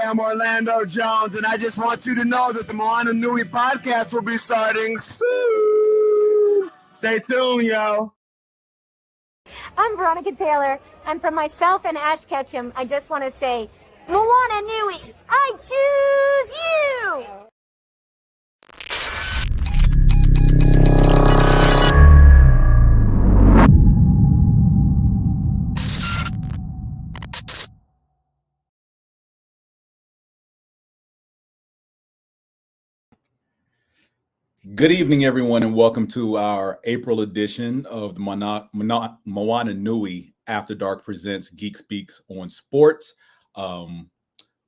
I'm Orlando Jones, and I just want you to know that the Moana Nui Podcast will be starting soon. Stay tuned, yo. I'm Veronica Taylor, and from myself and Ash Ketchum, I just want to say, Moana Nui, I choose you! Good evening, everyone, and welcome to our April edition of the Moana Nui After Dark presents Geek Speaks on Sports. We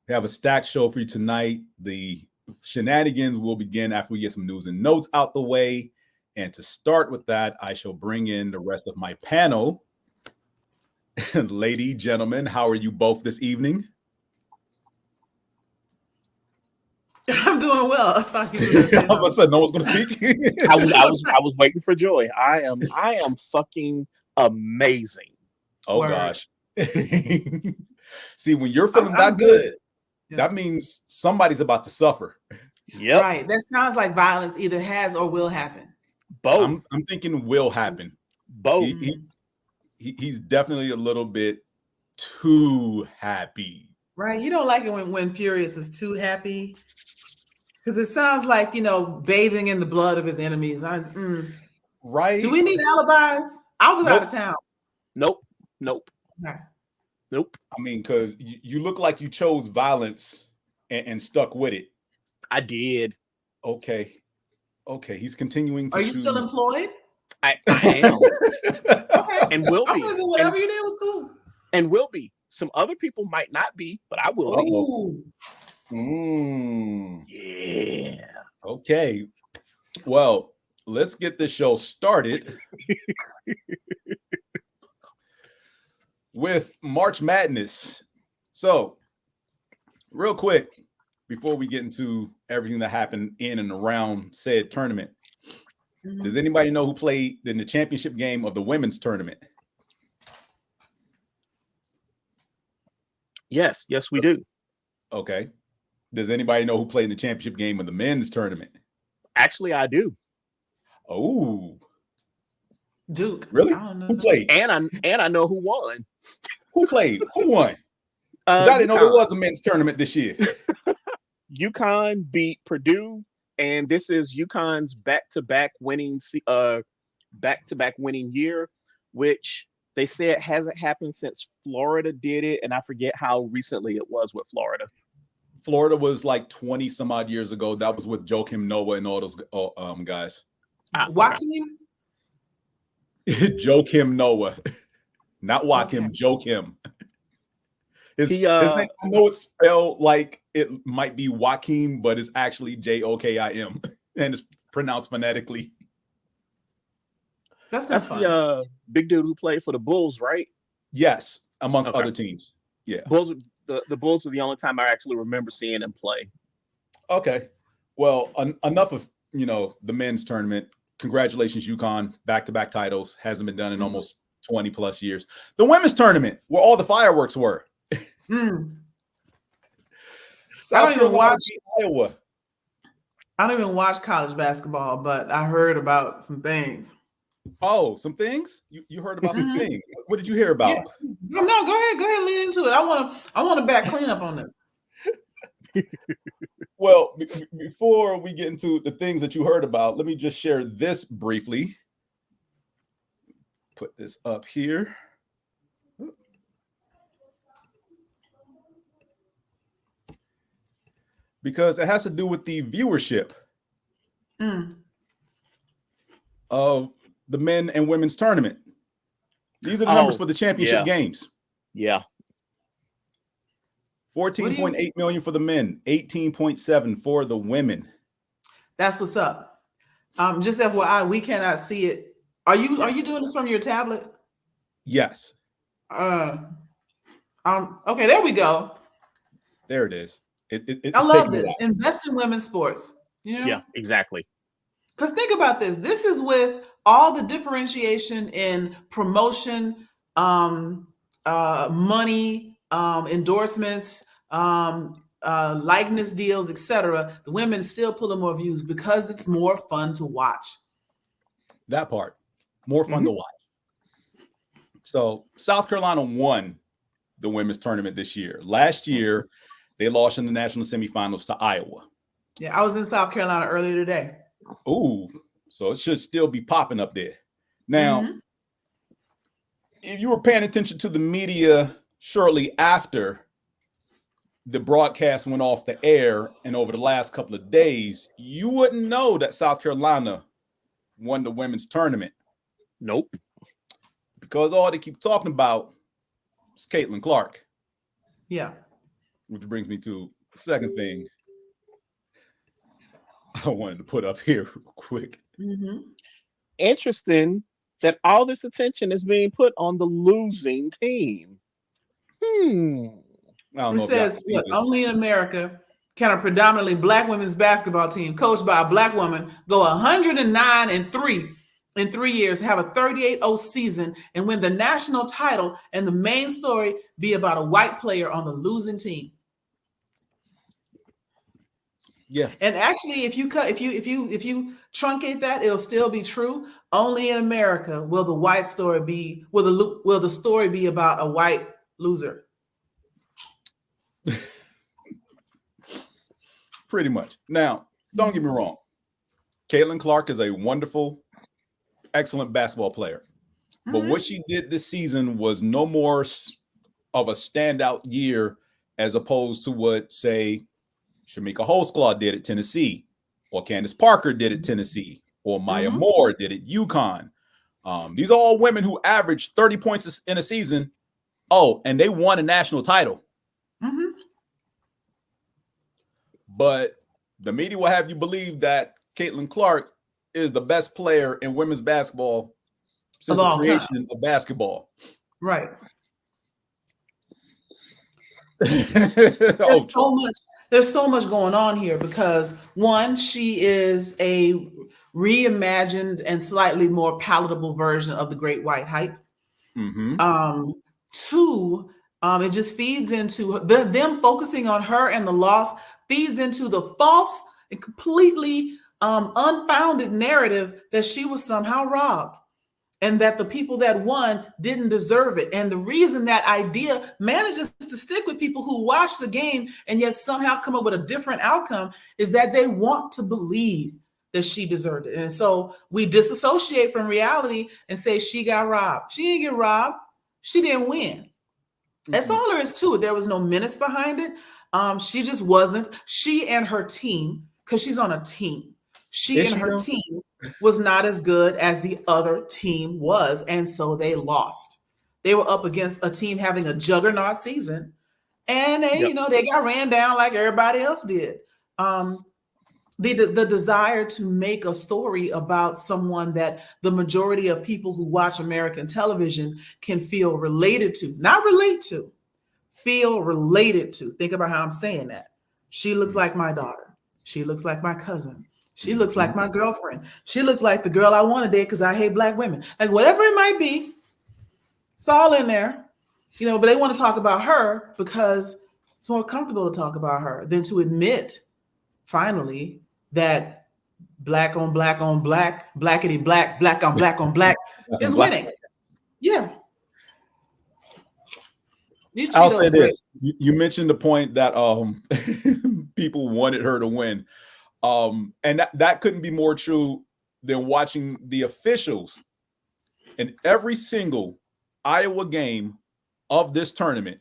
have a stacked show for you tonight. The shenanigans will begin after we get some news and notes out the way. And to start with that, I shall bring in the rest of my panel. Lady, gentlemen, how are you both this evening? I'm doing well. I said no one's going to speak. I was waiting for Joy. I am fucking amazing. Oh gosh. See, when you're feeling that good, that means somebody's about to suffer. Yep. Right. That sounds like violence either has or will happen. Both. I'm thinking will happen. Both. He's definitely a little bit too happy. Right. You don't like it when Furious is too happy. Because it sounds like, bathing in the blood of his enemies. Right. Do we need alibis? I was out of town. Nope. Okay. Nope. I mean, because you look like you chose violence and stuck with it. I did. Okay. He's continuing to Are you still employed? I am. Okay. And will be. Whatever you did was cool. And will be. Some other people might not be, but I will be. Yeah. Okay. Well, let's get this show started with March Madness. So, real quick, before we get into everything that happened in and around said tournament, does anybody know who played in the championship game of the women's tournament? Yes, we do. Okay. Does anybody know who played in the championship game of the men's tournament? Actually, I do. Oh. Duke. Really? I don't know. Who played? And I know who won. Who played? Who won? I didn't know there was a men's tournament this year. UConn beat Purdue, and this is UConn's back-to-back winning year, which they said hasn't happened since Florida did it, and I forget how recently it was with Florida. Florida was like 20 some odd years ago. That was with Joakim Noah and all those guys. Joakim? Joakim Noah. Not Joakim, Joakim. His name, I know it's spelled like it might be Joakim, but it's actually Jokim, and it's pronounced phonetically. That's the big dude who played for the Bulls, right? Yes, amongst other teams. Yeah. Bulls. The Bulls are the only time I actually remember seeing him play. Okay. Well, enough of the men's tournament. Congratulations, UConn. Back-to-back titles. Hasn't been done in almost 20 plus years. The women's tournament, where all the fireworks were. I don't even watch college basketball, but I heard about some things. Oh, some things? You heard about some things. What did you hear about? Yeah. No, go ahead, lead into it. I want to back clean up on this. Well, before we get into the things that you heard about, let me just share this briefly. Put this up here. Because it has to do with the viewership of the men and women's tournament. These are the numbers for the championship games. Yeah. 14.8 million for the men, 18.7 for the women. That's what's up. Just FYI, we cannot see it. Are you doing this from your tablet? Yes. Okay, there we go. There it is. I love this. Invest in women's sports. Yeah, exactly. Because think about this. This is with all the differentiation in promotion, money, endorsements, likeness deals, etc., the women still pulling more views because it's more fun to watch. That part, more fun to watch. So South Carolina won the women's tournament this year. Last year, they lost in the national semifinals to Iowa. Yeah, I was in South Carolina earlier today. Ooh, so it should still be popping up there. Now, if you were paying attention to the media shortly after the broadcast went off the air and over the last couple of days, you wouldn't know that South Carolina won the women's tournament. Nope. Because all they keep talking about is Caitlin Clark. Yeah. Which brings me to the second thing I wanted to put up here real quick. Interesting that all this attention is being put on the losing team. Who says, look, only in America can a predominantly Black women's basketball team coached by a Black woman go 109-3 in 3 years, have a 38-0 season, and win the national title, and the main story be about a white player on the losing team. Yeah. And actually, if you truncate that, it'll still be true. Only in America will the story be about a white loser. Pretty much. Now, don't get me wrong. Caitlin Clark is a wonderful, excellent basketball player. But what she did this season was no more of a standout year as opposed to what, say, Shamika Holsclaw did at Tennessee, or Candace Parker did at Tennessee, or Maya Moore did at UConn. These are all women who averaged 30 points in a season. Oh, and they won a national title. But the media will have you believe that Caitlin Clark is the best player in women's basketball since the creation of basketball. Right. There's so much going on here because one, she is a reimagined and slightly more palatable version of the Great White Hype. Two, it just feeds into them focusing on her and the loss, feeds into the false and completely unfounded narrative that she was somehow robbed and that the people that won didn't deserve it. And the reason that idea manages to stick with people who watch the game and yet somehow come up with a different outcome is that they want to believe that she deserved it. And so we disassociate from reality and say she got robbed. She didn't get robbed. She didn't win. That's all there is to it. There was no menace behind it. She just wasn't. She and her team, because she's on a team, her team was not as good as the other team was. And so they lost. They were up against a team having a juggernaut season. And they got ran down like everybody else did. The desire to make a story about someone that the majority of people who watch American television can feel related to, not relate to, feel related to. Think about how I'm saying that. She looks like my daughter. She looks like my cousin. She looks like my girlfriend. She looks like the girl I want to date because I hate Black women. Like whatever it might be, it's all in there. But they want to talk about her because it's more comfortable to talk about her than to admit, finally, that black on black on black, blackity black, black on black is winning. Yeah. I'll say this. You mentioned the point that people wanted her to win. And that couldn't be more true than watching the officials in every single Iowa game of this tournament.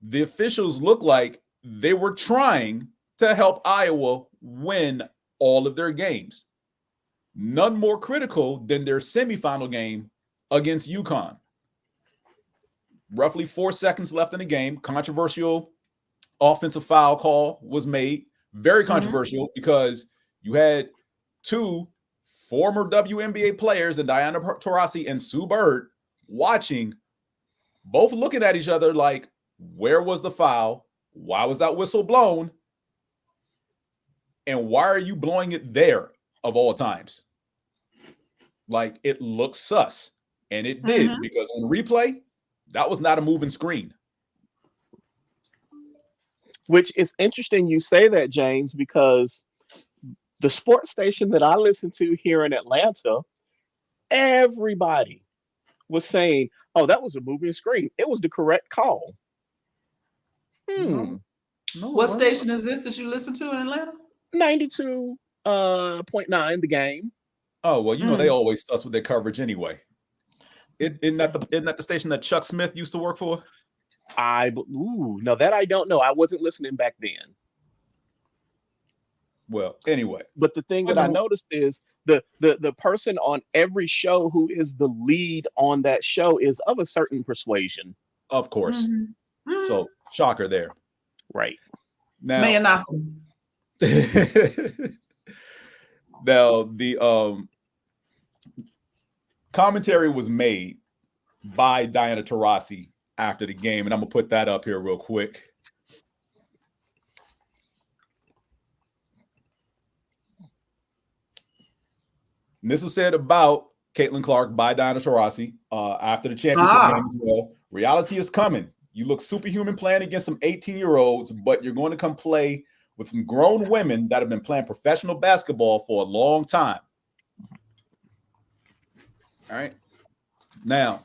The officials look like they were trying to help Iowa win all of their games. None more critical than their semifinal game against UConn. Roughly 4 seconds left in the game. Controversial offensive foul call was made. Very controversial because you had two former WNBA players, and Diana Taurasi and Sue Bird, watching, both looking at each other like, where was the foul? Why was that whistle blown? And why are you blowing it there of all times? Like, it looks sus. And it did, because on replay, that was not a moving screen. Which is interesting you say that, James, because the sports station that I listen to here in Atlanta, everybody was saying, "Oh, that was a moving screen. It was the correct call." No, what station is this that you listen to in Atlanta? 92.9 The Game. Oh, well, you know they always sus with their coverage anyway. Isn't that the station that Chuck Smith used to work for? No, that I don't know. I wasn't listening back then. Well, anyway. But the thing that I noticed is the person on every show who is the lead on that show is of a certain persuasion. Of course. So, shocker there. Right. Now, Mayanasi. now the commentary was made by Diana Taurasi after the game, and I'm gonna put that up here real quick. And this was said about Caitlin Clark by Diana Taurasi after the championship game as well. Reality is coming. You look superhuman playing against some 18-year-olds, but you're going to come play with some grown women that have been playing professional basketball for a long time. All right. Now,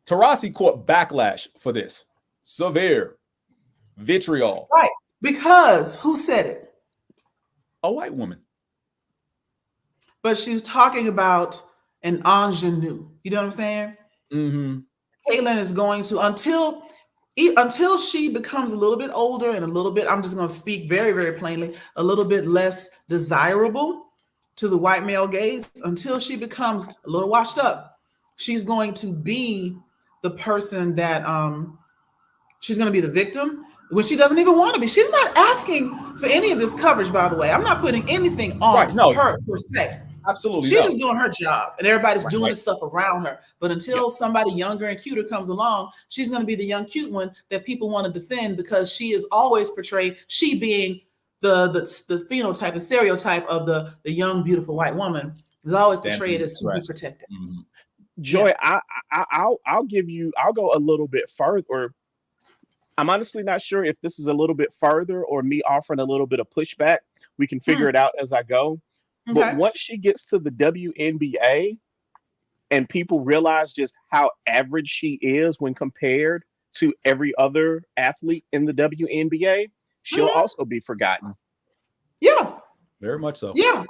Taurasi caught backlash for this. Severe vitriol. Right. Because who said it? A white woman. But she was talking about an ingenue. You know what I'm saying? Mm-hmm. Caitlin is going to, until she becomes a little bit older and a little bit, I'm just going to speak very, very plainly, a little bit less desirable to the white male gaze, until she becomes a little washed up, she's going to be the person that she's going to be the victim when she doesn't even want to be. She's not asking for any of this coverage, by the way. I'm not putting anything on her per se. Absolutely. She's just doing her job, and everybody's doing the stuff around her. But until somebody younger and cuter comes along, she's going to be the young, cute one that people want to defend, because she is always portrayed, she being the phenotype, the stereotype of the young, beautiful white woman, is always portrayed as to be protected. Mm-hmm. Joy, I'll go a little bit further, or I'm honestly not sure if this is a little bit further or me offering a little bit of pushback. We can figure it out as I go. Okay. But once she gets to the WNBA and people realize just how average she is when compared to every other athlete in the WNBA, she'll also be forgotten. Yeah. Very much so. Yeah.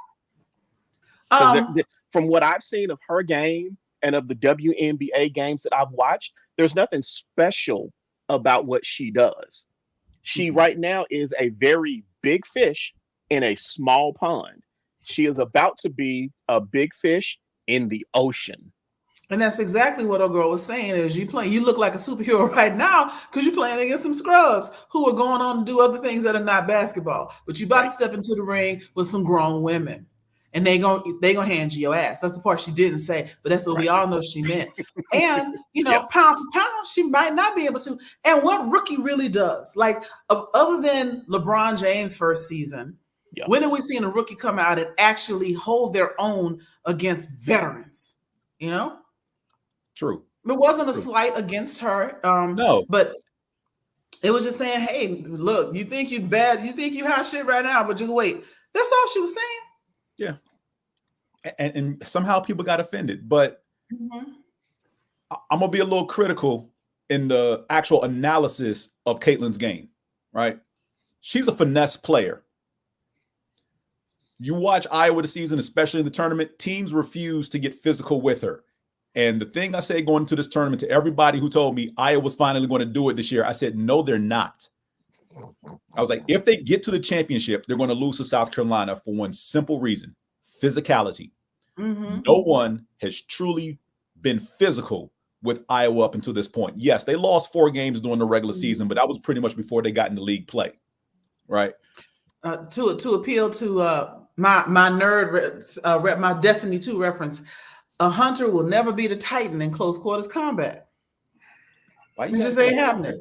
From what I've seen of her game and of the WNBA games that I've watched, there's nothing special about what she does. She right now is a very big fish in a small pond. She is about to be a big fish in the ocean. And that's exactly what our girl was saying. Is you look like a superhero right now because you're playing against some scrubs who are going on to do other things that are not basketball. But you about to step into the ring with some grown women, and they gonna hand you your ass. That's the part she didn't say, but that's what we all know she meant. And pound for pound, she might not be able to. And what rookie really does, like other than LeBron James' first season. When have we seen a rookie come out and actually hold their own against veterans? True. It wasn't a slight against her. No. But it was just saying, hey, look, you think you bad, you think you hot shit right now, but just wait. That's all she was saying. Yeah. And somehow people got offended. But I'm going to be a little critical in the actual analysis of Caitlin's game, right? She's a finesse player. You watch Iowa this season, especially in the tournament, teams refuse to get physical with her. And the thing I say going into this tournament to everybody who told me Iowa's finally going to do it this year, I said, no, they're not. I was like, if they get to the championship, they're going to lose to South Carolina for one simple reason: physicality. No one has truly been physical with Iowa up until this point. Yes, they lost 4 games during the regular season, but that was pretty much before they got into league play, right? To appeal to my nerd, my Destiny 2 reference, a hunter will never beat a Titan in close quarters combat. Why it just ain't happening.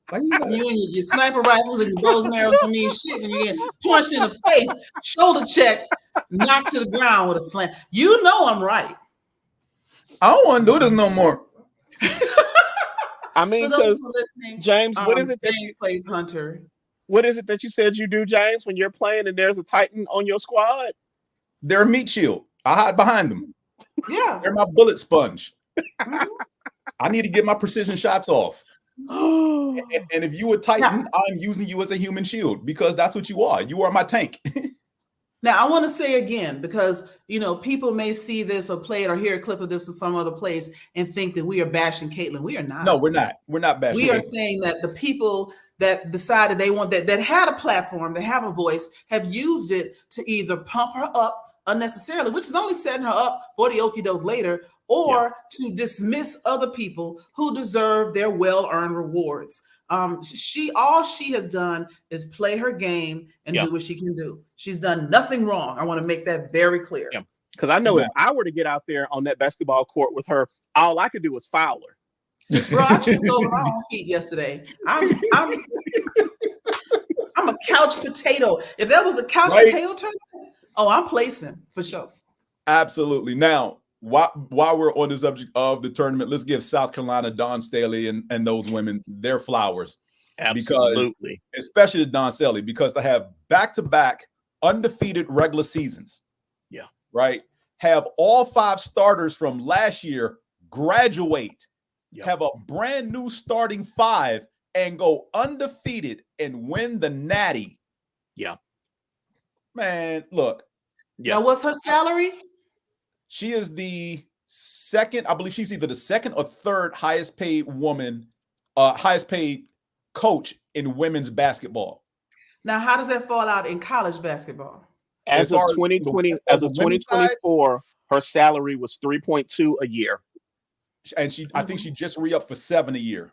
Why you and your sniper rifles and your bows and arrows don't mean shit when you get punched in the face, shoulder check, knocked to the ground with a slam. I'm right. I don't want to do this no more. I mean, For those because who are listening, James, what is it that James plays Hunter. what is it that you said you do, James, when you're playing and there's a Titan on your squad? They're a meat shield. I hide behind them. Yeah. They're my bullet sponge. Mhm. I need to get my precision shots off. And if you a Titan, I'm using you as a human shield because that's what you are. You are my tank. Now, I want to say again, because, people may see this or play it or hear a clip of this in some other place and think that we are bashing Caitlin. We are not. No, we're not. We're not bashing. We are saying that the people that decided they want that had a platform, that have a voice, have used it to either pump her up unnecessarily, which is only setting her up for the okie doke later, or to dismiss other people who deserve their well-earned rewards. All she has done is play her game and do what she can do. She's done nothing wrong. I want to make that very clear. Yeah. Because I know if I were to get out there on that basketball court with her, all I could do was foul her. Bro, I tripped over my own feet yesterday. I'm a couch potato. If there was a couch potato tournament, I'm placing for sure. Absolutely. Now, while we're on the subject of the tournament, let's give South Carolina, Don Staley, and those women their flowers. Absolutely. Because, especially Don Staley, because they have back-to-back undefeated regular seasons. Yeah. Right? Have all 5 starters from last year graduate, have a brand new starting 5, and go undefeated and win the Natty. Yeah. Man, look. Now, what's her salary? She is the second, I believe she's either the second or third highest paid woman, highest paid coach in women's basketball. Now, how does that fall out in college basketball? As of 2024, her salary was 3.2 a year. And I think she just re-upped for 7 a year.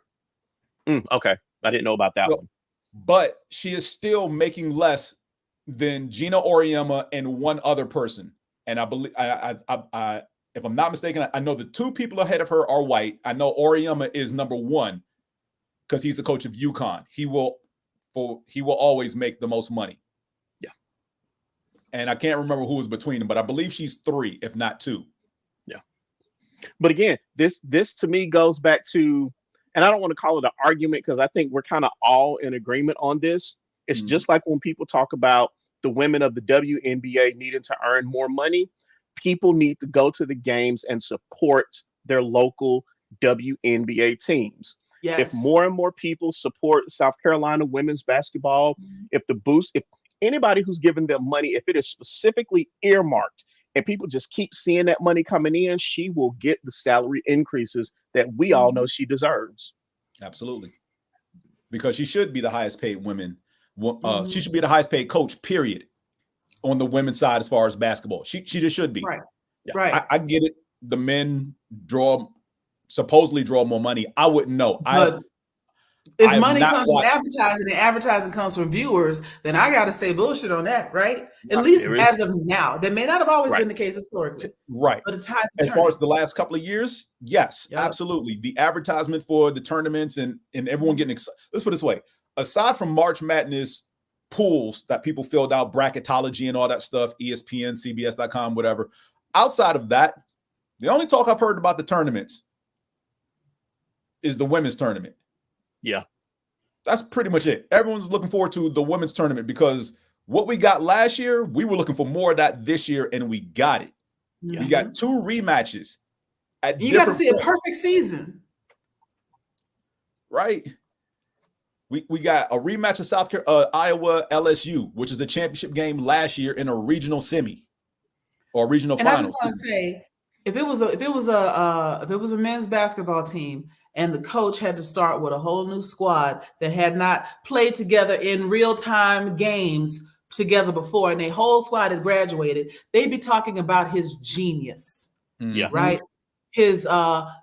Okay. I didn't know about that one. But she is still making less than Gina Auriemma and one other person. And I believe, if I'm not mistaken, I know the 2 people ahead of her are white. I know Auriemma is number 1 because he's the coach of UConn. He will always make the most money. Yeah. And I can't remember who was between them, but I believe she's 3, if not 2. Yeah. But again, this to me goes back to, and I don't want to call it an argument because I think we're kind of all in agreement on this. It's just like when people talk about the women of the WNBA needing to earn more money, people need to go to the games and support their local WNBA teams. Yes. If more and more people support South Carolina women's basketball, if anybody who's giving them money, if it is specifically earmarked and people just keep seeing that money coming in, she will get the salary increases that we all know she deserves. Absolutely. Because she should be the highest paid women. She should be the highest paid coach, period, on the women's side as far as basketball. She just should be. Right. Yeah. Right. I get it. The men supposedly draw more money. I wouldn't know. But if money comes from advertising and advertising comes from viewers, then I got to say bullshit on that, right? At least as of now. That may not have always been the case historically. Right. But it's time as far as the last couple of years, yes, absolutely. The advertisement for the tournaments and everyone getting excited. Let's put it this way. Aside from March Madness pools that people filled out, bracketology and all that stuff, ESPN, CBS.com, whatever. Outside of that, the only talk I've heard about the tournaments is the women's tournament. Yeah. That's pretty much it. Everyone's looking forward to the women's tournament because what we got last year, we were looking for more of that this year, and we got it. Yeah. We got 2 rematches. You got to see a perfect season. Right. We got a rematch of Iowa LSU, which is a championship game last year in a regional semi or regional finals. I just want to say, if it was a men's basketball team and the coach had to start with a whole new squad that had not played together in real-time games together before, and a whole squad had graduated, they'd be talking about his genius. Yeah. Right. His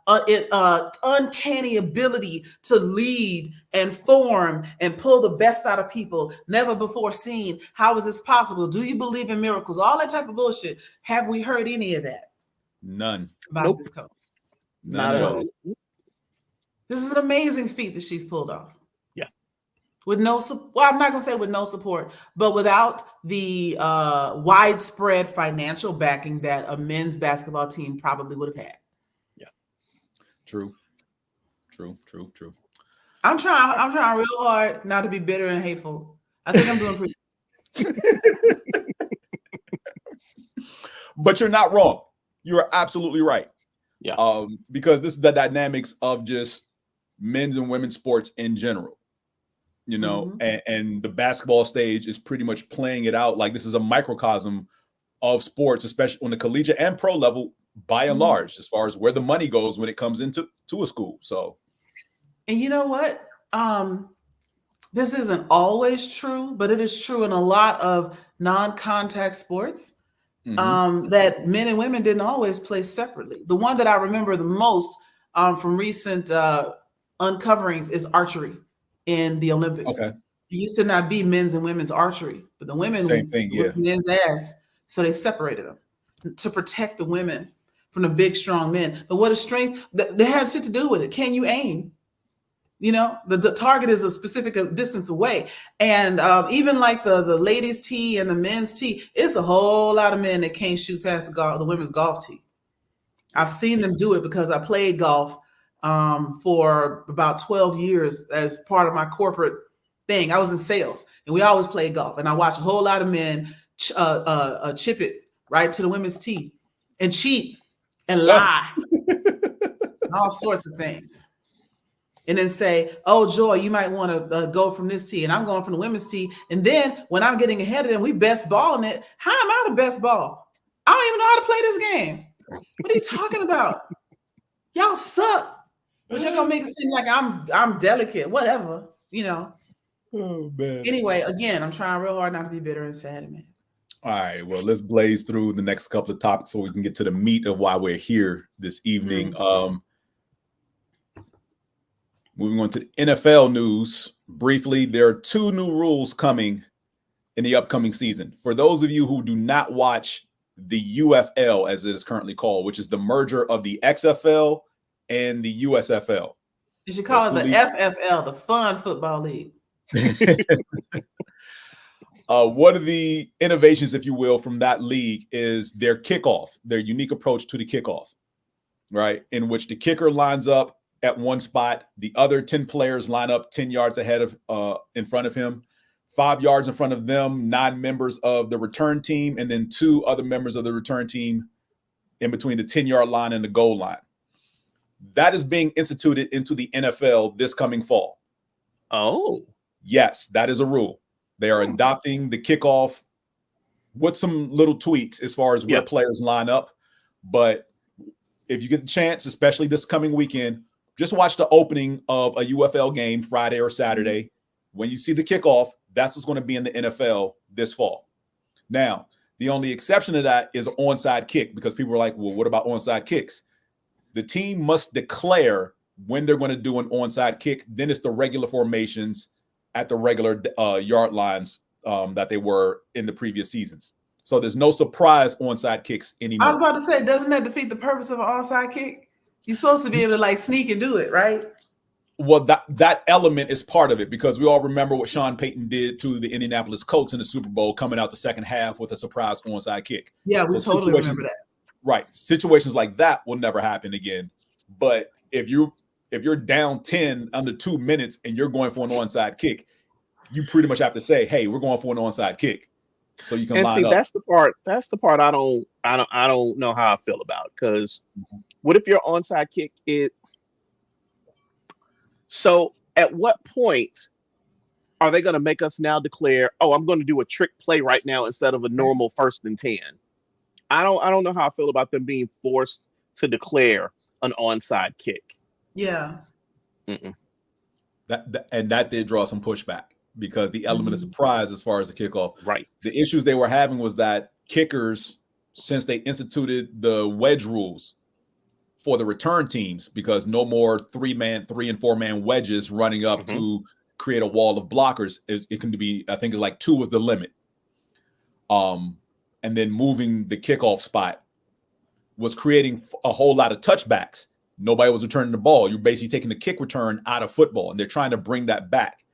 uncanny ability to lead and form and pull the best out of people never before seen. How is this possible? Do you believe in miracles? All that type of bullshit. Have we heard any of that? None. About this coach? Not at all. This is an amazing feat that she's pulled off. Yeah. With no support. Well, I'm not going to say with no support, but without the widespread financial backing that a men's basketball team probably would have had. True. True. I'm trying real hard not to be bitter and hateful. I think I'm doing pretty. But you're not wrong. You are absolutely right. Yeah. Because this is the dynamics of just men's and women's sports in general. You know, and the basketball stage is pretty much playing it out like this is a microcosm of sports, especially on the collegiate and pro level, by and large, as far as where the money goes when it comes into a school. So, and you know what? This isn't always true, but it is true in a lot of non-contact sports. That men and women didn't always play separately. The one that I remember the most from recent uncoverings is archery in the Olympics. Okay. It used to not be men's and women's archery, but the women whipped men's ass, so they separated them to protect the women from the big, strong men. But what a strength that had shit to do with it. Can you aim? You know, the target is a specific distance away. And even like the ladies' tee and the men's tee, it's a whole lot of men that can't shoot past the women's golf tee. I've seen them do it because I played golf for about 12 years as part of my corporate thing. I was in sales and we always played golf. And I watched a whole lot of men chip it right to the women's tee and cheat and lie and all sorts of things. And then say, oh, Joy, you might want to go from this tee. And I'm going from the women's tee. And then when I'm getting ahead of them, we best balling it. How am I the best ball? I don't even know how to play this game. What are you talking about? Y'all suck. But you're going to make it seem like I'm delicate, whatever, you know. Oh, man. Anyway, again, I'm trying real hard not to be bitter and sad, man. All right, well, let's blaze through the next couple of topics so we can get to the meat of why we're here this evening. Moving on to the NFL news, briefly, there are 2 new rules coming in the upcoming season. For those of you who do not watch the UFL, as it is currently called, which is the merger of the XFL and the USFL. You should call it the FFL, the Fun Football League. One of the innovations, if you will, from that league is their kickoff, their unique approach to the kickoff, right? In which the kicker lines up at one spot, the other 10 players line up 10 yards ahead of in front of him, 5 yards in front of them, 9 members of the return team, and then 2 other members of the return team in between the 10-yard line and the goal line. That is being instituted into the NFL this coming fall. Oh. Yes, that is a rule. They are adopting the kickoff with some little tweaks as far as where players line up. But if you get the chance, especially this coming weekend, just watch the opening of a UFL game Friday or Saturday. When you see the kickoff, that's what's going to be in the NFL this fall. Now, the only exception to that is an onside kick, because people are like, well, what about onside kicks? The team must declare when they're going to do an onside kick. Then it's the regular formations at the regular yard lines that they were in the previous seasons. So there's no surprise onside kicks anymore. I was about to say, doesn't that defeat the purpose of an onside kick? You're supposed to be able to like sneak and do it, right? Well, that element is part of it, because we all remember what Sean Payton did to the Indianapolis Colts in the Super Bowl, coming out the second half with a surprise onside kick. Yeah, we totally remember that. Right. Situations like that will never happen again. But if you're down 10 under 2 minutes and you're going for an onside kick, you pretty much have to say, hey, we're going for an onside kick. So you can line up. That's the part I don't know how I feel about, because what if your onside kick is so at what point are they going to make us now declare, oh, I'm going to do a trick play right now instead of a normal 1st and 10? I don't know how I feel about them being forced to declare an onside kick. Yeah. That did draw some pushback, because the element of surprise as far as the kickoff. Right. The issues they were having was that kickers, since they instituted the wedge rules for the return teams, because no more 3 and 4-man wedges running up to create a wall of blockers. It can be, I think it's like 2 was the limit. And then moving the kickoff spot was creating a whole lot of touchbacks. Nobody was returning the ball. You're basically taking the kick return out of football, and they're trying to bring that back.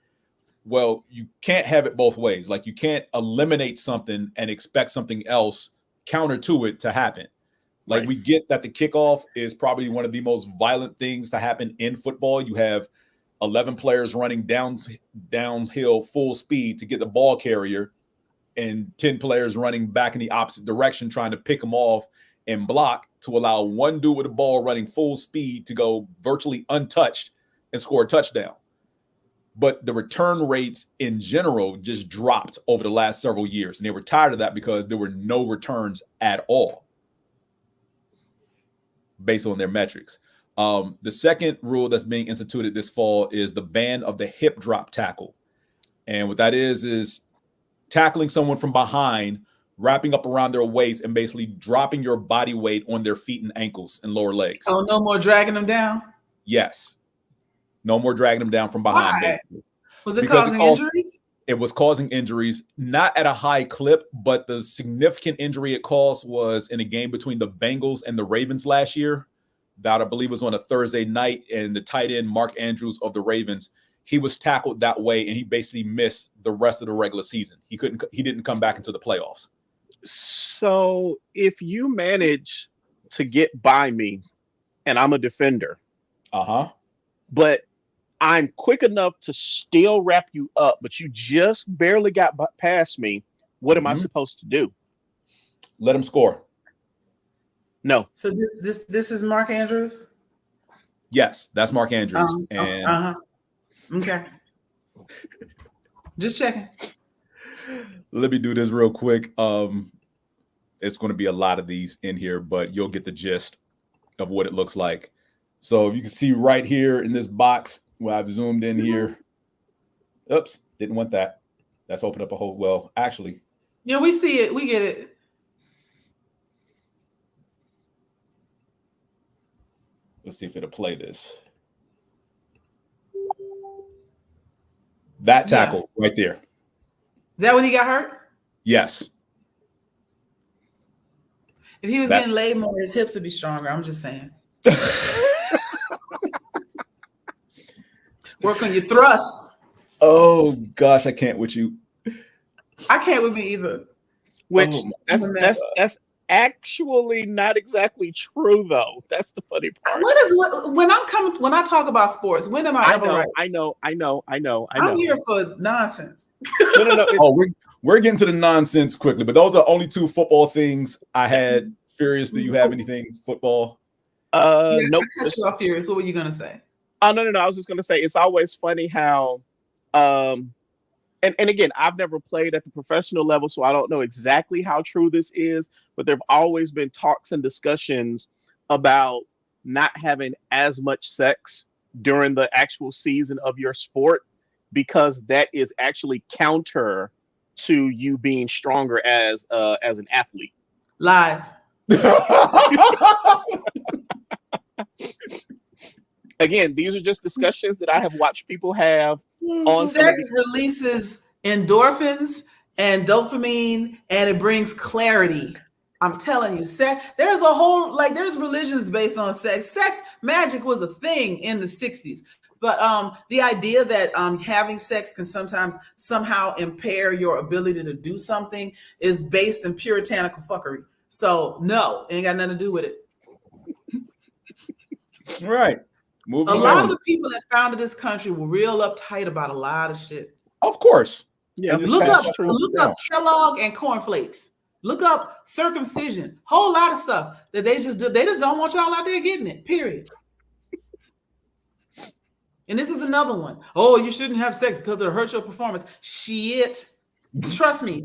Well, you can't have it both ways. Like, you can't eliminate something and expect something else counter to it to happen. Like Right. we get that the kickoff is probably one of the most violent things to happen in football. You have 11 players running downhill full speed to get the ball carrier, and 10 players running back in the opposite direction trying to pick them off and block to allow one dude with the ball running full speed to go virtually untouched and score a touchdown. But the return rates in general just dropped over the last several years, and they were tired of that because there were no returns at all based on their metrics. The second rule that's being instituted this fall is the ban of the hip drop tackle. And what that is tackling someone from behind, wrapping up around their waist, and basically dropping your body weight on their feet and ankles and lower legs. Oh, no more dragging them down? Yes. No more dragging them down from behind. Why? Basically. Was it Because causing injuries? It was causing injuries, not at a high clip, but the significant injury it caused was in a game between the Bengals and the Ravens last year. That I believe was on a Thursday night, and the tight end Mark Andrews of the Ravens, he was tackled that way, and he basically missed the rest of the regular season. He didn't come back into the playoffs. So if you manage to get by me, and I'm a defender, but I'm quick enough to still wrap you up, but you just barely got past me, what am I supposed to do? Let him score. No. So this is Mark Andrews? Yes, that's Mark Andrews. Okay. Just checking. Let me do this real quick. It's going to be a lot of these in here, but you'll get the gist of what it looks like. So you can see right here in this box where I've zoomed in here. Oops, didn't want that. That's opened up a whole, well, actually. Yeah, we see it. We get it. Let's see if it'll play this. That tackle right there. Is that when he got hurt? Yes. If he was getting laid more, his hips would be stronger. I'm just saying. Work on your thrust. Oh gosh, I can't with you. I can't with me either. Which that's actually not exactly true though. That's the funny part. When I talk about sports, when am I ever right? I know. I'm here for nonsense. No. Oh, we're getting to the nonsense quickly, but those are only two football things I had. Furious, do you have anything football? Nope. I cut you off, Furious. What were you gonna say? Oh no. I was just gonna say it's always funny how and again, I've never played at the professional level, so I don't know exactly how true this is, but there have always been talks and discussions about not having as much sex during the actual season of your sport because that is actually counter to you being stronger as an athlete. Lies. Again, these are just discussions that I have watched people have on sex releases endorphins and dopamine, and it brings clarity. I'm telling you, sex. There's a whole there's religions based on sex. Sex magic was a thing in the 60s, but the idea that having sex can sometimes somehow impair your ability to do something is based in puritanical fuckery. So no, it ain't got nothing to do with it. Right. Moving a lot on. of the people that founded this country were real uptight about a lot of shit. Of course. Yeah. Look up Kellogg and cornflakes. Look up circumcision. Whole lot of stuff that they just do. They just don't want y'all out there getting it. Period. And this is another one. Oh, you shouldn't have sex because it'll hurt your performance. Shit. Trust me.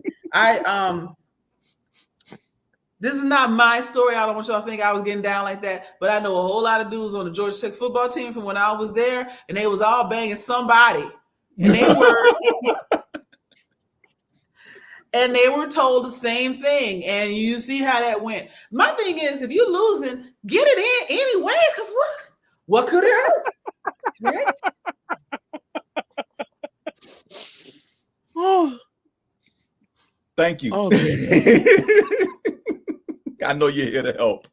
This is not my story. I don't want y'all to think I was getting down like that. But I know a whole lot of dudes on the Georgia Tech football team from when I was there, and they was all banging somebody. And they were told the same thing. And you see how that went. My thing is, if you're losing, get it in anyway, because what could it hurt? Right? Oh. Thank you. Oh, I know you're here to help.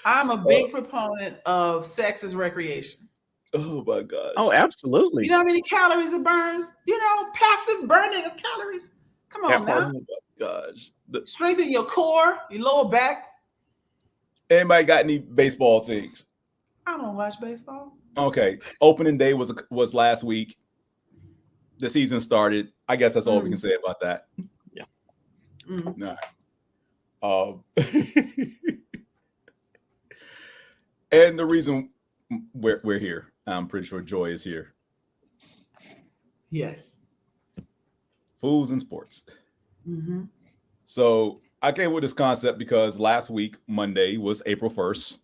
I'm a big proponent of sex as recreation. Oh my God. Oh, absolutely. You know how many calories it burns? Passive burning of calories. Come on now. Oh my gosh. Strengthen your core, your lower back. Anybody got any baseball things? I don't watch baseball. Okay. Opening day was last week. The season started. I guess that's all we can say about that. Yeah. Nah. And the reason we're here, I'm pretty sure Joy is here. Yes. Fools in sports. Mm-hmm. So I came with this concept because last week, Monday, was April 1st,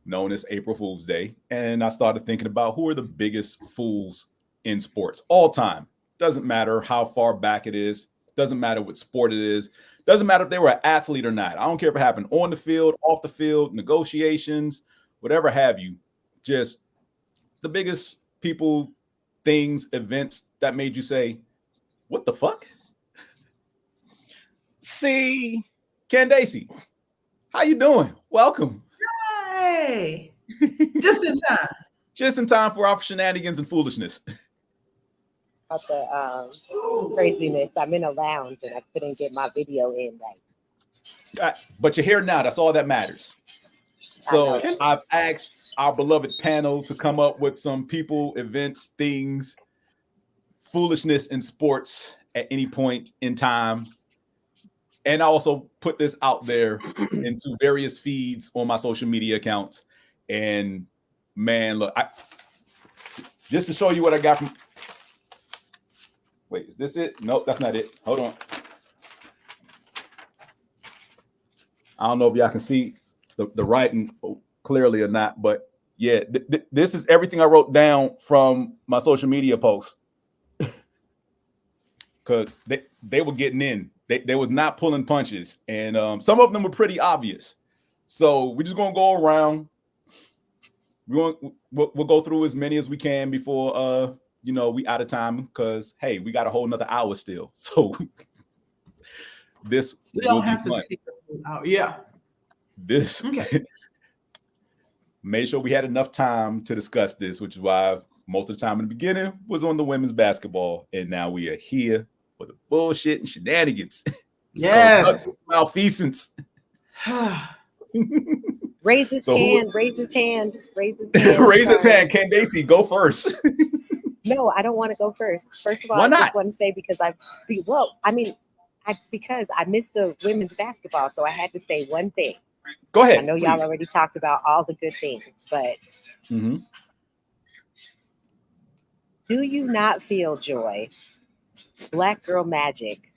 known as April Fool's Day. And I started thinking about who are the biggest fools in sports all time. Doesn't matter how far back it is. Doesn't matter what sport it is. Doesn't matter if they were an athlete or not. I don't care if it happened on the field, off the field, negotiations, whatever have you. Just the biggest people, things, events that made you say, what the fuck? See, Candaysee, how you doing? Welcome. Hey, just in time. Just in time for our shenanigans and foolishness. About the craziness. I'm in a lounge and I couldn't get my video in right. But you're here now. That's all that matters. So I've asked our beloved panel to come up with some people, events, things, foolishness in sports at any point in time. And I also put this out there into various feeds on my social media accounts. And man, look, just to show you what I got from. Wait, is this it? Nope, that's not it. Hold on. I don't know if y'all can see the writing clearly or not, but yeah, this is everything I wrote down from my social media posts. Because they were getting in. They was not pulling punches. And some of them were pretty obvious. So we're just going to go around. We'll go through as many as we can before we out of time, because hey, we got a whole nother hour still. So this We will don't be have to fun. take it out. Yeah. This Okay. made sure we had enough time to discuss this, which is why most of the time in the beginning was on the women's basketball, and now we are here for the bullshit and shenanigans. Yes. Malfeasance. Raise his So hand, raise his hand, raise his hand. Raise his Sorry. hand. Candaysee, go first. No, I don't want to go first. First of all, Why I not? just want to say because because I missed the women's basketball, so I had to say one thing. Go ahead. I know y'all please. already talked about all the good things, but Mhm. do you not feel, Joy, Black girl magic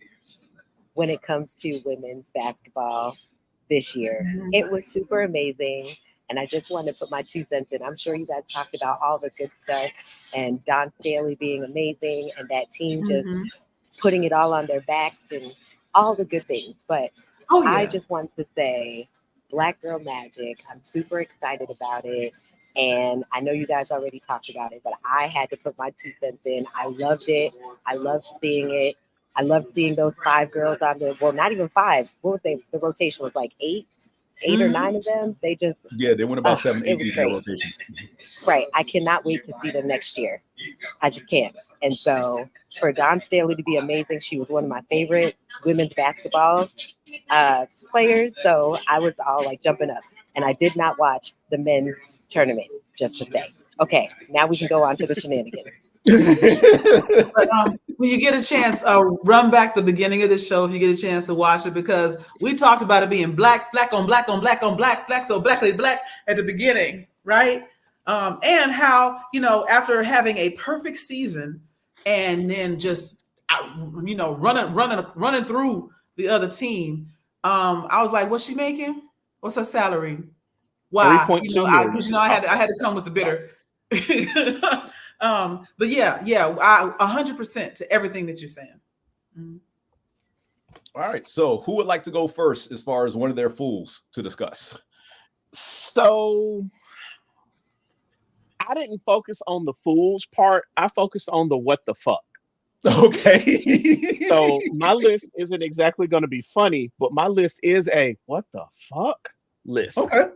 when it comes to women's basketball this year? It was super amazing. And I just wanted to put my 2 cents in. I'm sure you guys talked about all the good stuff and Don Staley being amazing and that team just putting it all on their backs and all the good things. But I just want to say Black Girl Magic. I'm super excited about it. And I know you guys already talked about it, but I had to put my 2 cents in. I loved it. I loved seeing it. I loved seeing those 5 girls on there. Well, not even 5. What was they? The rotation was like 8 or 9 of them. They just They went about 7, 8 it was deep in great. rotation. Right. I cannot wait to see them next year. I just can't. And so for Don Staley to be amazing, she was one of my favorite women's basketball players. So I was all like jumping up. And I did not watch the men's tournament, just to say. Okay, now we can go on to the shenanigans. But when you get a chance, run back the beginning of the show if you get a chance to watch it, because we talked about it being black on black on black on black, so black at the beginning, right? And how, after having a perfect season and then just running through the other team, I was like, what's she making? What's her salary? Why? 3.2 million. Because I had to come with the bitter. But I 100% to everything that you're saying. Mm-hmm. All right. So who would like to go first as far as one of their fools to discuss? So I didn't focus on the fools part. I focused on the what the fuck. Okay. So my list isn't exactly going to be funny, but my list is a what the fuck list. Okay.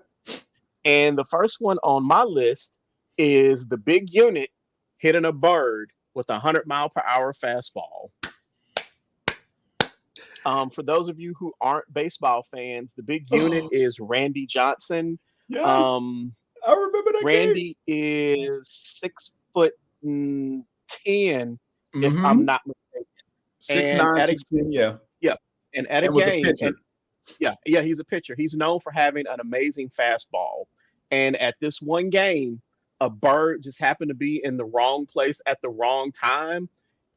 And the first one on my list is the big unit hitting a bird with a 100-mile-per-hour fastball. For those of you who aren't baseball fans, the big unit is Randy Johnson. Yes. I remember that Randy is 6'10", if I'm not mistaken. 6'9", 6'10", yeah. Yeah. And at a game, he's a pitcher. He's known for having an amazing fastball. And at this one game, a bird just happened to be in the wrong place at the wrong time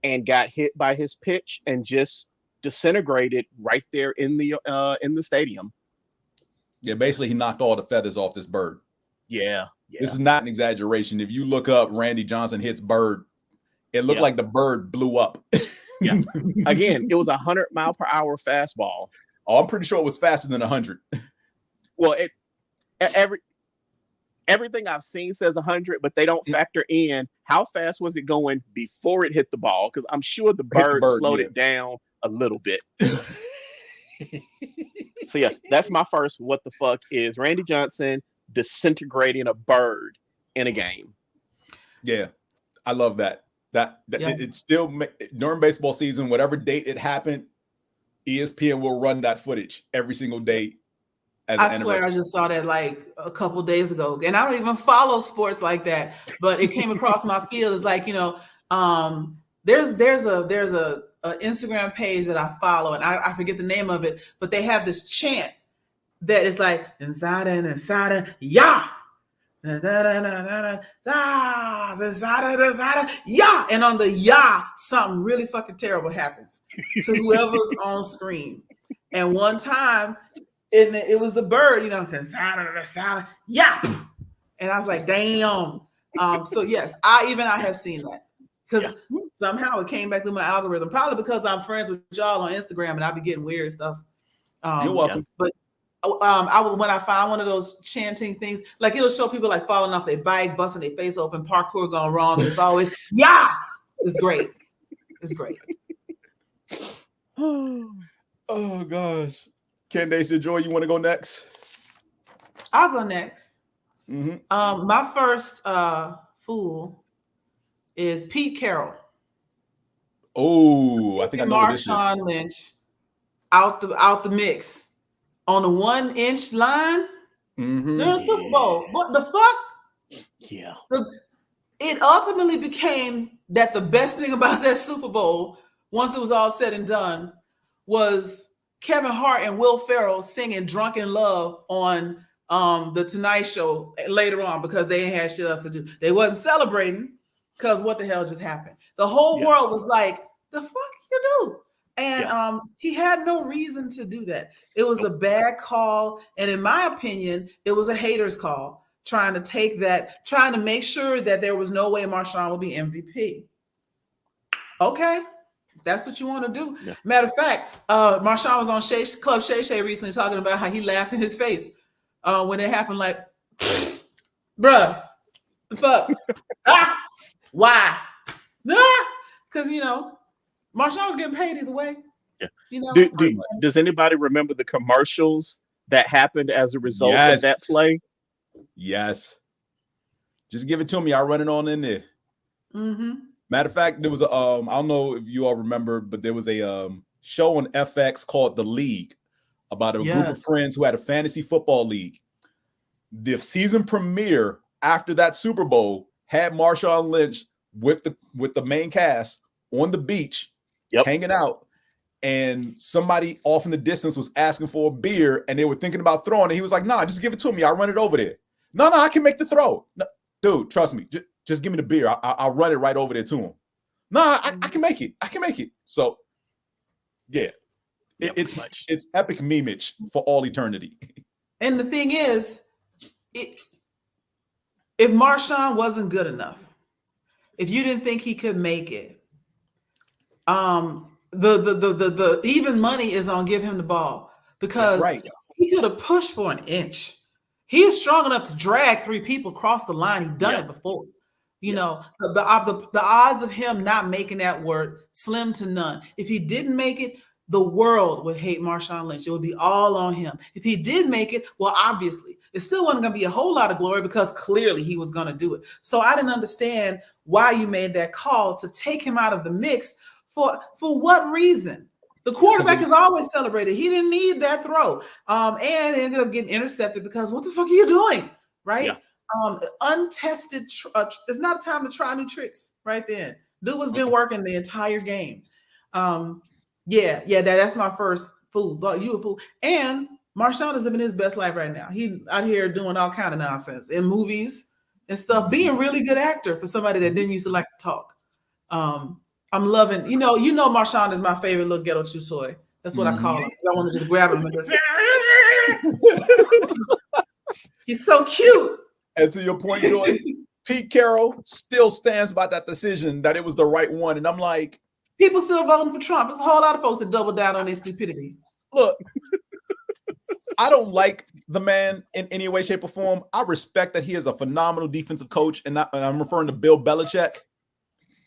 and got hit by his pitch and just disintegrated right there in the stadium. Yeah, basically he knocked all the feathers off this bird. Yeah. This is not an exaggeration. If you look up Randy Johnson hits bird, it looked like the bird blew up. Yeah. Again, it was 100-mile-per-hour fastball. Oh, I'm pretty sure it was faster than 100. Well, everything I've seen says 100, but they don't factor in how fast was it going before it hit the ball, because I'm sure the bird slowed it down a little bit. So yeah, that's my first what the fuck is Randy Johnson disintegrating a bird in a game. Yeah, I love that. It's still during baseball season, whatever date it happened, ESPN will run that footage every single day. I swear I just saw that like a couple days ago, and I don't even follow sports like that, but it came across my field. It's like, there's a Instagram page that I follow, and I forget the name of it, but they have this chant that is like inside and yeah. Yeah, and on the yeah, something really fucking terrible happens to whoever's on screen. And one time, it was the bird, yeah, and I was like, damn. So yes, I have seen that because somehow it came back through my algorithm. Probably because I'm friends with y'all on Instagram and I be getting weird stuff. You're welcome. But when I find one of those chanting things, like it'll show people like falling off their bike, busting their face open, parkour gone wrong. It's always yeah. It's great. It's great. Oh gosh. Candaysee Joy, you want to go next? I'll go next. Mm-hmm. My first fool is Pete Carroll. Oh, I think I know what this is. Marshawn Lynch out the mix on the 1-inch line during the Super Bowl. What the fuck? Yeah. It ultimately became that the best thing about that Super Bowl, once it was all said and done, was Kevin Hart and Will Ferrell singing "Drunken Love" on the Tonight Show later on because they ain't had shit else to do. They wasn't celebrating because what the hell just happened? The whole world was like, "The fuck you do?" And he had no reason to do that. It was a bad call, and in my opinion, it was a hater's call, trying to make sure that there was no way Marshawn would be MVP. Okay. That's what you want to do. Yeah. Matter of fact, Marshawn was on Club Shay Shay recently talking about how he laughed in his face when it happened. Like, bruh, the fuck? Why? Because Marshawn was getting paid either way. Yeah. Does anybody remember the commercials that happened as a result of that play? Yes. Just give it to me. I'll run it on in there. Mm-hmm. Matter of fact, there was a I don't know if you all remember, but there was a show on FX called The League about a group of friends who had a fantasy football league. The season premiere after that Super Bowl had Marshawn Lynch with the main cast on the beach, hanging out, and somebody off in the distance was asking for a beer, and they were thinking about throwing it. He was like, "Nah, just give it to me. I'll run it over there." No, I can make the throw. No, dude, trust me. Just give me the beer. I'll run it right over there to him. No, I can make it. I can make it. So, yeah, it's epic memeage for all eternity. And the thing is, if Marshawn wasn't good enough, if you didn't think he could make it, the even money is on give him the ball because he could have pushed for an inch. He is strong enough to drag 3 people across the line. He's done it before. The odds of him not making that work slim to none. If he didn't make it, the world would hate Marshawn Lynch. It would be all on him. If he did make it, well, obviously, it still wasn't going to be a whole lot of glory because clearly he was going to do it. So I didn't understand why you made that call to take him out of the mix. For what reason? The quarterback is always celebrated. He didn't need that throw. And it ended up getting intercepted because what the fuck are you doing? Right? Yeah. Untested. It's not time to try new tricks right then. Dude has been working the entire game. That's my first fool. But you a fool. And Marshawn is living his best life right now. He out here doing all kind of nonsense in movies and stuff, being a really good actor for somebody that didn't used to like to talk. I'm loving, you know, Marshawn is my favorite little ghetto chew toy. That's what I call him. I want to just grab him and just he's so cute. And to your point, Joy, Pete Carroll still stands by that decision that it was the right one. And I'm like, people still voting for Trump. There's a whole lot of folks that double down on their stupidity. Look, I don't like the man in any way, shape, or form. I respect that he is a phenomenal defensive coach, and I'm referring to Bill Belichick.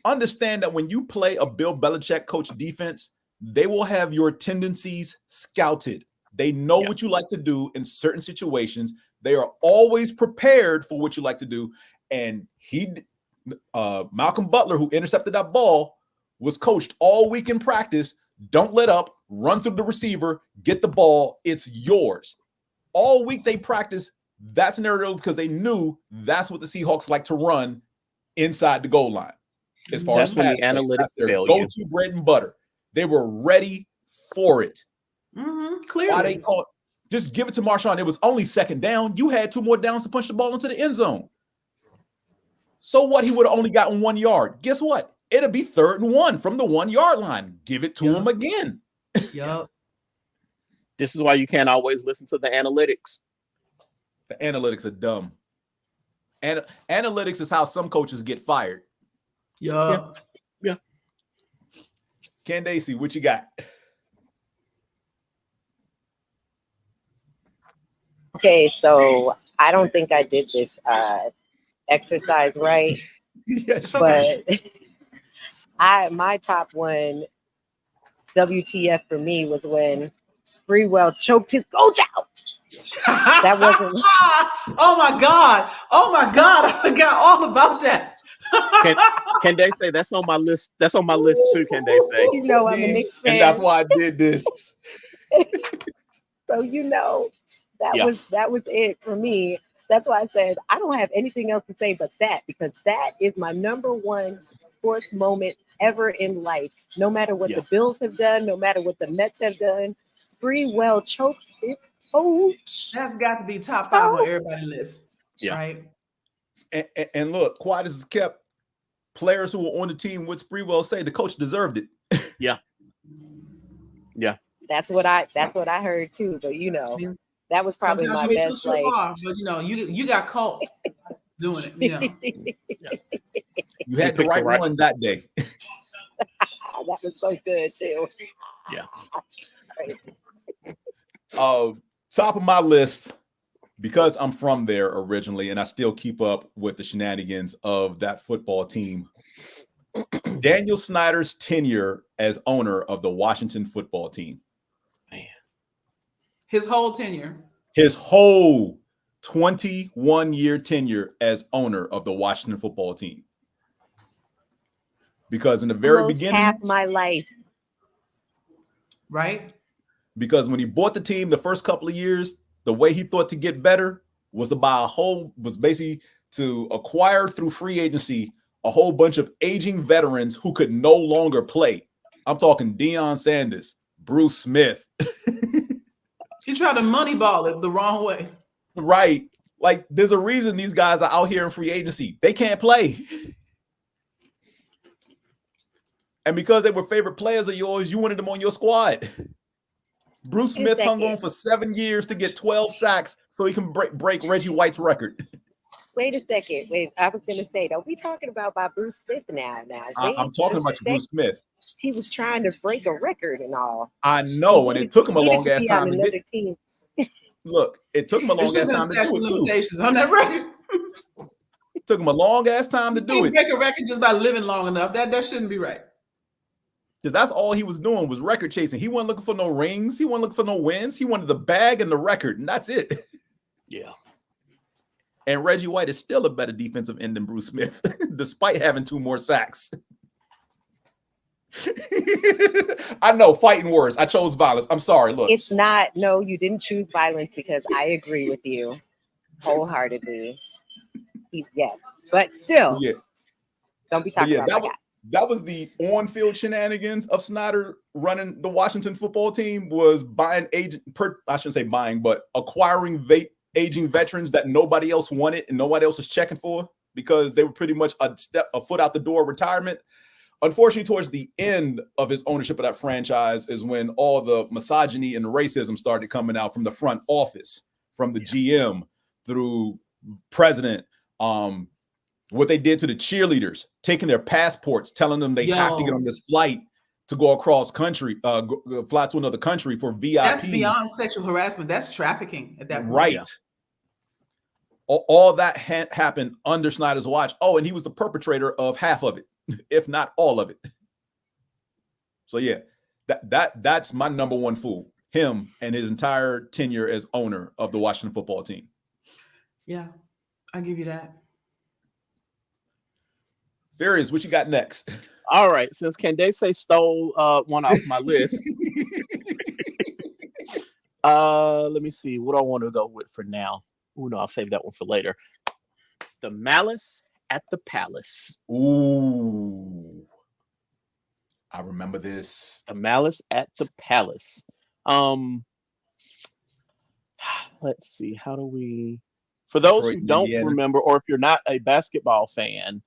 Understand that when you play a Bill Belichick coach defense, they will have your tendencies scouted. They know what you like to do in certain situations. They are always prepared for what you like to do. And Malcolm Butler, who intercepted that ball, was coached all week in practice. Don't let up, run through the receiver, get the ball. It's yours. All week they practiced that scenario because they knew that's what the Seahawks like to run inside the goal line. As far as pass plays, that's their go-to bread and butter. They were ready for it. Clearly. Why they called? Just give it to Marshawn. It was only second down. You had 2 more downs to punch the ball into the end zone. So what? He would have only gotten 1 yard. Guess what? It'll be 3rd and 1 from the 1 yard line. Give it to him again. Yep. This is why you can't always listen to the analytics. The analytics are dumb. And analytics is how some coaches get fired. Yeah. Candaysee, what you got? Okay, so I don't think I did this exercise right. Yes, but my top one WTF for me was when Sprewell choked his coach out. That wasn't. Oh my God! I forgot all about that. Can they say that's on my list? That's on my list too. Can they say? You know, I'm a Knicks fan, and that's why I did this. So that was it for me. That's why I said I don't have anything else to say but that, because that is my number one sports moment ever in life. No matter what the Bills have done, no matter what the Mets have done, Sprewell choked his coach. That's got to be top 5 on everybody's list. Yeah. Right. And look, quiet as it's kept, players who were on the team with Sprewell say the coach deserved it. Yeah. That's what I heard too. But you know, that was probably my best. Like, but you know, you got caught doing it. You know, you had the right one that day. That was so good too. Top of my list, because I'm from there originally and I still keep up with the shenanigans of that football team. Daniel Snyder's tenure as owner of the Washington football team. Man. His whole tenure. His whole 21-year tenure as owner of the Washington football team. Because in the very beginning, half my life. Right? Because when he bought the team the first couple of years, the way he thought to get better was basically to acquire through free agency a whole bunch of aging veterans who could no longer play. I'm talking Deion Sanders, Bruce Smith. He tried to moneyball it the wrong way. Right. Like, there's a reason these guys are out here in free agency. They can't play. And because they were favorite players of yours, you wanted them on your squad. Bruce Smith hung on for 7 years to get 12 sacks so he can break Reggie White's record. Wait a second. I was going to say, don't be talking about Bruce Smith now. I'm talking about Bruce Smith. He was trying to break a record and all. I know, and it took him a long ass time to get. Team. Look, it took him a long ass time to do it. Limitations on that record. It took him a long ass time to do it. Break a record just by living long enough. That shouldn't be right. Because that's all he was doing was record chasing. He wasn't looking for no rings. He wasn't looking for no wins. He wanted the bag and the record, and that's it. Yeah. And Reggie White is still a better defensive end than Bruce Smith, despite having 2 more sacks. I know, fighting words. I chose violence. I'm sorry. Look, It's not. No, you didn't choose violence because I agree with you wholeheartedly. Yes, but still, yeah, don't be but talking yeah, about my guy. that was the on-field shenanigans of Snyder running the Washington football team. Was buying I shouldn't say buying, but acquiring aging veterans that nobody else wanted and nobody else was checking for because they were pretty much a foot out the door of retirement. Unfortunately, towards the end of his ownership of that franchise is when all the misogyny and racism started coming out from the front office, from the GM through president. What they did to the cheerleaders, taking their passports, telling them they have to get on this flight to go across country, fly to another country for VIP. That's beyond sexual harassment. That's trafficking at that point. Right. Yeah. All that happened under Snyder's watch. Oh, and he was the perpetrator of half of it, if not all of it. So yeah, that's my number one fool. Him and his entire tenure as owner of the Washington football team. Yeah, I give you that. Furious, what you got next? All right, since Candaysee stole one off my list, let me see what I want to go with for now. Oh no, I'll save that one for later. The Malice at the Palace. Ooh, I remember this. The Malice at the Palace. Let's see. How do we? For those who don't remember, or if you're not a basketball fan,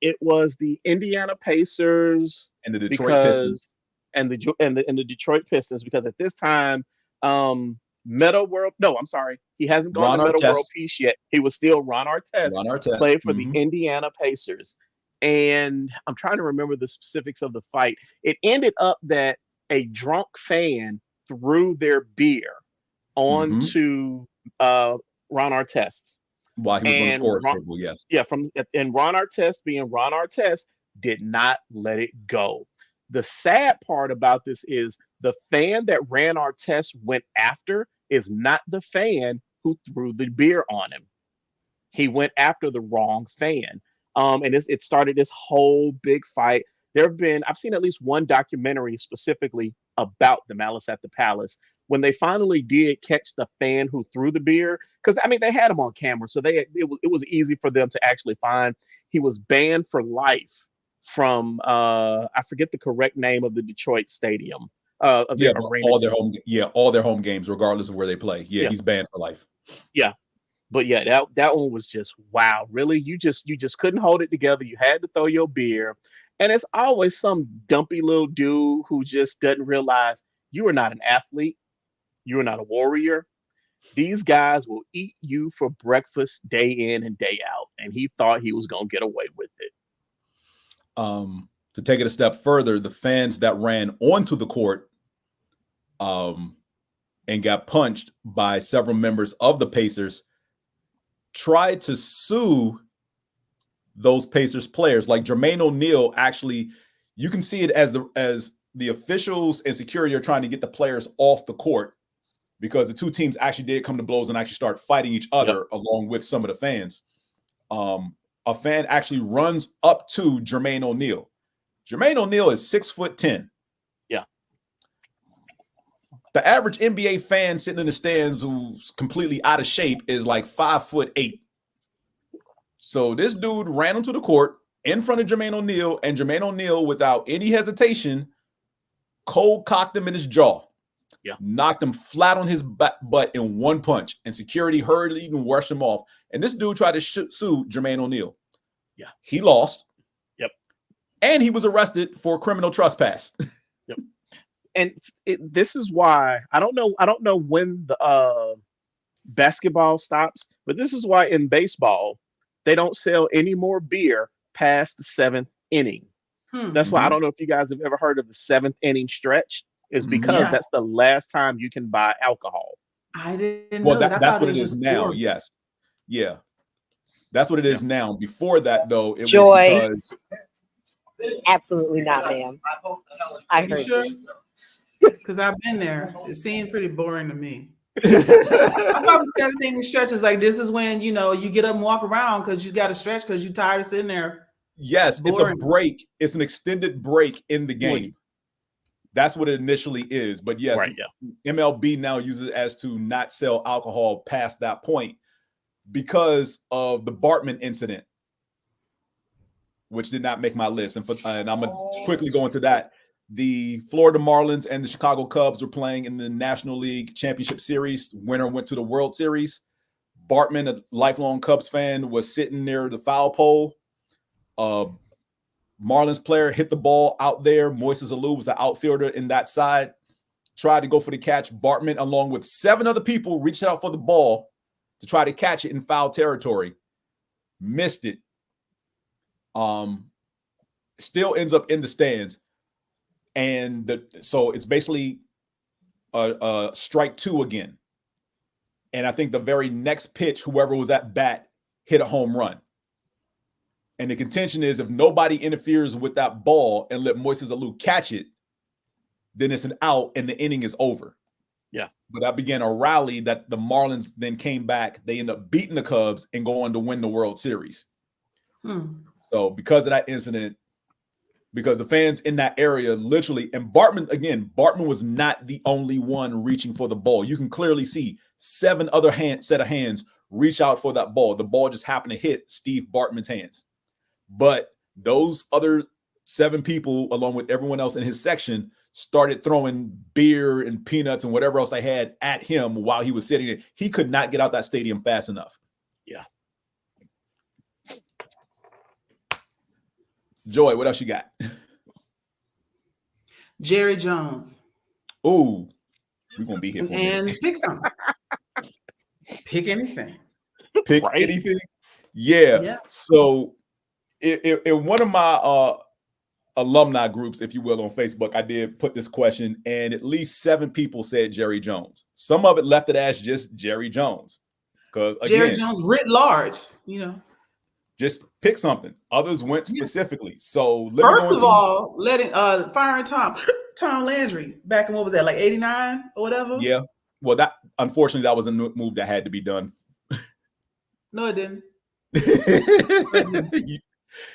it was the Indiana Pacers and the Detroit Pistons, and the Detroit Pistons, because at this time, Metta World. No, I'm sorry, he hasn't gone to Metta World Peace yet. He was still Ron Artest. Played for the Indiana Pacers, and I'm trying to remember the specifics of the fight. It ended up that a drunk fan threw their beer onto Ron Artest. While he was on the scorer's table, yes. Yeah, and Ron Artest, being Ron Artest, did not let it go. The sad part about this is the fan that Ron Artest went after is not the fan who threw the beer on him. He went after the wrong fan. And it started this whole big fight. I've seen at least one documentary specifically about the Malice at the Palace. When they finally did catch the fan who threw the beer, because I mean they had him on camera, so it was easy for them to actually find. He was banned for life from I forget the correct name of the Detroit stadium. All their home games, regardless of where they play. Yeah, he's banned for life. Yeah, but yeah, that one was just wow. Really, you just couldn't hold it together. You had to throw your beer, and it's always some dumpy little dude who just doesn't realize you are not an athlete. You are not a warrior. These guys will eat you for breakfast day in and day out. And he thought he was going to get away with it. To take it a step further, the fans that ran onto the court and got punched by several members of the Pacers tried to sue those Pacers players. Like Jermaine O'Neal, actually, you can see it as the officials and security are trying to get the players off the court, because the two teams actually did come to blows and actually start fighting each other along with some of the fans. A fan actually runs up to Jermaine O'Neal. Jermaine O'Neal is 6'10". Yeah. The average NBA fan sitting in the stands who's completely out of shape is like 5'8". So this dude ran onto the court in front of Jermaine O'Neal, and Jermaine O'Neal, without any hesitation, cold cocked him in his jaw. Yeah, knocked him flat on his butt in one punch, and security hurriedly and rushed him off. And this dude tried to sue Jermaine O'Neal. Yeah, he lost. Yep, and he was arrested for criminal trespass. Yep, and this is why I don't know when the basketball stops, but this is why in baseball they don't sell any more beer past the 7th inning. That's why I don't know if you guys have ever heard of the 7th inning stretch. Is because that's the last time you can buy alcohol. I didn't know that. That's what it is now. Yes. Yeah. That's what it is now. Before that, though, it Joy. was because... Absolutely not, ma'am. I heard you. Because I've been there. It seemed pretty boring to me. I thought the 7th inning stretch is like, this is when, you get up and walk around because you got to stretch because you're tired of sitting there. Yes, it's a Boring. break. It's an extended break in the game. Boring. That's what it initially is. But yes, Right, yeah. MLB now uses it as to not sell alcohol past that point because of the Bartman incident, which did not make my list. And I'm going to quickly go into that. The Florida Marlins and the Chicago Cubs were playing in the National League Championship Series. Winner went to the World Series. Bartman, a lifelong Cubs fan, was sitting near the foul pole. Marlins player hit the ball out there. Moises Alou was the outfielder in that side. Tried to go for the catch. Bartman, along with 7 other people, reached out for the ball to try to catch it in foul territory. Missed it. Still ends up in the stands. And so it's basically a strike 2 again. And I think the very next pitch, whoever was at bat hit a home run. And the contention is if nobody interferes with that ball and let Moises Alou catch it, then it's an out and the inning is over. Yeah. But that began a rally that the Marlins then came back. They end up beating the Cubs and going to win the World Series. So because of that incident, because the fans in that area literally, and Bartman was not the only one reaching for the ball. You can clearly see 7 other set of hands reach out for that ball. The ball just happened to hit Steve Bartman's hands. But those other 7 people, along with everyone else in his section, started throwing beer and peanuts and whatever else they had at him while he was sitting there. He could not get out that stadium fast enough. Yeah. Joy, what else you got? Jerry Jones. Ooh, we're going to be here for a minute. And pick something. Pick anything. Pick Right? anything? Yeah. Yeah. So in one of my alumni groups, if you will, on Facebook, I did put this question, and at least 7 people said Jerry Jones. Some of it left it as just Jerry Jones. Because Jerry Jones writ large, just pick something. Others went specifically. So First of all, firing Tom Landry back in, what was that, like 89 or whatever? Yeah. Well, that unfortunately that was a move that had to be done. No, it didn't.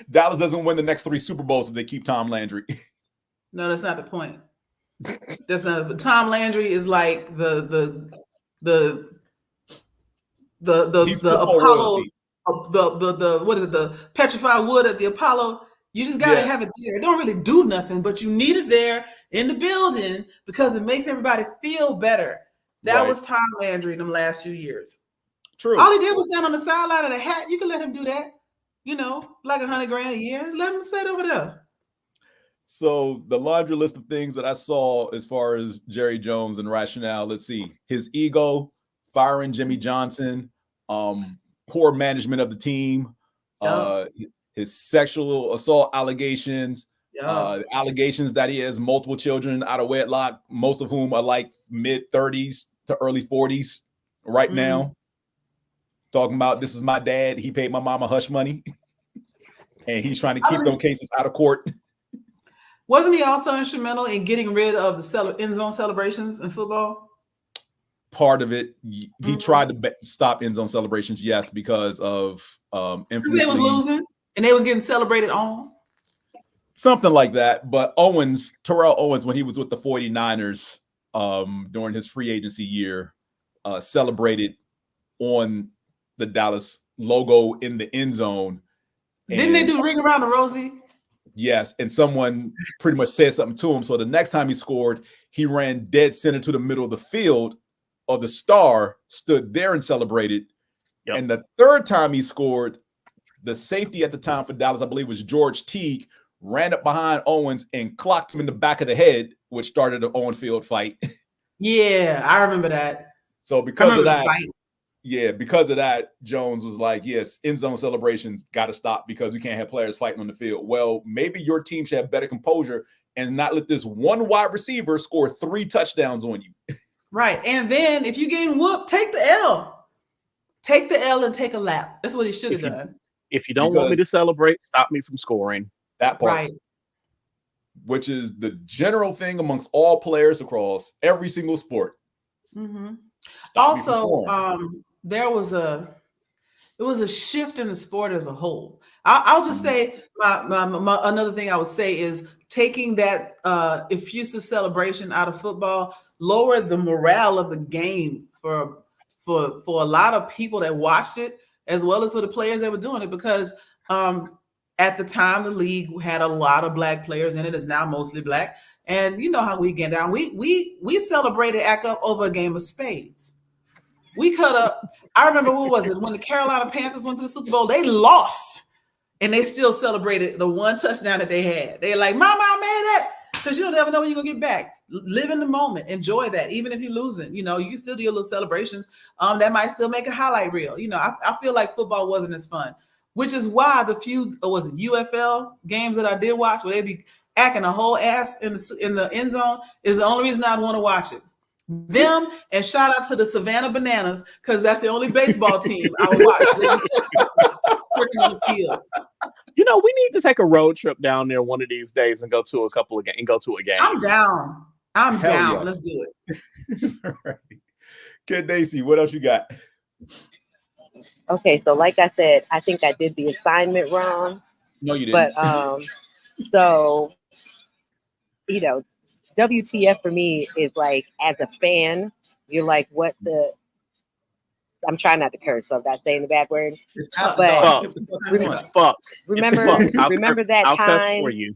Dallas doesn't win the next 3 Super Bowls if they keep Tom Landry. No, that's not the point. That's not. But Tom Landry is like the Apollo, the what is it? The petrified wood at the Apollo. You just gotta have it there. It don't really do nothing, but you need it there in the building because it makes everybody feel better. That was Tom Landry in them last few years. True. All he did was stand on the sideline of the hat. You can let him do that. Like $100,000 a year. Just let him sit over there. So the laundry list of things that I saw as far as Jerry Jones and rationale, let's see. His ego, firing Jimmy Johnson, poor management of the team, his sexual assault allegations, allegations that he has multiple children out of wedlock, most of whom are like mid-30s to early 40s right now. Talking about, this is my dad. He paid my mama hush money. And he's trying to keep them cases out of court. Wasn't he also instrumental in getting rid of the end zone celebrations in football? Part of it. He tried to stop end zone celebrations, yes, because of Because they was losing and they was getting celebrated on. Something like that. But Terrell Owens, when he was with the 49ers during his free agency year, celebrated on the Dallas logo in the end zone. Didn't they do Ring Around the Rosie? Yes, and someone pretty much said something to him. So the next time he scored, he ran dead center to the middle of the field, or the star stood there and celebrated. Yep. And the third time he scored, the safety at the time for Dallas, I believe, was George Teague, ran up behind Owens and clocked him in the back of the head, which started an on-field fight. Yeah, I remember that. So because of that, Jones was like, yes, end zone celebrations got to stop because we can't have players fighting on the field. Well, maybe your team should have better composure and not let this one wide receiver score 3 touchdowns on you. Right. And then if you're getting whooped, take the L. Take the L and take a lap. That's what he should have done. If you don't want me to celebrate, stop me from scoring. That part. Right. Which is the general thing amongst all players across every single sport. Mm-hmm. Also, there was a shift in the sport as a whole. I'll just say Another thing I would say is taking that effusive celebration out of football lowered the morale of the game for a lot of people that watched it, as well as for the players that were doing it, because at the time the league had a lot of Black players in it. It's now mostly Black, and you know how we get down. We celebrated act up over a game of spades. We cut up. I remember, what was it, when the Carolina Panthers went to the Super Bowl? They lost. And they still celebrated the one touchdown that they had. They're like, Mama, I made it. Because you'll never know when you're going to get back. Live in the moment. Enjoy that. Even if you're losing, you can still do your little celebrations. That might still make a highlight reel. I feel like football wasn't as fun, which is why the few, UFL games that I did watch, where they be acting a whole ass in the end zone, is the only reason I'd want to watch it. Them, and shout out to the Savannah Bananas, because that's the only baseball team I would watch. On the field. We need to take a road trip down there one of these days and go to a game. I'm down. I'm Hell down. yeah. Let's do it. All right. Candaysee, what else you got? Okay, so like I said, I think I did the assignment wrong. No, you didn't. But so WTF for me is like, as a fan, you're like, what the. I'm trying not to curse, so I'm not saying the bad word. But remember that I'll time. For you.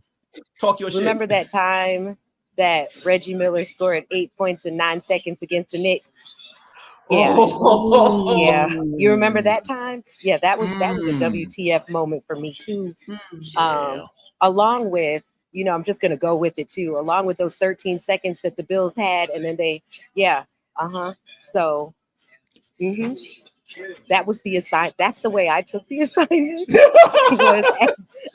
Talk your shit. Remember that time that Reggie Miller scored 8 points in 9 seconds against the Knicks? Yeah, yeah. You remember that time? Yeah, that was a WTF moment for me too. Along with, I'm just gonna go with it too. Along with those 13 seconds that the Bills had, and then So. That was the assignment. That's the way I took the assignment. Was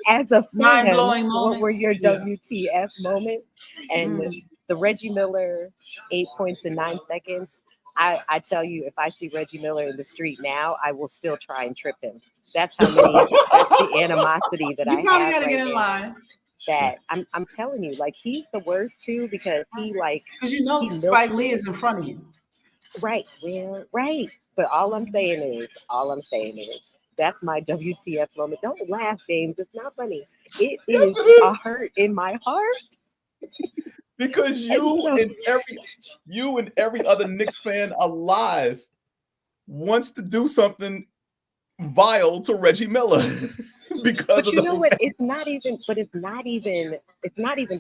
as a mind-blowing moment. What were your WTF moments? And the Reggie Miller 8 points in 9 seconds. I tell you, if I see Reggie Miller in the street now, I will still try and trip him. That's how many. That's the animosity that I have. Probably gotta right get in now. line. That I'm telling you, like, he's the worst too, because because Spike Lee is in front of you. Right. Well, right. But all I'm saying is, that's my WTF moment. Don't laugh, James. It's not funny. It is a hurt in my heart. Because you and every other Knicks fan alive wants to do something vile to Reggie Miller. Because but you know what? It's not even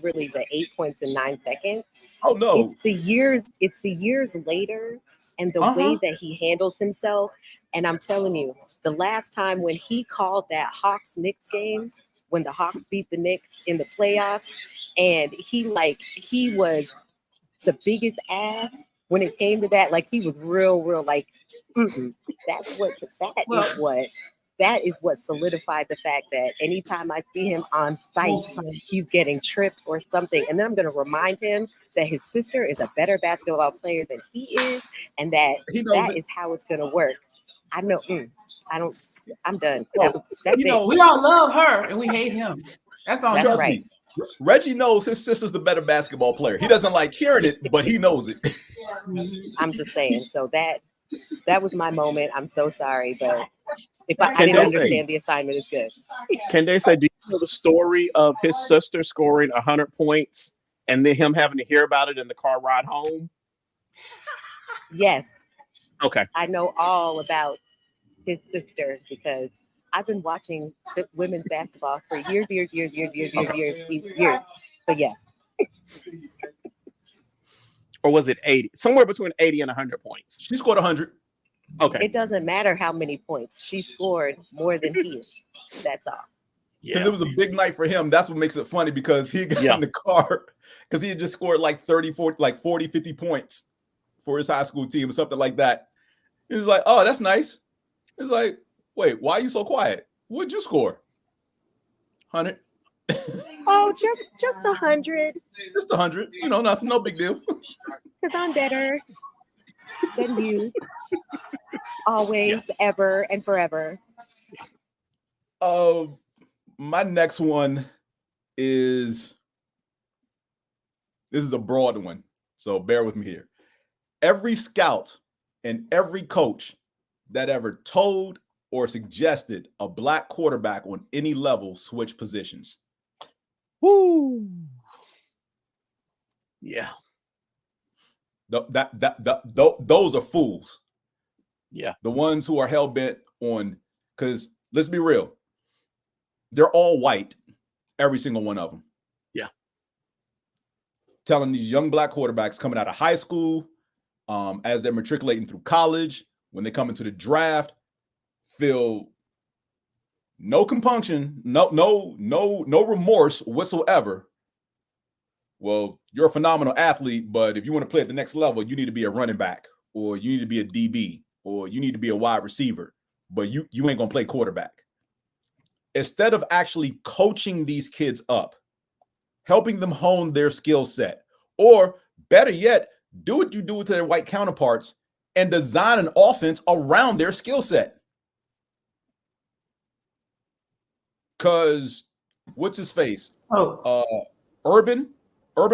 really the 8 points in 9 seconds. Oh no. It's the years later, and the way that he handles himself. And I'm telling you, the last time when he called that Hawks-Knicks game, when the Hawks beat the Knicks in the playoffs, and he was the biggest ass when it came to that. Like, he was real like, that is what solidified the fact that anytime I see him on site, he's getting tripped or something. And then I'm going to remind him that his sister is a better basketball player than he is, and that is how it's going to work. I know. I'm done. We all love her and we hate him. That's all. Trust me. Reggie knows his sister's the better basketball player. He doesn't like hearing it, but he knows it. I'm just saying. So that was my moment. I'm so sorry, but if I didn't understand the assignment, is good. Candaysee, do you know the story of his sister scoring 100 points and then him having to hear about it in the car ride home? Yes. Okay. I know all about his sister because I've been watching women's basketball for years. But yes. Or was it 80? Somewhere between 80 and 100 points. She scored 100. Okay. It doesn't matter how many points. She scored more than he. That's all. Because it was a big night for him. That's what makes it funny, because he got in the car because he had just scored like 40, 50 points for his high school team or something like that. He was like, oh, that's nice. It's like, wait, why are you so quiet? What'd you score? 100. Oh, just 100. Just 100. Nothing, no big deal. Because I'm better than you. Always, ever, and forever. My next one is, this is a broad one, so bear with me here. Every scout and every coach that ever told or suggested a black quarterback on any level switch positions? Woo. Yeah. Those are fools. Yeah. The ones who are hell-bent on, because let's be real, they're all white, every single one of them. Yeah. Telling these young black quarterbacks coming out of high school, as they're matriculating through college, when they come into the draft, feel no compunction, no remorse whatsoever. Well, you're a phenomenal athlete, but if you want to play at the next level, you need to be a running back, or you need to be a DB, or you need to be a wide receiver, but you ain't gonna play quarterback. Instead of actually coaching these kids up, helping them hone their skill set, or better yet, do what you do with their white counterparts and design an offense around their skill set. Because what's his face? Urban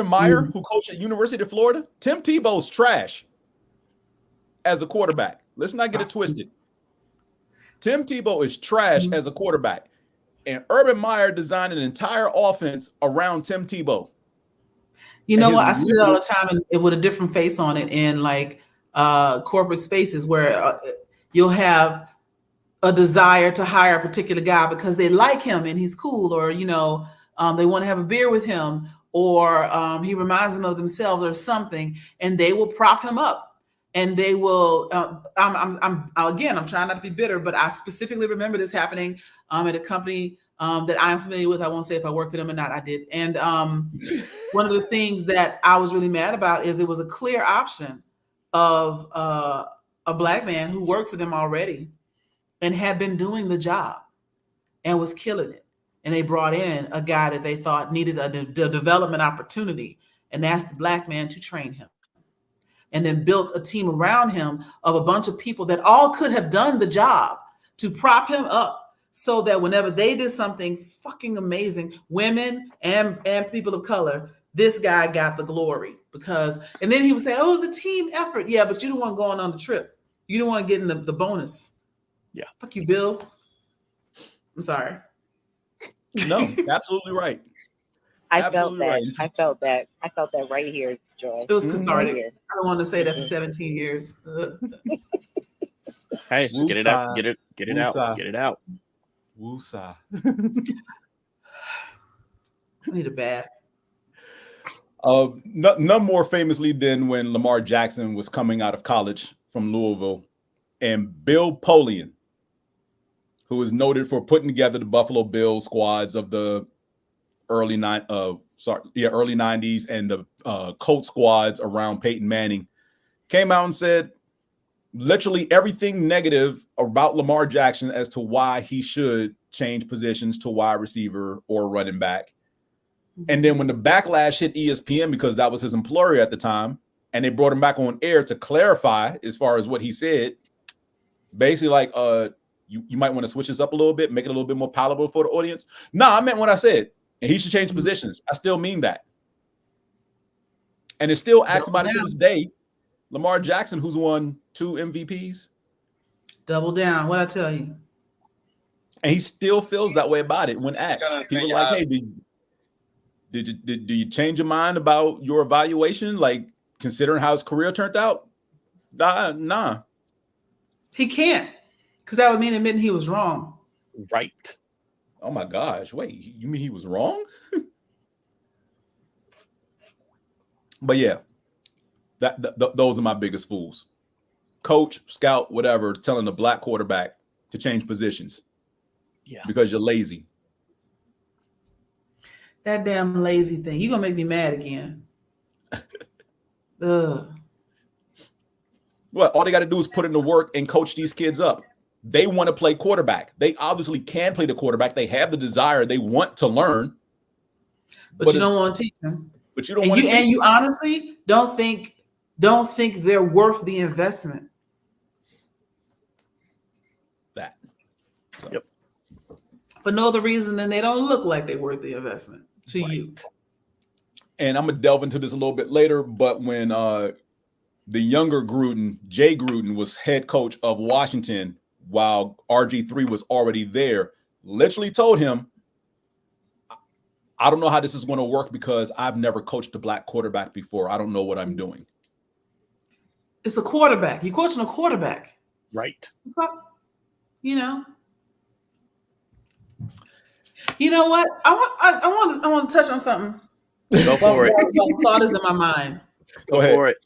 Meyer, who coached at University of Florida. Tim Tebow's trash as a quarterback. Let's not get it twisted. Tim Tebow is trash as a quarterback. And Urban Meyer designed an entire offense around Tim Tebow. You know what? I see it all the time and with a different face on it in like corporate spaces where you'll have a desire to hire a particular guy because they like him and he's cool, or, you know, they want to have a beer with him, or he reminds them of themselves or something, and they will prop him up. And they will, I'm trying not to be bitter, but I specifically remember this happening at a company that I'm familiar with. I won't say if I work for them or not, I did. And one of the things that I was really mad about is it was a clear option of a black man who worked for them already and had been doing the job and was killing it. And they brought in a guy that they thought needed a development opportunity and asked the black man to train him. And then built a team around him of a bunch of people that all could have done the job to prop him up so that whenever they did something fucking amazing, women and people of color, this guy got the glory. And then he would say, oh, it was a team effort. Yeah, but you don't want going on the trip. You don't want getting the bonus. Yeah. Fuck you, Bill. I'm sorry. No, absolutely right. I felt that right here, Joy. It was cathartic. Right, I don't want to say that for 17 years. Hey, get it out. Get it out. Get it out. Woosah. I need a bath. None more famously than when Lamar Jackson was coming out of college from Louisville, and Bill Polian, who is noted for putting together the Buffalo Bills squads of the early 90s and the Colts squads around Peyton Manning, came out and said literally everything negative about Lamar Jackson as to why he should change positions to wide receiver or running back. And then when the backlash hit ESPN, because that was his employer at the time, and they brought him back on air to clarify as far as what he said, basically like, you might want to switch this up a little bit, make it a little bit more palatable for the audience. No, I meant what I said. And he should change positions. I still mean that. And it's still asked about it to this day. Lamar Jackson, who's won 2 MVPs. Double down. What I tell you. And he still feels that way about it when asked. People are like, hey, did you change your mind about your evaluation? Like, considering how his career turned out? Nah. He can't. Because that would mean admitting he was wrong. Right. Oh my gosh! Wait, you mean he was wrong? But yeah, those are my biggest fools. Coach, scout, whatever, telling the black quarterback to change positions. Yeah, because you're lazy. That damn lazy thing. You're gonna make me mad again. Ugh. What? All they got to do is put in the work and coach these kids up. They want to play quarterback. They obviously can play the quarterback. They have the desire. They want to learn. But you don't want to teach them. But you don't want to teach them. And you honestly don't think they're worth the investment. That. So. Yep. For no other reason than they don't look like they're worth the investment to you. And I'm going to delve into this a little bit later, but when the younger Gruden, Jay Gruden, was head coach of Washington, while RG3 was already there, literally told him, I don't know how this is going to work because I've never coached a black quarterback before. I don't know what I'm doing. It's a quarterback. You're coaching a quarterback. Right. You know. You know what? I want to touch on something. Go for it. Thought is in my mind. Go for it.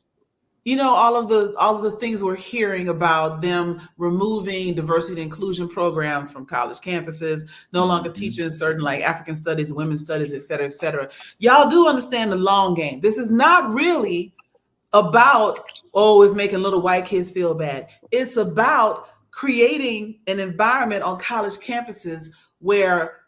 You know, all of the things we're hearing about them removing diversity and inclusion programs from college campuses, no longer teaching certain like African studies, women's studies, et cetera, et cetera. Y'all do understand the long game. This is not really about, it's making little white kids feel bad. It's about creating an environment on college campuses where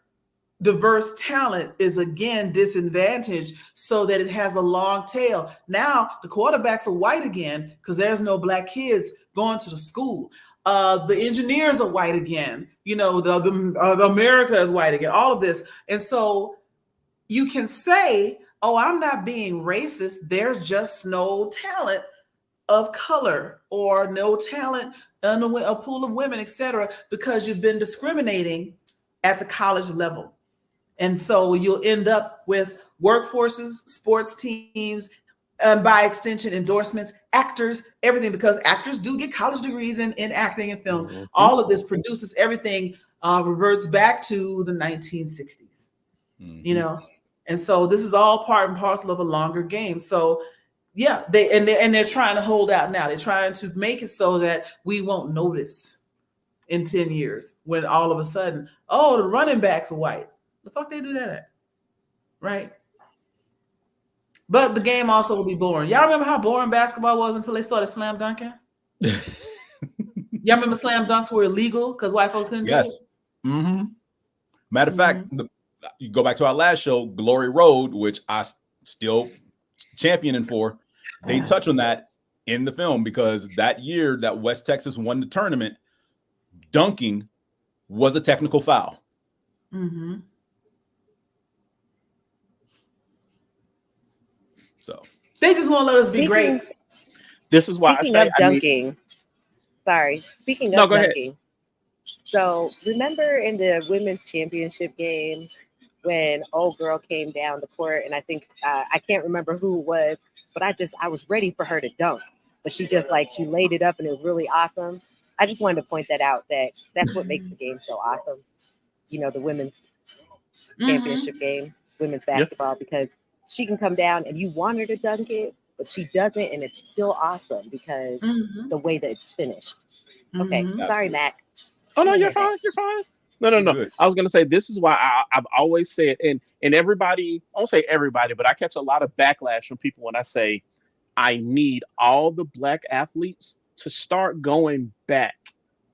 diverse talent is again disadvantaged so that it has a long tail. Now the quarterbacks are white again because there's no black kids going to the school. The engineers are white again. You know, the America is white again, all of this. And so you can say, I'm not being racist. There's just no talent of color or no talent in a pool of women, et cetera, because you've been discriminating at the college level. And so you'll end up with workforces, sports teams, and by extension, endorsements, actors, everything, because actors do get college degrees in acting and film. Mm-hmm. All of this produces everything, reverts back to the 1960s, you know? And so this is all part and parcel of a longer game. So yeah, they're trying to hold out now. They're trying to make it so that we won't notice in 10 years when all of a sudden, the running backs are white. The fuck they do that at? Right? But the game also will be boring. Y'all remember how boring basketball was until they started slam dunking? Y'all remember slam dunks were illegal because white folks couldn't do it? Yes. Mm-hmm. Matter of fact, you go back to our last show, Glory Road, which I still championing for. They touch on that in the film because that year that West Texas won the tournament, dunking was a technical foul. Mm-hmm. So they just want to let us be great. This is why I say Speaking of dunking. Speaking of dunking. Ahead. So remember in the women's championship game when old girl came down the court, and I think I can't remember who it was, but I was ready for her to dunk, but she laid it up and it was really awesome. I just wanted to point that out, that's what makes the game so awesome. You know, the women's championship game, women's basketball, because she can come down and you want her to dunk it, but she doesn't, and it's still awesome because the way that it's finished. Okay, sorry, Mac. Oh no, you're fine. You're fine. No. Good. I was gonna say this is why I've always said, and everybody, I won't say everybody, but I catch a lot of backlash from people when I say I need all the black athletes to start going back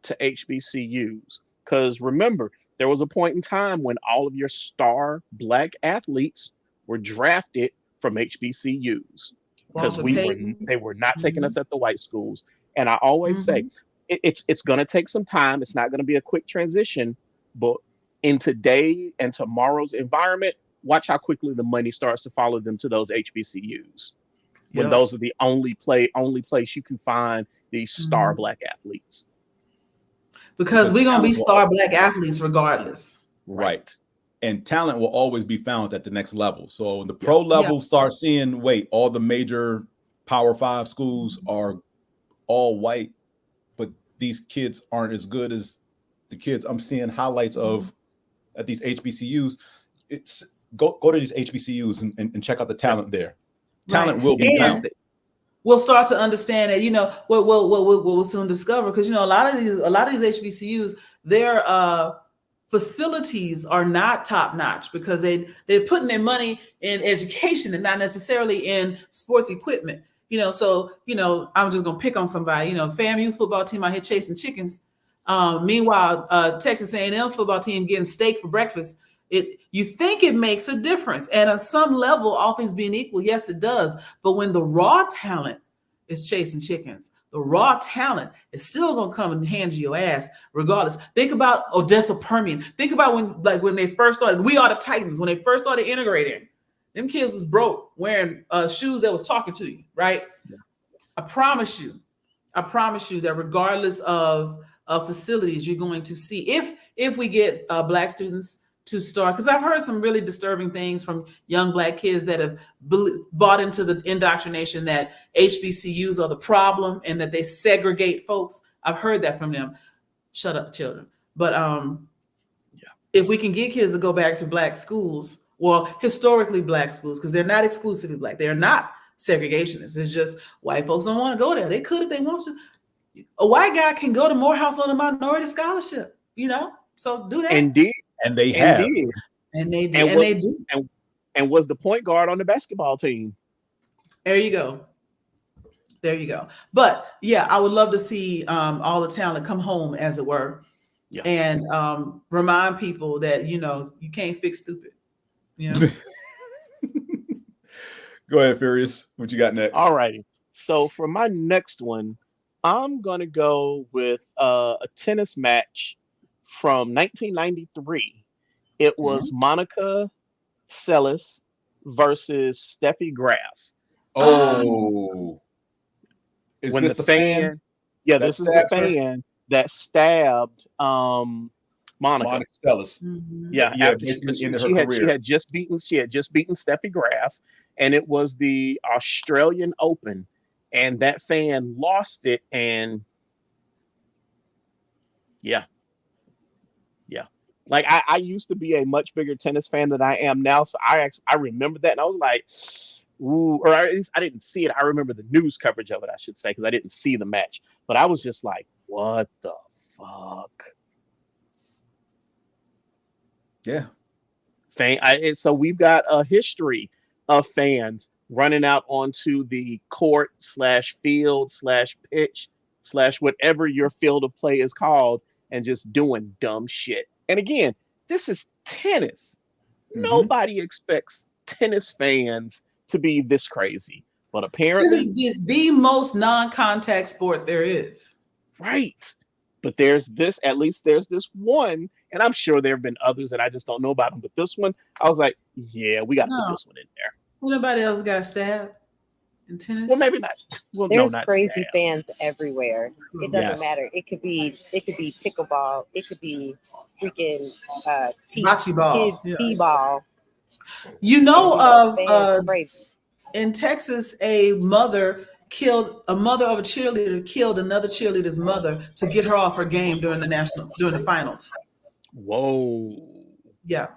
to HBCUs. Because remember, there was a point in time when all of your star black athletes were drafted from HBCUs because they were not taking us at the white schools. And I always say it's going to take some time. It's not going to be a quick transition, but in today and tomorrow's environment, watch how quickly the money starts to follow them to those HBCUs. When those are the only place you can find these star black athletes. Because we're going to be star black athletes regardless. Right. And talent will always be found at the next level. So the pro level start seeing, all the major Power 5 schools are all white, but these kids aren't as good as the kids I'm seeing highlights of at these HBCUs. Go to these HBCUs and check out the talent there. Talent will be found. We'll start to understand that, what we'll soon discover, because a lot of these HBCUs, their facilities are not top notch because they're putting their money in education and not necessarily in sports equipment. So I'm just gonna pick on somebody. FAMU football team out here chasing chickens. Meanwhile, Texas A&M football team getting steak for breakfast. You think it makes a difference, and on some level, all things being equal, yes, it does. But when the raw talent is chasing chickens, the raw talent is still gonna come and hand you your ass, regardless. Think about Odessa Permian. Think about when they first started. We Are the Titans. When they first started integrating, them kids was broke wearing shoes that was talking to you, right? Yeah. I promise you that regardless of facilities you're going to see if we get Black students to start, because I've heard some really disturbing things from young Black kids that have bought into the indoctrination that HBCUs are the problem and that they segregate folks. I've heard that from them. Shut up, children. But if we can get kids to go back to Black schools, well, historically Black schools, because they're not exclusively Black. They're not segregationists. It's just white folks don't want to go there. They could if they want to. A white guy can go to Morehouse on a minority scholarship, so do that. Indeed. And they have. Indeed. And they do. And was the point guard on the basketball team. There you go. But yeah, I would love to see all the talent come home, as it were, and remind people that you can't fix stupid. Go ahead, Furious. What you got next? All righty. So for my next one, I'm gonna go with a tennis match from 1993. It was Monica Seles versus Steffi Graf. Oh, is when this the fan? Yeah, this is the fan that stabbed Monica Seles. Yeah, after she had just beaten Steffi Graf, and it was the Australian Open, and that fan lost it, and like I used to be a much bigger tennis fan than I am now, so I remember that, and I was like, ooh, or at least I didn't see it. I remember the news coverage of it, I should say, because I didn't see the match, but I was just like, what the fuck? Yeah. So we've got a history of fans running out onto the court /field /pitch /whatever your field of play is called, and just doing dumb shit. And again, this is tennis. Nobody expects tennis fans to be this crazy, but apparently tennis is the most non-contact sport there is. Right. But there's this one, and I'm sure there have been others that I just don't know about them. But this one, I was like, yeah, we got to put this one in there. Nobody else got stabbed in tennis. Well, maybe not. Well, there's not crazy stabbed. fans everywhere. It doesn't matter. It could be pickleball. It could be freaking bocce ball, t-ball. In Texas, a mother of a cheerleader killed another cheerleader's mother to get her off her game during the finals. Whoa. Yeah.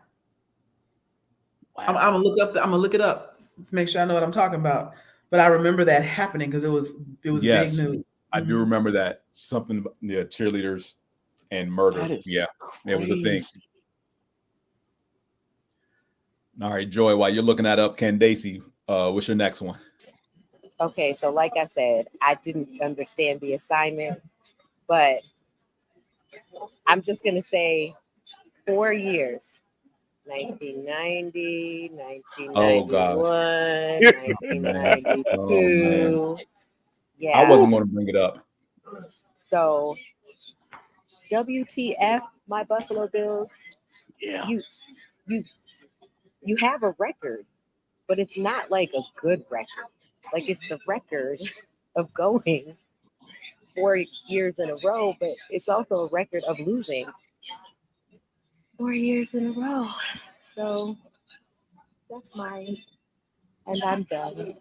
Wow. I'm gonna look it up. Let's make sure I know what I'm talking about. But I remember that happening because it was big news. I do remember that. Something about cheerleaders and murder. Yeah, crazy. It was a thing. All right, Joy, while you're looking that up, Candaysee, what's your next one? Okay, so like I said, I didn't understand the assignment, but I'm just going to say 4 years. 1990, 1991, 1992. Yeah. I wasn't going to bring it up. So, WTF, my Buffalo Bills. Yeah. You have a record, but it's not like a good record. Like, it's the record of going 4 years in a row, but it's also a record of losing 4 years in a row. So that's mine. And I'm done.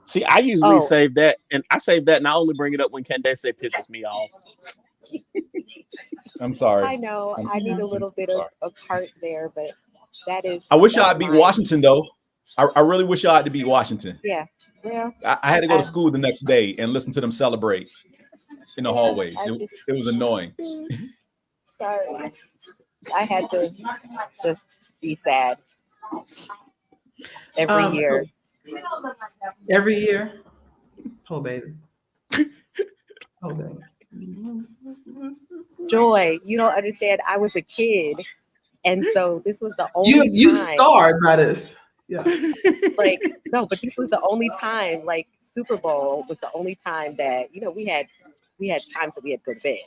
See, I usually save that, and I save that and I only bring it up when Candaysee pisses me off. I'm sorry. I know. I need a little bit of heart there, but that is. I wish y'all beat Washington, though. I really wish y'all had to beat Washington. Yeah. Well, I had to go to school the next day and listen to them celebrate in the hallways. It was annoying. Sorry. I had to just be sad every year. Every year? Oh, baby. Oh, baby. Joy, you don't understand. I was a kid, and so this was the only time. You scarred by this. Yeah. Like, no, but this was the only time, like, Super Bowl was the only time that, we had times that we had to go to bed.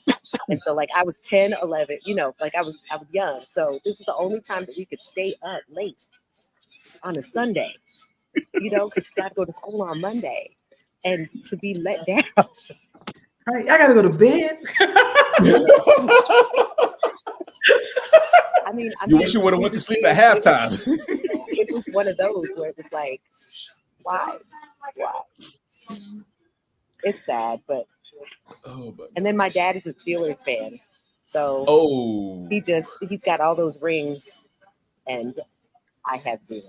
And so, like, I was 10, 11, like I was young. So this is the only time that we could stay up late on a Sunday, because you got to go to school on Monday. And to be let down Right, I gotta go to bed. I mean, You wish you would have went to sleep at halftime. It was one of those where it was like, why? It's sad, but. And then my dad is a Steelers fan, so he's got all those rings, and I have zero.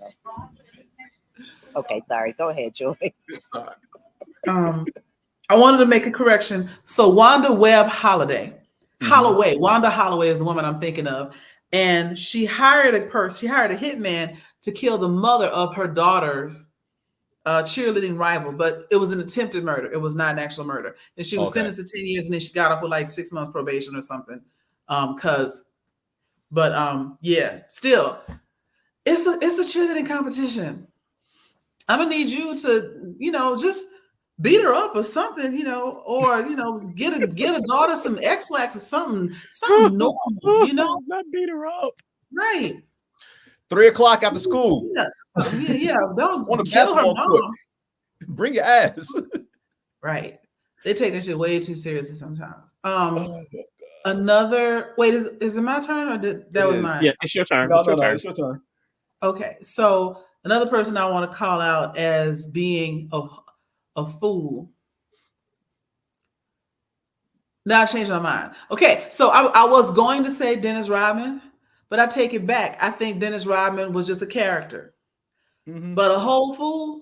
Okay, sorry. Go ahead, Joy. I wanted to make a correction. So Wanda Wanda Holloway is the woman I'm thinking of, and she hired a hitman to kill the mother of her daughter's cheerleading rival, but it was an attempted murder. It was not an actual murder, and she was sentenced to 10 years, and then she got off with like 6 months probation or something. Still, it's a cheerleading competition. I'm gonna need you to, just beat her up or something, or get a daughter some X-Lax or something normal, Not beat her up. Right. 3 o'clock after school. Yeah. Don't on the kill her basketball court. mom. Bring your ass. Right. They take that shit way too seriously sometimes. Is it my turn or that was mine? Yeah, it's your turn. No, it's your turn. Okay, so another person I want to call out as being a fool. Now I changed my mind. Okay, so I was going to say Dennis Rodman, but I take it back. I think Dennis Rodman was just a character. Mm-hmm. But a whole fool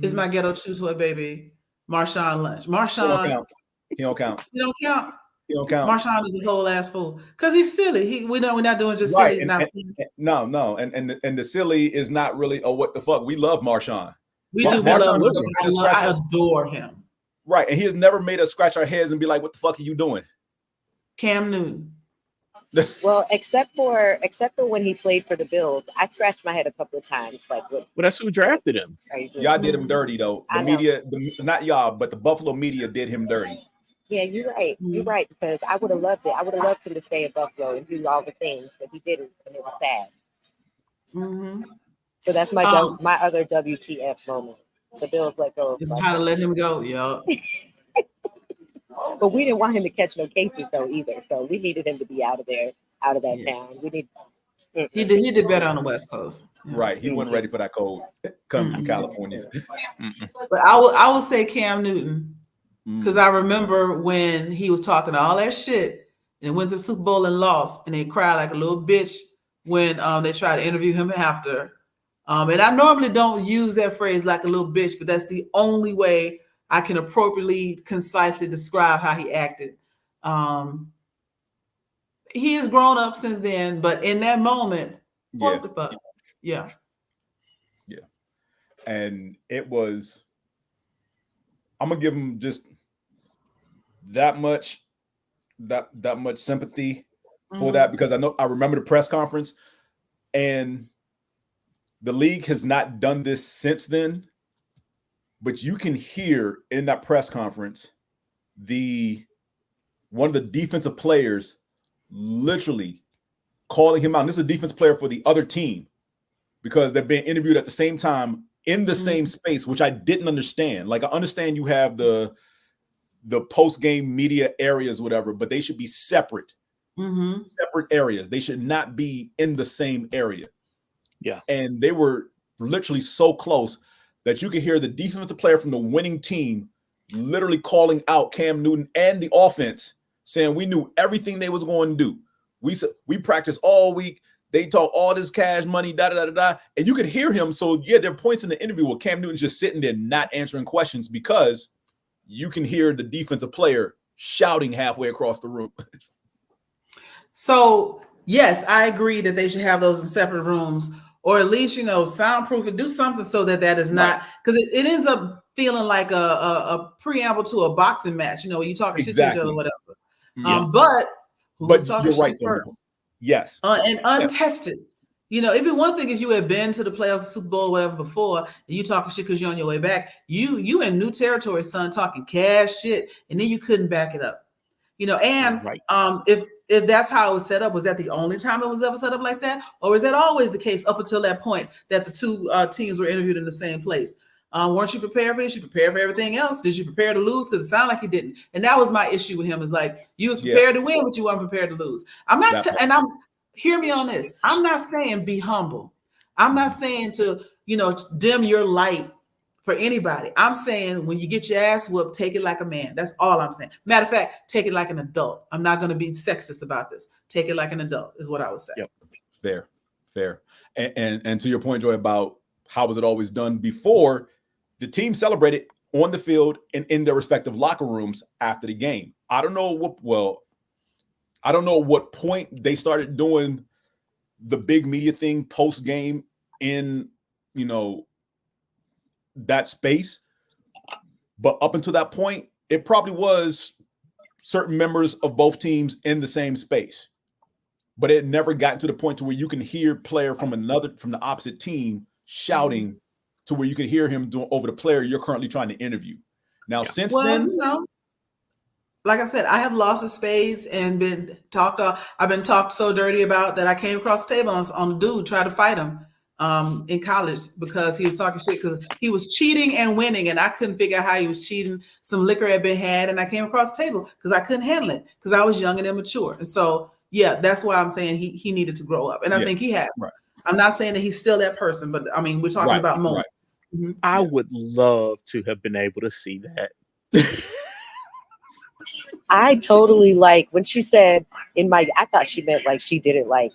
is my ghetto two-toy baby, Marshawn Lynch. Marshawn. He don't count. He don't count. He don't count. Marshawn is a whole ass fool because he's silly. We know we're not doing just right. silly. No, and the silly is not really what the fuck. We love Marshawn. We do. We love him. I adore him. Right, and he has never made us scratch our heads and be like, "What the fuck are you doing?" Cam Newton. Well, except for when he played for the Bills, I scratched my head a couple of times. Like, well, that's who drafted him. Y'all did him dirty though. The media, not y'all, but the Buffalo media did him dirty. Yeah, you're right. You're right, because I would have loved it. I would have loved him to stay in Buffalo and do all the things, but he didn't, and it was sad. Mm-hmm. So that's my other WTF moment. The Bills let go. It's how to let him go, yo. But we didn't want him to catch no cases though either. So we needed him to be out of there, out of that town. We need. He did better on the West Coast. Yeah. Right. He wasn't ready for that cold coming from California. But I would say Cam Newton. Because I remember when he was talking all that shit and went to the Super Bowl and lost, and they cried like a little bitch when they tried to interview him after. And I normally don't use that phrase like a little bitch, but that's the only way I can appropriately, concisely describe how he acted. He has grown up since then, but in that moment, what the fuck? Yeah. And it was, I'm gonna give him just that much sympathy for that, because I remember the press conference, and the league has not done this since then, but you can hear in that press conference one of the defensive players literally calling him out. And this is a defense player for the other team, because they're being interviewed at the same time in the same space, which I didn't understand. Like, I understand you have the post-game media areas, whatever, but they should be separate areas. They should not be in the same area. Yeah. And they were literally so close that you could hear the defensive player from the winning team literally calling out Cam Newton and the offense, saying we knew everything they was going to do. We practiced all week. They talk all this cash money, and you could hear him. So there are points in the interview where Cam Newton's just sitting there not answering questions, because you can hear the defensive player shouting halfway across the room. So yes, I agree that they should have those in separate rooms, or at least, soundproof and do something so that is not, because it ends up feeling like a preamble to a boxing match, when you talking shit to each other or whatever. Yeah. But who's talking shit first? Yes. And untested. It'd be one thing if you had been to the playoffs, Super Bowl, or whatever before, and you talking shit because you're on your way back. You in new territory, son, talking cash shit, and then you couldn't back it up. If that's how it was set up, was that the only time it was ever set up like that? Or is that always the case up until that point that the two teams were interviewed in the same place? Weren't you prepared for this? You prepared for everything else. Did you prepare to lose? Because it sounded like you didn't. And that was my issue with him. Is like you was prepared to win, but you weren't prepared to lose. I'm not. Hear me on this. I'm not saying be humble. I'm not saying to dim your light for anybody. I'm saying when you get your ass whooped, take it like a man. That's all I'm saying. Matter of fact, take it like an adult. I'm not going to be sexist about this. Take it like an adult is what I would say. Yep. Fair. And to your point, Joy, about how was it always done before, the team celebrated on the field and in their respective locker rooms after the game. I don't know what point they started doing the big media thing post game in, that space. But up until that point, it probably was certain members of both teams in the same space. But it never got to the point to where you can hear player from the opposite team shouting to where you can hear him over the player you're currently trying to interview. Now, since then, like I said, I have lost a spades and been talked. I've been talked so dirty about that I came across the table on a dude trying to fight him in college because he was talking shit because he was cheating and winning, and I couldn't figure out how he was cheating. Some liquor had been had, and I came across the table because I couldn't handle it because I was young and immature. And so, that's why I'm saying he needed to grow up, and I think he has. Right. I'm not saying that he's still that person, but I mean we're talking about moments. Right. Mm-hmm. I would love to have been able to see that. I totally when she said I thought she meant like she did it like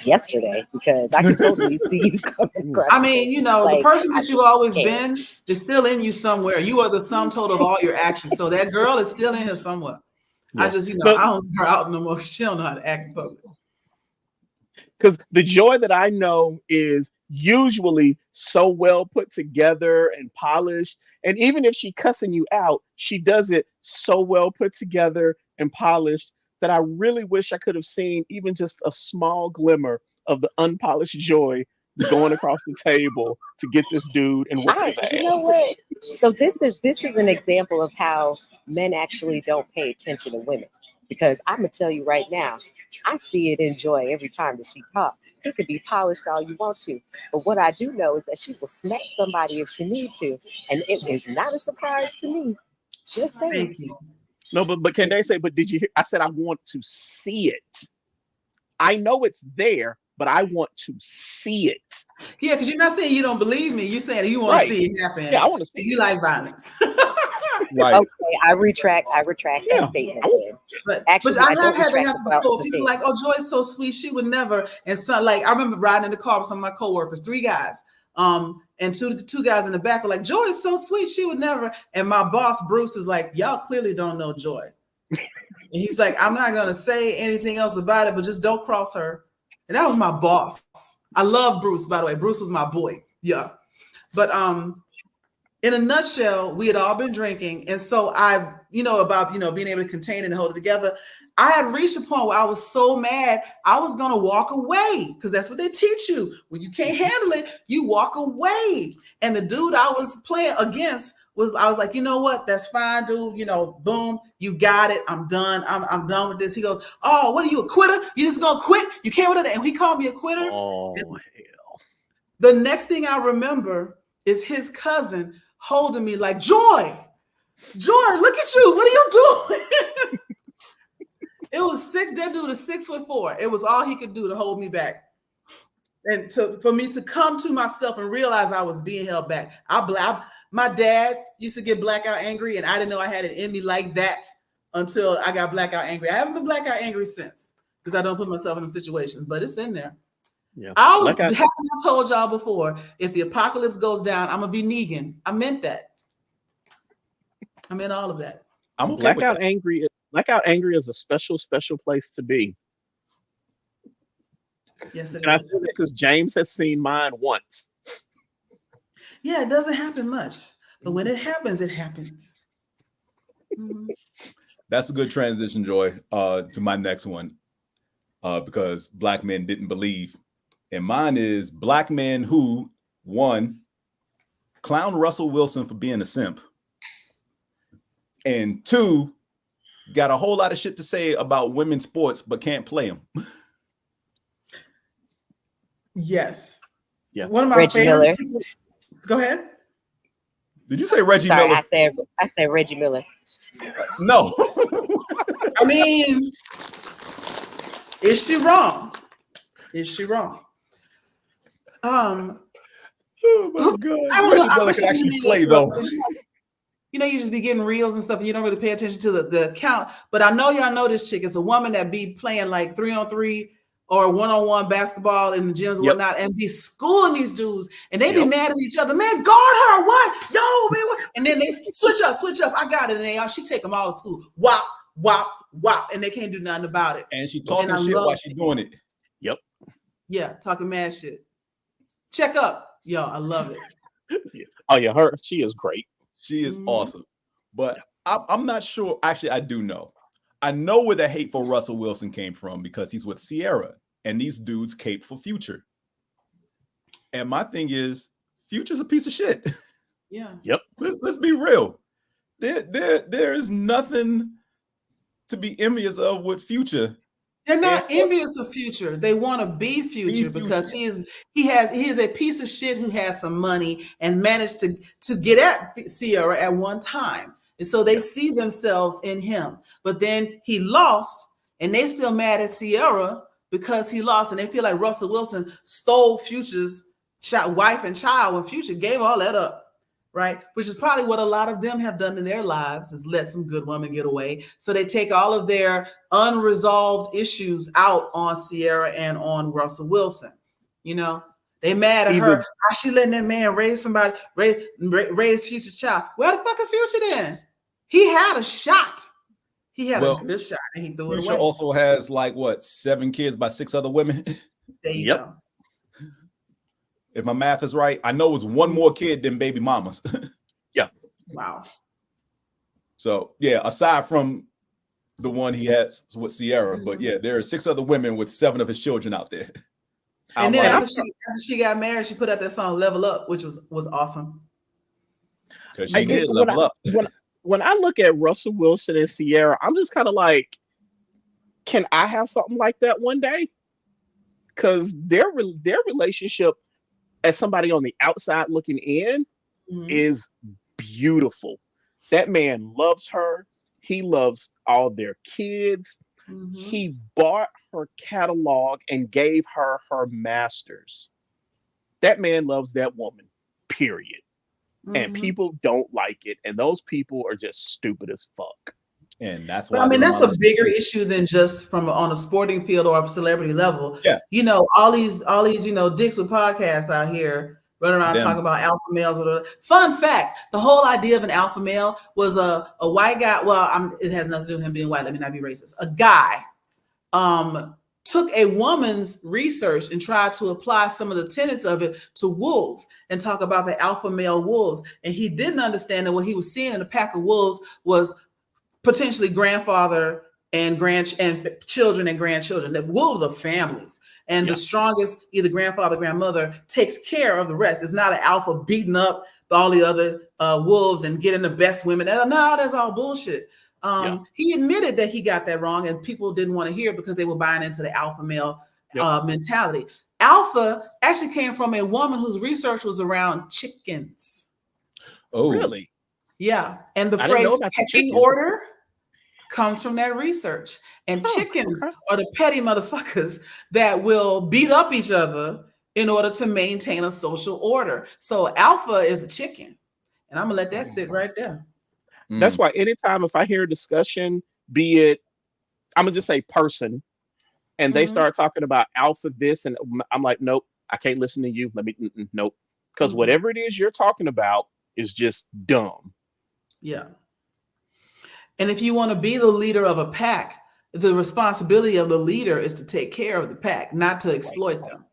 yesterday because I could totally see you coming across. I mean, the person that you've always been is still in you somewhere. You are the sum total of all your actions. So that girl is still in here somewhere. Yeah. I just, I don't know her out no more. She don't know how to act in public. Because the Joy that I know is usually so well put together and polished. And even if she cussing you out, she does it so well put together and polished that I really wish I could have seen even just a small glimmer of the unpolished Joy going across the table to get this dude and whip his ass. You know what? So this is an example of how men actually don't pay attention to women. Because I'm gonna tell you right now, I see it in Joy every time that she talks. It could be polished all you want to, but what I do know is that she will smack somebody if she need to, and it is not a surprise to me. Just saying. No, but Candaysee, but did you hear? I said I want to see it. I know it's there, but I want to see it. Yeah, because you're not saying you don't believe me. You're saying you want to see it happen. Yeah, I want to see. You like violence. Right. Okay, I retract that statement. But I have had that happen before. People are like, oh, Joy's so sweet, she would never. And so, I remember riding in the car with some of my coworkers, 3 guys, and two guys in the back were like, Joy is so sweet, she would never. And my boss Bruce is like, y'all clearly don't know Joy. And he's like, I'm not gonna say anything else about it, but just don't cross her. And that was my boss. I love Bruce, by the way. Bruce was my boy. Yeah, but in a nutshell, we had all been drinking. And so I, about, being able to contain it and hold it together. I had reached a point where I was so mad, I was going to walk away because that's what they teach you. When you can't handle it, you walk away. And the dude I was playing against I was like, you know what? That's fine, dude. Boom, you got it. I'm done. I'm done with this. He goes, oh, what are you, a quitter? You just going to quit? You can't with it. And he called me a quitter. Oh, hell. The next thing I remember is his cousin holding me like, Joy, look at you. What are you doing? It was that dude is 6'4". It was all he could do to hold me back. And for me to come to myself and realize I was being held back. My dad used to get blackout angry, and I didn't know I had it in me like that until I got blackout angry. I haven't been blackout angry since because I don't put myself in them situations, but it's in there. Yeah. I told y'all before, if the apocalypse goes down, I'm gonna be Negan. I meant that. I meant all of that. I'm okay blackout angry. Blackout angry is a special place to be. Yes, and I say that because James has seen mine once. Yeah, it doesn't happen much, but when it happens, it happens. Mm-hmm. That's a good transition, Joy, to my next one, because Black men didn't believe. And mine is Black men who, 1, clown Russell Wilson for being a simp, and 2, got a whole lot of shit to say about women's sports but can't play them. Yes. Yeah. One of my favorite people. Go ahead. Did you say Reggie Sorry, Miller? I said Reggie Miller. No. I mean, is she wrong? Is she wrong? Oh my God. I don't know. Reggie Miller can actually play though. You know, you just be getting reels and stuff, and you don't really pay attention to the account. But I know y'all know this chick is a woman that be playing like 3-on-3 or 1-on-1 basketball in the gyms and whatnot, and be schooling these dudes, and they be mad at each other. Man, guard her! What? Yo, man! What? And then they switch up. I got it. And she take them all to school. Wop, wop, wop, and they can't do nothing about it. And she talking shit while she doing it. Yep. Yeah, talking mad shit. Check up, yo. I love it. Oh yeah, she is great. She is awesome. But I'm not sure. Actually, I do know. I know where the hate for Russell Wilson came from because he's with Sierra, and these dudes cape for Future. And my thing is, Future's a piece of shit. Yeah. Yep. Let's be real. There is nothing to be envious of with Future. They're not envious of Future. They want to be Future because he is a piece of shit who has some money and managed to get at Sierra at one time. And so they see themselves in him. But then he lost, and they still mad at Sierra because he lost, and they feel like Russell Wilson stole Future's wife and child when Future gave all that up, right? Which is probably what a lot of them have done in their lives, is let some good women get away. So they take all of their unresolved issues out on Sierra and on Russell Wilson. You know, they mad at her. How she letting that man raise Future's child? Where the fuck is Future then? He had a shot. He had a good shot, and he threw it away. Future also has 7 kids by 6 other women. There you go. If my math is right, I know it's one more kid than baby mamas. Yeah. Wow. So yeah, aside from the one he has with Sierra, but yeah, there are 6 other women with 7 of his children out there. And then after she got married, she put out that song "Level Up," which was awesome. Because she did level up. When I look at Russell Wilson and Sierra, I'm just kind of like, can I have something like that one day? Because their relationship, as somebody on the outside looking in, is beautiful. That man loves her. He loves all their kids. He bought her catalog and gave her her masters. That man loves that woman, period. And people don't like it. And those people are just stupid as fuck. And that's why that's a bigger issue than just from on a sporting field or a celebrity level. Yeah. You know, all these, dicks with podcasts out here running around talking about alpha males. Fun fact, the whole idea of an alpha male was a white guy. Well, it has nothing to do with him being white. Let me not be racist. A guy took a woman's research and tried to apply some of the tenets of it to wolves and talk about the alpha male wolves. And he didn't understand that what he was seeing in a pack of wolves was potentially grandfather and children and grandchildren. That wolves are families. And the strongest, either grandfather, grandmother, takes care of the rest. It's not an alpha beating up all the other wolves and getting the best women. No, that's all bullshit. He admitted that he got that wrong, and people didn't want to hear it because they were buying into the alpha male mentality. Alpha actually came from a woman whose research was around chickens. Oh, really? Yeah. And the phrase pecking order comes from that research. And chickens are the petty motherfuckers that will beat up each other in order to maintain a social order. So alpha is a chicken. And I'm going to let that sit right there. That's why anytime if I hear a discussion, be it, I'm going to just say person, and they start talking about alpha this, and I'm like, nope, I can't listen to you. Nope. Because whatever it is you're talking about is just dumb. Yeah. And if you want to be the leader of a pack, the responsibility of the leader is to take care of the pack, not to exploit them.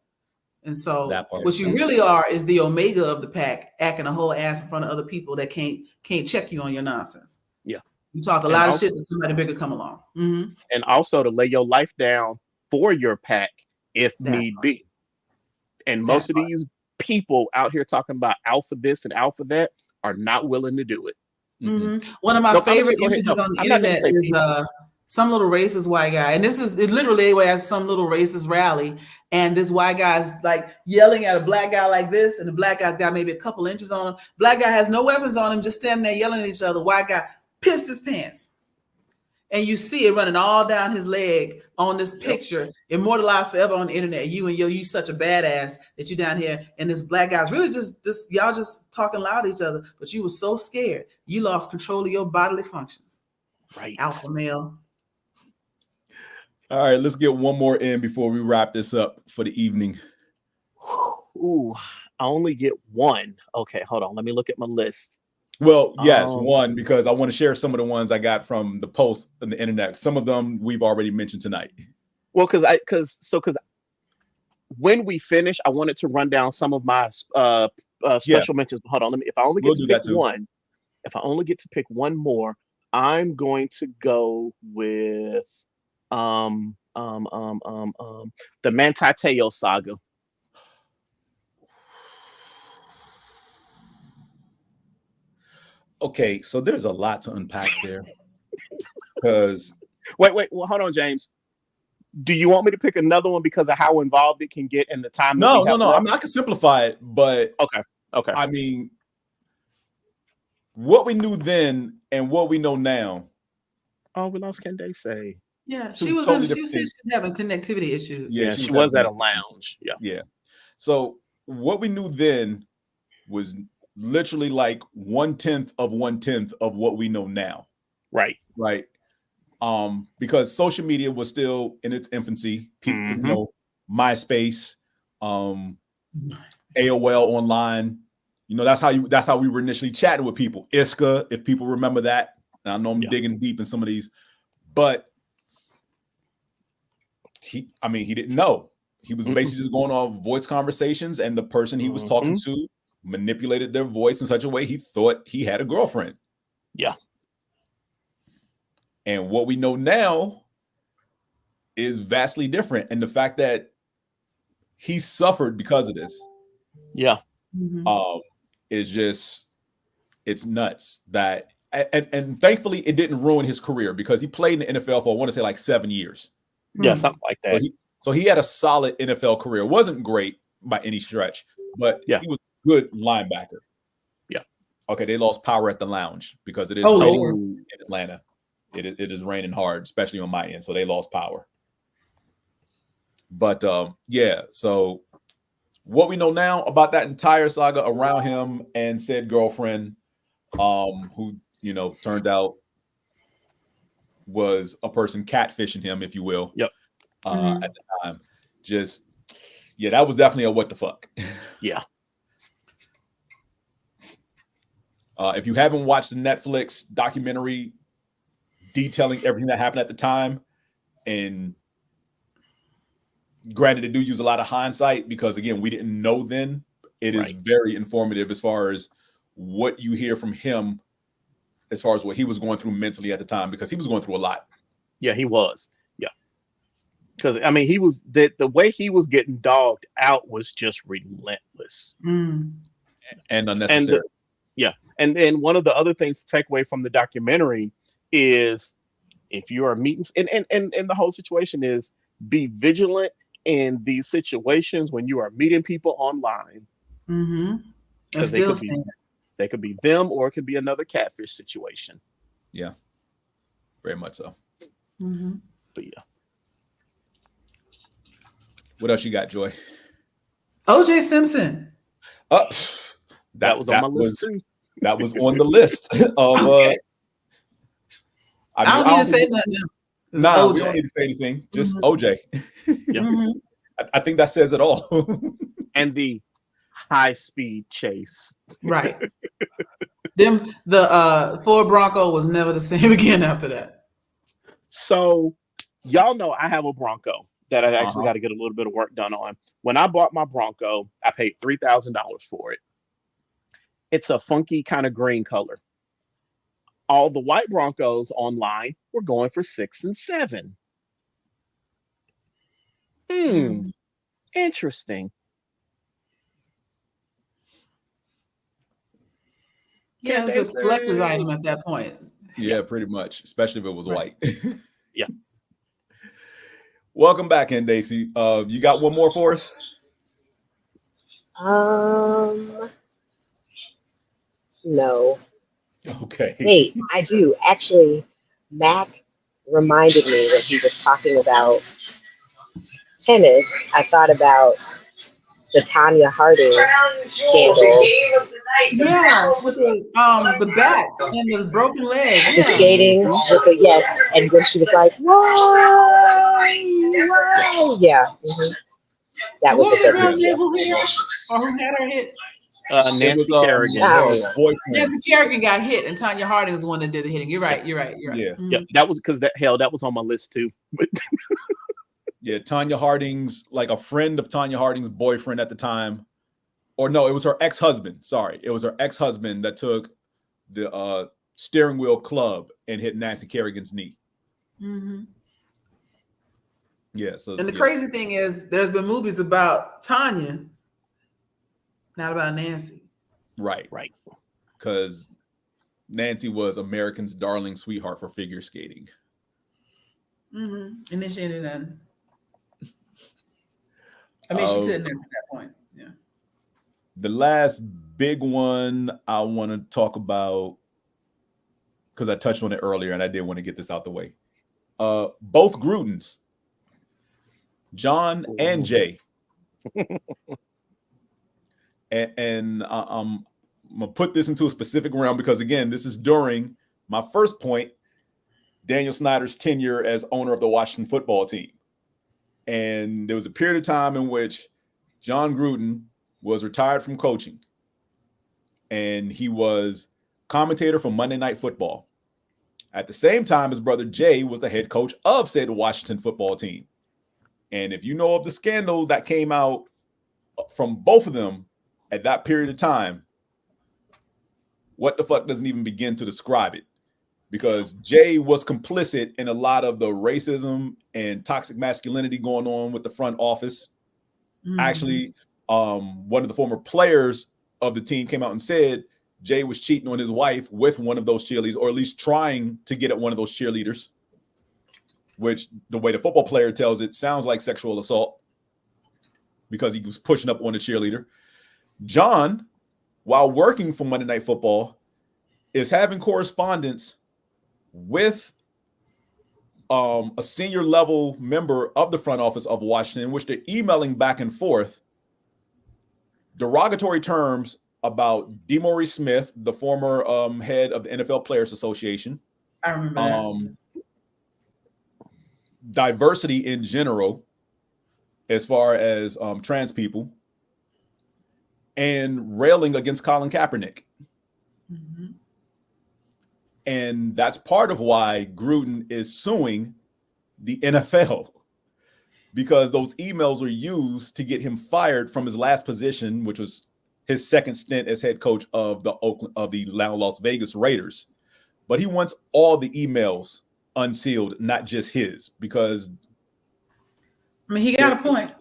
And so what you really are is the omega of the pack, acting a whole ass in front of other people that can't check you on your nonsense. Yeah. You talk a lot of shit to somebody bigger come along. And also to lay your life down for your pack if need be. And most of these people out here talking about alpha this and alpha that are not willing to do it. One of my favorite images on the internet is some little racist white guy, and this is literally at some little racist rally, and this white guy's like yelling at a black guy like this, and the black guy's got maybe a couple inches on him. Black guy has no weapons on him, just standing there yelling at each other. White guy pissed his pants, and you see it running all down his leg on this picture, immortalized forever on the internet. You such a badass that you down here, and this black guy's really just y'all just talking loud at each other, but you were so scared you lost control of your bodily functions. Right, alpha male. All right, let's get one more in before we wrap this up for the evening. Ooh, I only get one. Okay, hold on. Let me look at my list. Well, yes, one, because I want to share some of the ones I got from the post on the internet. Some of them we've already mentioned tonight. Well, because when we finish, I wanted to run down some of my special mentions. Hold on, if I only get to pick one, if I only get to pick one more, I'm going to go with the Manti Te'o saga. Okay, so there's a lot to unpack there. Because wait, well, hold on, James. Do you want me to pick another one because of how involved it can get and the time? No. I mean, I can simplify it, but okay. I mean, what we knew then and what we know now. Oh, we lost Candaysee. Yeah, she was having connectivity issues. Yeah, she was at a lounge. Yeah. So what we knew then was literally like 1/10 of what we know now. Right. Because social media was still in its infancy. People, MySpace, AOL online. That's how we were initially chatting with people. ISCA, if people remember that. And I know I'm digging deep in some of these, but he didn't know. He was basically just going off voice conversations, and the person he was talking to manipulated their voice in such a way he thought he had a girlfriend. Yeah. And what we know now is vastly different. And the fact that he suffered because of this. Yeah. Is just, it's nuts that, and thankfully it didn't ruin his career because he played in the NFL for, I want to say like 7 years. Yeah, something like that. So he had a solid NFL career. Wasn't great by any stretch, but he was a good linebacker. Yeah. Okay, they lost power at the lounge because it is raining in Atlanta. It is raining hard, especially on my end. So they lost power. But so what we know now about that entire saga around him and said girlfriend, who turned out was a person catfishing him, if you will. Yep. At the time, that was definitely a what the fuck. Yeah. If you haven't watched the Netflix documentary detailing everything that happened at the time, and granted, they do use a lot of hindsight because, again, we didn't know then. It is very informative as far as what you hear from him, as far as what he was going through mentally at the time, because he was going through a lot. Yeah, he was. Yeah. Because, I mean, he was the way he was getting dogged out was just relentless. And unnecessary. And one of the other things to take away from the documentary is if you are meeting, and the whole situation is be vigilant in these situations when you are meeting people online. They could be them, or it could be another catfish situation. Yeah, very much so. But yeah. What else you got, Joy? O.J. Simpson. That was on my list too. That was on the list of. I don't need to say nothing else. No, we don't need to say anything. Just OJ. I think that says it all. And the high-speed chase. Right. The Ford Bronco was never the same again after that. So, y'all know I have a Bronco that I actually got to get a little bit of work done on. When I bought my Bronco, I paid $3,000 for it. It's a funky kind of green color. All the white Broncos online were going for 6 and 7. Interesting. Yeah, it was a collector's item at that point. Yeah, pretty much, especially if it was white. Yeah. Welcome back, Candaysee. You got one more for us? No. Okay. Wait, I do. Actually, Mac reminded me when he was talking about tennis. I thought about the Tanya Harding scandal. Yeah, with the back and the broken leg. The Yeah. skating with the and when she was like, why? Yeah. That What was was a the good girl's name picture. who hit her? Or who had her hit? Nancy Kerrigan. Her boyfriend. Nancy Kerrigan got hit, and Tanya Harding was the one that did the hitting. You're right. Yeah. Mm-hmm. Yeah, that was because that was on my list too. Yeah, Tanya Harding's, like a friend of Tanya Harding's boyfriend at the time, or no, it was her ex-husband. Sorry, it was her ex-husband that took the steering wheel club and hit Nancy Kerrigan's knee. Mm-hmm. Yeah. So, and the crazy thing is, there's been movies about Tanya, not about Nancy. Right. Because Nancy was American's darling sweetheart for figure skating. Mm-hmm. And then she ended up. I mean, she couldn't at that point. Yeah. The last big one I want to talk about, because I touched on it earlier and I did want to get this out the way. Both Grudens, John and Jay. and I'm going to put this into a specific realm because, again, this is during my first point, Daniel Snyder's tenure as owner of the Washington football team. And there was a period of time in which John Gruden was retired from coaching. And he was commentator for Monday Night Football. At the same time, his brother Jay was the head coach of said Washington football team. And if you know of the scandal that came out from both of them at that period of time, what the fuck doesn't even begin to describe it? Because Jay was complicit in a lot of the racism and toxic masculinity going on with the front office. Mm-hmm. Actually, one of the former players of the team came out and said Jay was cheating on his wife with one of those cheerleaders, or at least trying to get at one of those cheerleaders, which the way the football player tells it sounds like sexual assault because he was pushing up on the cheerleader. John, while working for Monday Night Football, is having correspondence with a senior level member of the front office of Washington, in which they're emailing back and forth derogatory terms about DeMaurice Smith, the former head of the NFL Players Association. I remember that. Diversity in general, as far as trans people, and railing against Colin Kaepernick. Mm-hmm. And that's part of why Gruden is suing the NFL, because those emails were used to get him fired from his last position, which was his second stint as head coach of the Las Vegas Raiders. But he wants all the emails unsealed, not just his, because I mean, he got a point.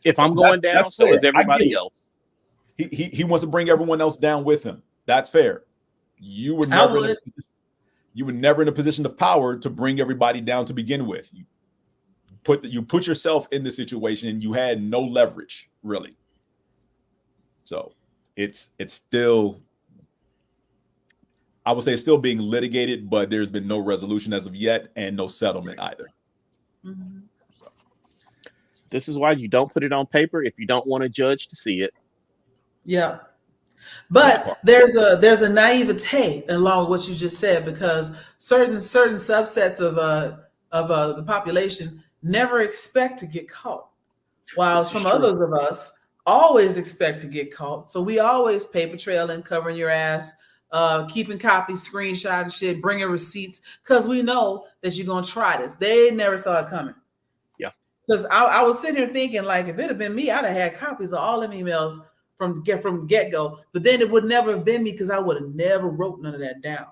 If I'm going down, so is everybody else. He wants to bring everyone else down with him. That's fair. You were never in a position of power to bring everybody down to begin with. You put yourself in this situation and you had no leverage, really. So it's still, I would say, it's still being litigated, but there's been no resolution as of yet and no settlement either. Mm-hmm. So. This is why you don't put it on paper if you don't want a judge to see it. Yeah. But there's a naivete along with what you just said, because certain subsets of the population never expect to get caught, while some others of us always expect to get caught. So we always paper trailing, covering your ass, keeping copies, screenshotting shit, bringing receipts, because we know that you're gonna try this. They never saw it coming. Yeah. Because I was sitting here thinking, like, if it had been me, I'd have had copies of all them emails from get-go, but then it would never have been me because I would have never wrote none of that down.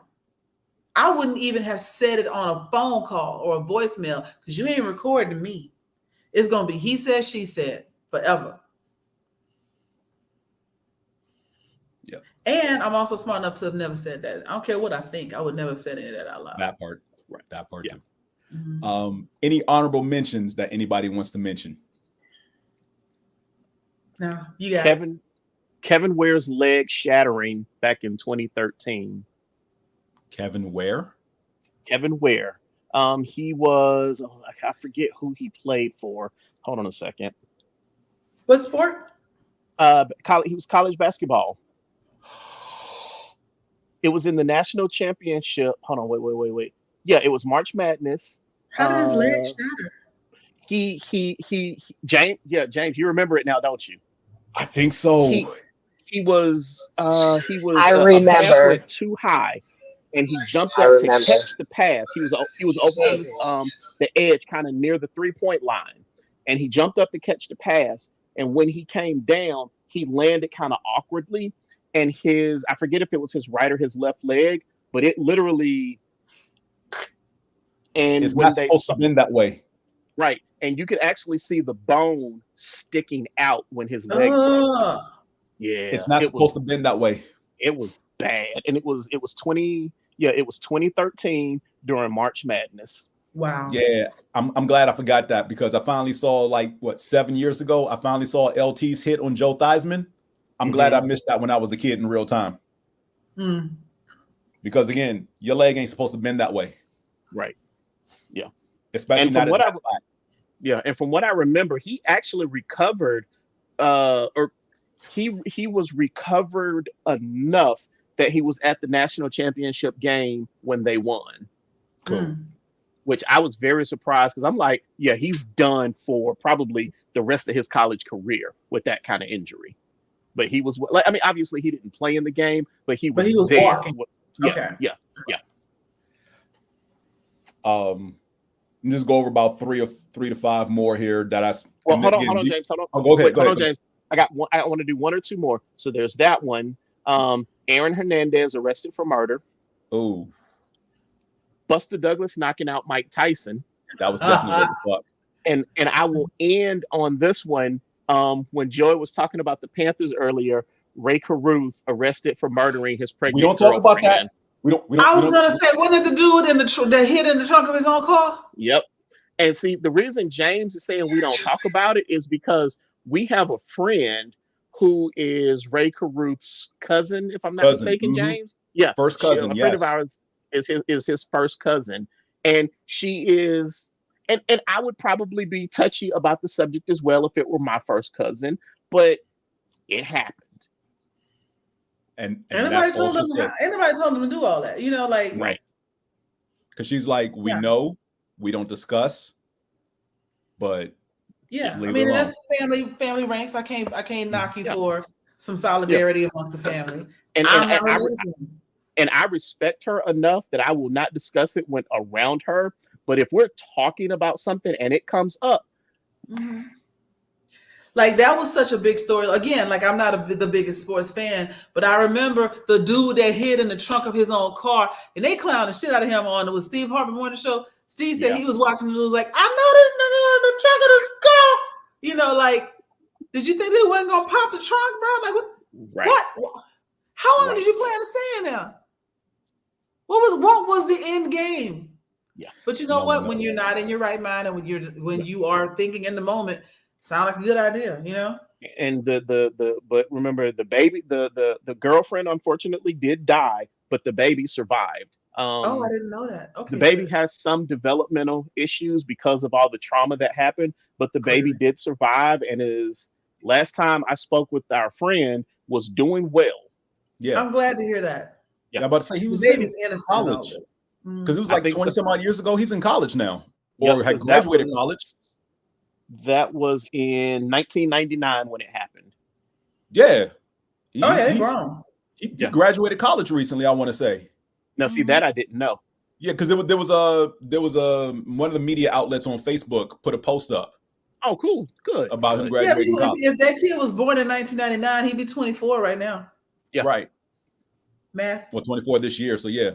I wouldn't even have said it on a phone call or a voicemail because you ain't recording me. It's going to be he said, she said forever. Yeah. And I'm also smart enough to have never said that. I don't care what I think. I would never have said any of that out loud. That part. Right. That part. Yeah. Too. Any honorable mentions that anybody wants to mention? No, you got Kevin Ware's leg shattering back in 2013. Kevin Ware? Kevin Ware. He was, I forget who he played for. Hold on a second. What sport? He was college basketball. It was in the national championship. Hold on, wait. Yeah, it was March Madness. How did his leg shatter? James, you remember it now, don't you? I think so. He was I remember. A pass went too high, and he jumped up to catch the pass. He was over on the edge, kind of near the 3-point line, and he jumped up to catch the pass. And when he came down, he landed kind of awkwardly, and I forget if it was his right or his left leg, but it literally. And it's not supposed to bend that way, right? And you could actually see the bone sticking out when his leg broke. Yeah, it's not supposed to bend that way. It was bad, and it was 2013 during March Madness. Wow. Yeah, I'm glad I forgot that, because I finally saw, 7 years ago, I finally saw LT's hit on Joe Theismann. I'm glad I missed that when I was a kid in real time. Because again, your leg ain't supposed to bend that way. Right. Yeah. Especially and not from at that spot. Yeah, and from what I remember, he actually recovered, he was recovered enough that he was at the national championship game when they won. Cool. Which I was very surprised, because I'm like, yeah, he's done for probably the rest of his college career with that kind of injury. But he was, obviously he didn't play in the game, but he was there. Walking. Yeah. Just go over about three to five more here that I. Well, hold on, James. Hold on. Oh, go ahead. Hold on, James. I got one. I want to do one or two more. So there's that one. Aaron Hernandez arrested for murder. Oh. Buster Douglas knocking out Mike Tyson. That was definitely what the fuck. And I will end on this one. When Joy was talking about the Panthers earlier, Ray Carruth arrested for murdering his pregnant We don't talk about girlfriend. that. We don't. I was gonna say, wasn't it the dude that hid in the trunk of his own car? Yep. And see, the reason James is saying we don't talk about it is because we have a friend who is Ray Carruth's cousin, if I'm not mistaken, James. Yeah, first cousin. A friend of ours is his first cousin, and she is. And I would probably be touchy about the subject as well if it were my first cousin, but it happened. And anybody told them to do all that, right? Because she's like, we know, we don't discuss, but that's family ranks. I can't knock you for some solidarity amongst the family. And I respect her enough that I will not discuss it when around her. But if we're talking about something and it comes up, like that was such a big story. Again, like I'm not the biggest sports fan, but I remember the dude that hid in the trunk of his own car, and they clowned the shit out of him on it was Steve Harvey Morning Show. Steve said he was watching the news, like, I know this nigga in the trunk of this car. Like, did you think they wasn't gonna pop the trunk, bro? Like, what? Right. What? How long did you plan to stay in there? What was the end game? Yeah. But you know what? When you're not in your right mind and when you are thinking in the moment, sound like a good idea, And but remember the baby, the girlfriend unfortunately did die, but the baby survived. I didn't know that. Okay. The baby has some developmental issues because of all the trauma that happened, but the baby did survive, and last time I spoke with our friend was doing well. Yeah. I'm glad to hear that. Yeah, I'm about to say he was in college. Because it was like 20 some odd years ago. He's in college now, or had graduated college. That was in 1999 when it happened. Yeah. He's grown. He graduated college recently, I want to say. Now, see, that I didn't know. Yeah, because there was one of the media outlets on Facebook put a post up. Oh, cool, good about him graduating college. If that kid was born in 1999, he'd be 24 right now. Yeah, right. Math. Well, 24 this year, so yeah.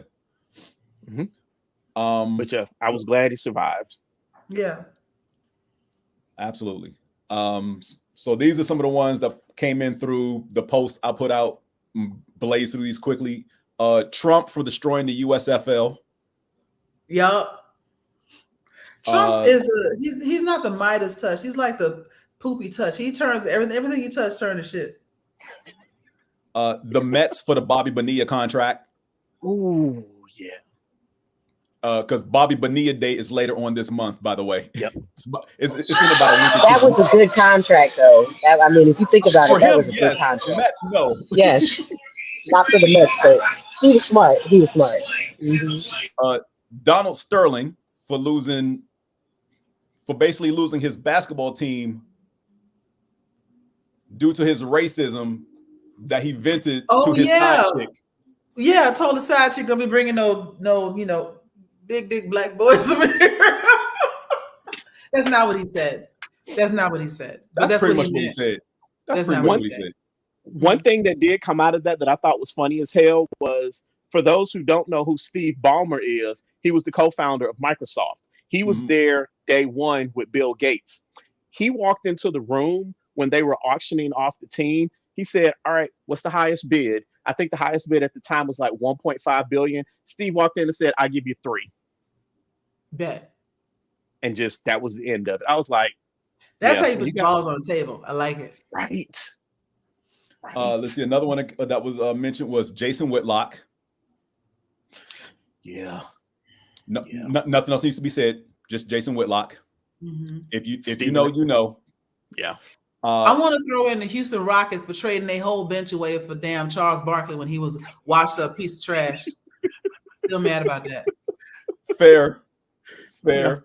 But yeah, I was glad he survived. Yeah. Absolutely. So these are some of the ones that came in through the post I put out. Blaze through these quickly. Trump for destroying the USFL. Yup. Trump he's not the Midas touch. He's like the poopy touch. He turns everything he touches turn to shit. The Mets for the Bobby Bonilla contract. Ooh, yeah. Because Bobby Bonilla Day is later on this month, by the way. Yep. It's in about a week. That was a good contract, though. I mean, if you think about it, that was a good yes. contract. Mets, no. Yes. Not for the Mets, but he was smart. Mm-hmm. Donald Sterling for basically losing his basketball team due to his racism that he vented to his side chick. Yeah, I told the side chick don't be bringing no big black boys over here. That's not what he said. That's pretty much what he said. That's pretty much what he said. One thing that did come out of that I thought was funny as hell was, for those who don't know who Steve Ballmer is, he was the co-founder of Microsoft. He was there day one with Bill Gates. He walked into the room when they were auctioning off the team. He said, all right, what's the highest bid? I think the highest bid at the time was like 1.5 billion. Steve walked in and said, I'll give you 3. Bet. And just, that was the end of it. I was like, that's how you put balls on the table. I like it. Right. Let's see. Another one that was mentioned was Jason Whitlock. Yeah. Nothing else needs to be said. Just Jason Whitlock. Mm-hmm. If you know, you know. Yeah. I want to throw in the Houston Rockets for trading their whole bench away for damn Charles Barkley when he was a washed up piece of trash. Still mad about that. Fair. Yeah.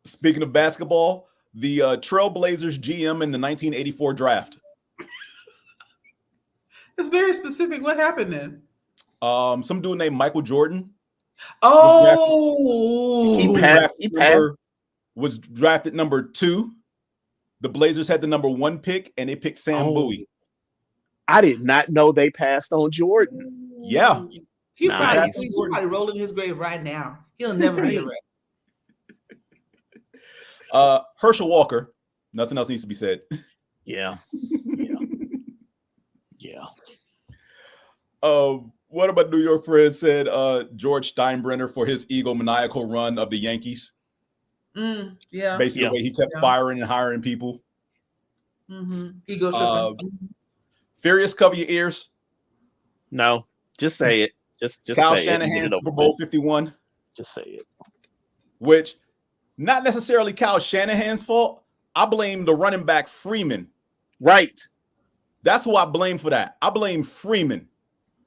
Speaking of basketball, the Trailblazers GM in the 1984 draft. It's very specific. What happened then? Some dude named Michael Jordan. Oh, was drafted number 2. The Blazers had the number 1 pick, and they picked Sam Bowie. I did not know they passed on Jordan. Yeah. He probably rolling in his grave right now. He'll never be arrested. Herschel Walker. Nothing else needs to be said. Yeah. What about New York Friends said George Steinbrenner for his egomaniacal run of the Yankees? Yeah. Basically, the way he kept firing and hiring people. Ego tripping. Furious, cover your ears. No, just say it. Just Kyle say Shanahan, it. Super Bowl 51. Just say it. Which, not necessarily Kyle Shanahan's fault. I blame the running back Freeman. Right. That's who I blame for that. I blame Freeman.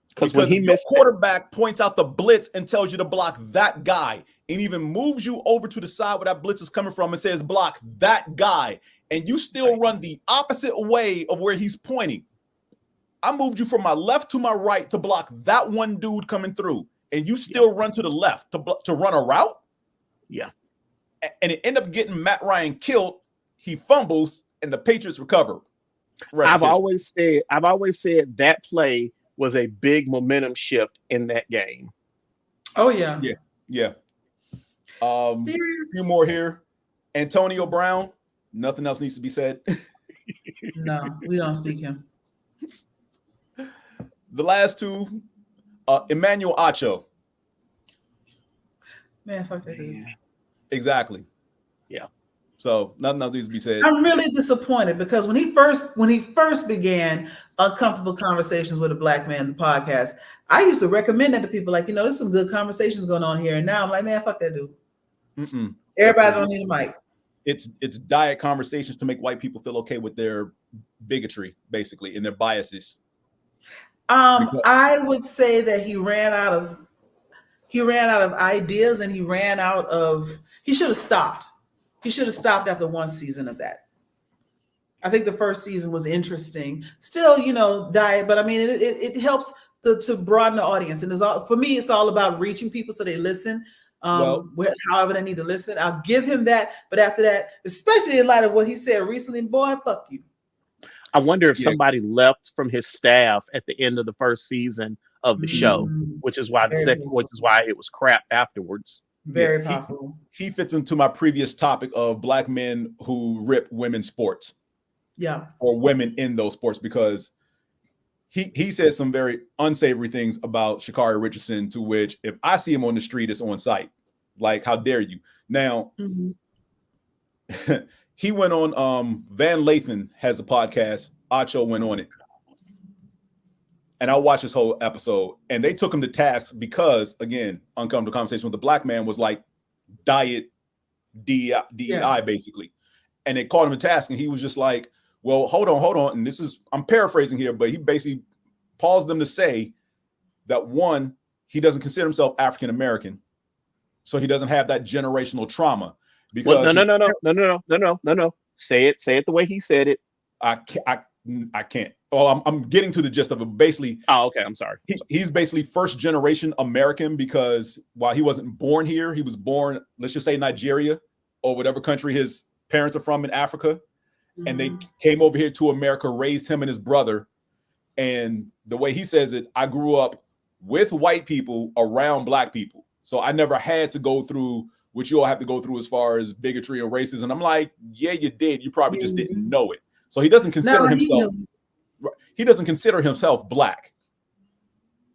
Because when your quarterback points out the blitz and tells you to block that guy, and even moves you over to the side where that blitz is coming from and says block that guy, and you still run the opposite way of where he's pointing. I moved you from my left to my right to block that one dude coming through, and you still run to the left to run a route? Yeah. And it ended up getting Matt Ryan killed. He fumbles, and the Patriots recover. I've always said that play was a big momentum shift in that game. Oh, yeah. Yeah. A few more here. Antonio Brown. Nothing else needs to be said. No, we don't speak him. The last two, Emmanuel Acho. Man, fuck that dude. Exactly. Yeah. So nothing else needs to be said. I'm really disappointed because when he first began Uncomfortable Conversations with a Black Man, the podcast, I used to recommend that to people, like, there's some good conversations going on here. And now I'm like, man, fuck that dude. Everybody don't need a mic. It's diet conversations to make white people feel okay with their bigotry, basically, and their biases. I would say that he ran out of ideas, and he should have stopped. He should have stopped after one season of that. I think the first season was interesting. Still, diet, but I mean, it helps to broaden the audience. And for me, it's all about reaching people so they listen. However they need to listen. I'll give him that. But after that, especially in light of what he said recently, boy, fuck you. I wonder if somebody left from his staff at the end of the first season of the show, which is why it was crap afterwards. Very possible. He fits into my previous topic of Black men who rip women's sports. Yeah. Or women in those sports, because he said some very unsavory things about Sha'Carri Richardson, to which if I see him on the street, it's on site. Like, how dare you? Now, he went on. Van Lathan has a podcast. Acho went on it, and I watched this whole episode. And they took him to task because, again, uncomfortable conversation with the black man was like diet DEI basically, and they called him to task, and he was just like, "Well, hold on." And I'm paraphrasing here, but he basically paused them to say that one, he doesn't consider himself African American, so he doesn't have that generational trauma. Because no. Say it the way he said it. I can't. Oh, I'm getting to the gist of it. Basically, okay. I'm sorry. He's basically first generation American because while he wasn't born here, he was born, let's just say Nigeria or whatever country his parents are from in Africa, and they came over here to America, raised him and his brother. And the way he says it, I grew up with white people around black people, so I never had to go through what you all have to go through as far as bigotry and racism. And I'm like, yeah, you did. You probably just didn't know it. So he doesn't consider himself. He doesn't consider himself black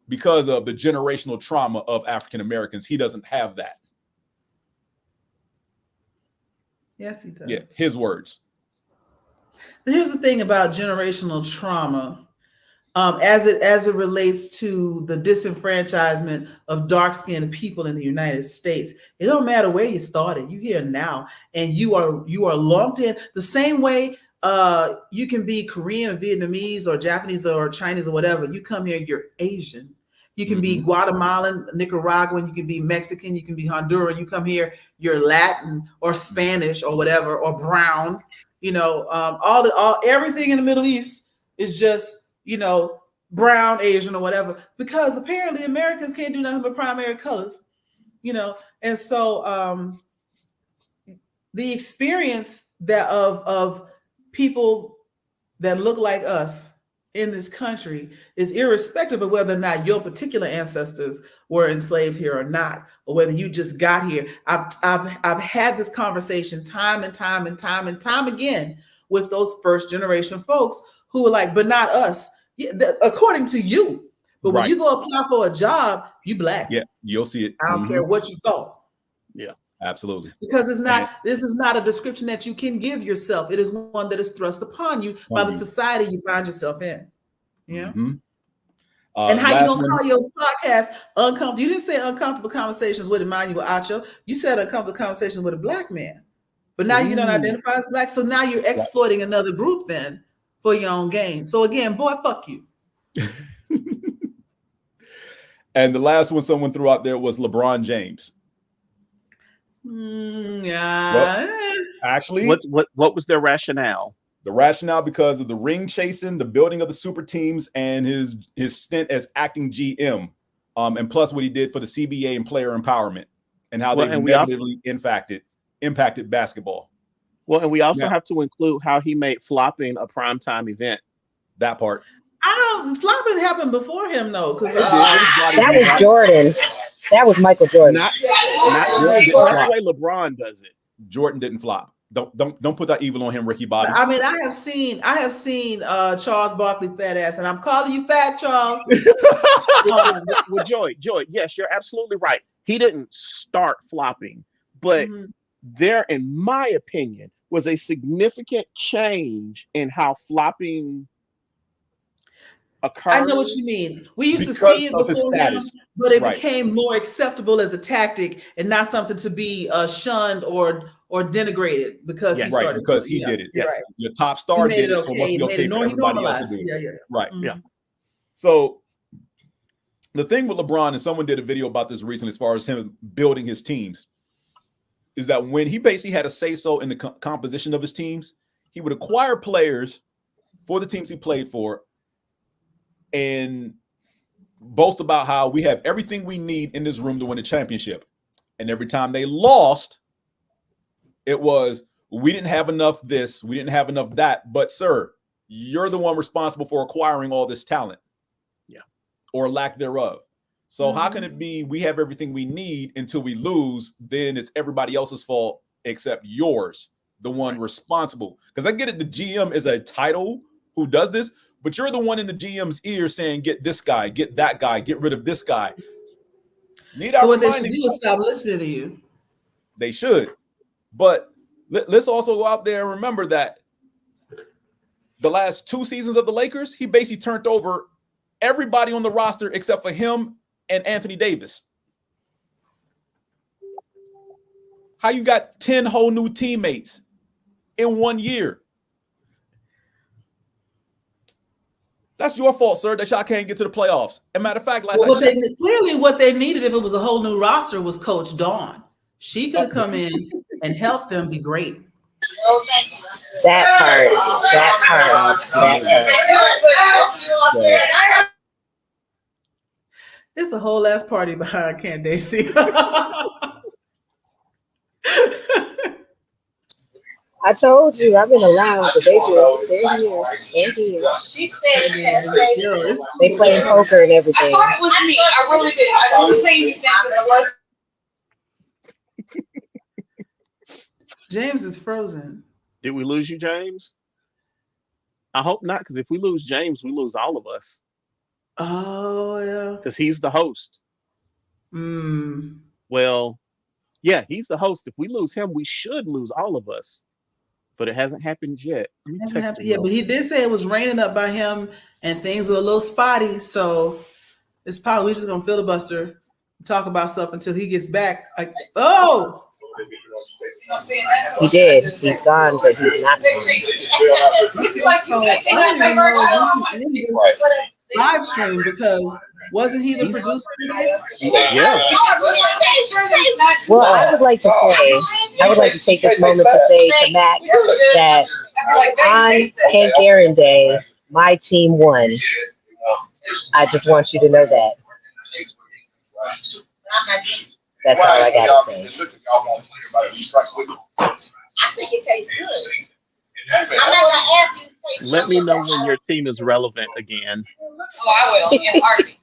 because of the generational trauma of African Americans. He doesn't have that. Yes, he does. Yeah, his words. Here's the thing about generational trauma. As it relates to the disenfranchisement of dark-skinned people in the United States, it don't matter where you started. You here now, and you are lumped in the same way. You can be Korean or Vietnamese or Japanese or Chinese or whatever. You come here, you're Asian. You can be Guatemalan, Nicaraguan. You can be Mexican. You can be Honduran. You come here, you're Latin or Spanish or whatever or brown. You know, everything in the Middle East is just, you know, brown, Asian, or whatever, because apparently Americans can't do nothing but primary colors, you know. And so the experience that of people that look like us in this country is irrespective of whether or not your particular ancestors were enslaved here or not, or whether you just got here. I've had this conversation time and time again with those first generation folks who were like, but not us. Yeah, according to you. But when you go apply for a job, you black. Yeah, you'll see it. I don't care what you thought. Yeah, absolutely. Because it's not. This is not a description that you can give yourself. It is one that is thrust upon you by the society you find yourself in. Yeah. And how you gonna call your podcast uncomfortable? You didn't say uncomfortable conversations with Emmanuel Acho. You said uncomfortable conversations with a black man. But now you don't identify as black. So now you're exploiting another group then for your own gain. So again, boy, fuck you. And the last one someone threw out there was LeBron James. Yeah. Well, actually, what was their rationale? The rationale because of the ring chasing, the building of the super teams, and his stint as acting GM, and plus what he did for the CBA and player empowerment, and how they negatively impacted basketball. Well, and we also have to include how he made flopping a primetime event. That part. Flopping happened before him though, because that was Jordan. That was Michael Jordan. Not the way LeBron does it. Jordan didn't flop. Don't put that evil on him, Ricky Bobby. I mean, I have seen Charles Barkley fat ass, and I'm calling you fat, Charles. With Joy, yes, you're absolutely right. He didn't start flopping, but there, in my opinion, was a significant change in how flopping occurred. I know what you mean. We used to see it before him, but it became more acceptable as a tactic and not something to be shunned or denigrated because he started. Because he did it. Yes, right. Your top star did it, so it must be okay for everybody else to do it. Yeah. Right. Yeah. So the thing with LeBron, and someone did a video about this recently, as far as him building his teams, is that when he basically had a say-so in the composition of his teams, he would acquire players for the teams he played for and boast about how we have everything we need in this room to win a championship. And every time they lost, it was, we didn't have enough this, we didn't have enough that. But sir, you're the one responsible for acquiring all this talent. Yeah. Or lack thereof. So how can it be we have everything we need until we lose? Then it's everybody else's fault except yours, the one responsible. Because I get it, the GM is a title who does this, but you're the one in the GM's ear saying, get this guy, get that guy, get rid of this guy. So what they should do is stop listening to you. They should. But let's also go out there and remember that the last 2 seasons of the Lakers, he basically turned over everybody on the roster except for him and Anthony Davis. How you got 10 whole new teammates in 1 year? That's your fault, sir, that y'all can't get to the playoffs. As a matter of fact, clearly what they needed if it was a whole new roster was Coach Dawn. She could have come in and helped them be great. That part. Yeah. It's a whole ass party behind Candaysee. I told you I've been around, but they're here. She said they playing poker and everything. I thought it was me. I really did. I don't say anything, but it was. James is frozen. Did we lose you, James? I hope not, because if we lose James, we lose all of us. Oh, yeah. Because he's the host. Well, yeah, he's the host. If we lose him, we should lose all of us. But it hasn't happened yet. Yeah, but he did say it was raining up by him and things were a little spotty. So it's probably just going to filibuster, talk about stuff until he gets back. Like, oh! He did. He's gone, but he's not gone. Live stream, because wasn't he the producer today? Yeah. Well, I would like to take this moment to say to Matt that on Hank Aaron Day, my team won. I just want you to know that. That's all I gotta say. I think it tastes good. I'm not gonna ask you to say. Let me know when your team is relevant again. Oh, I will. In heartbeat.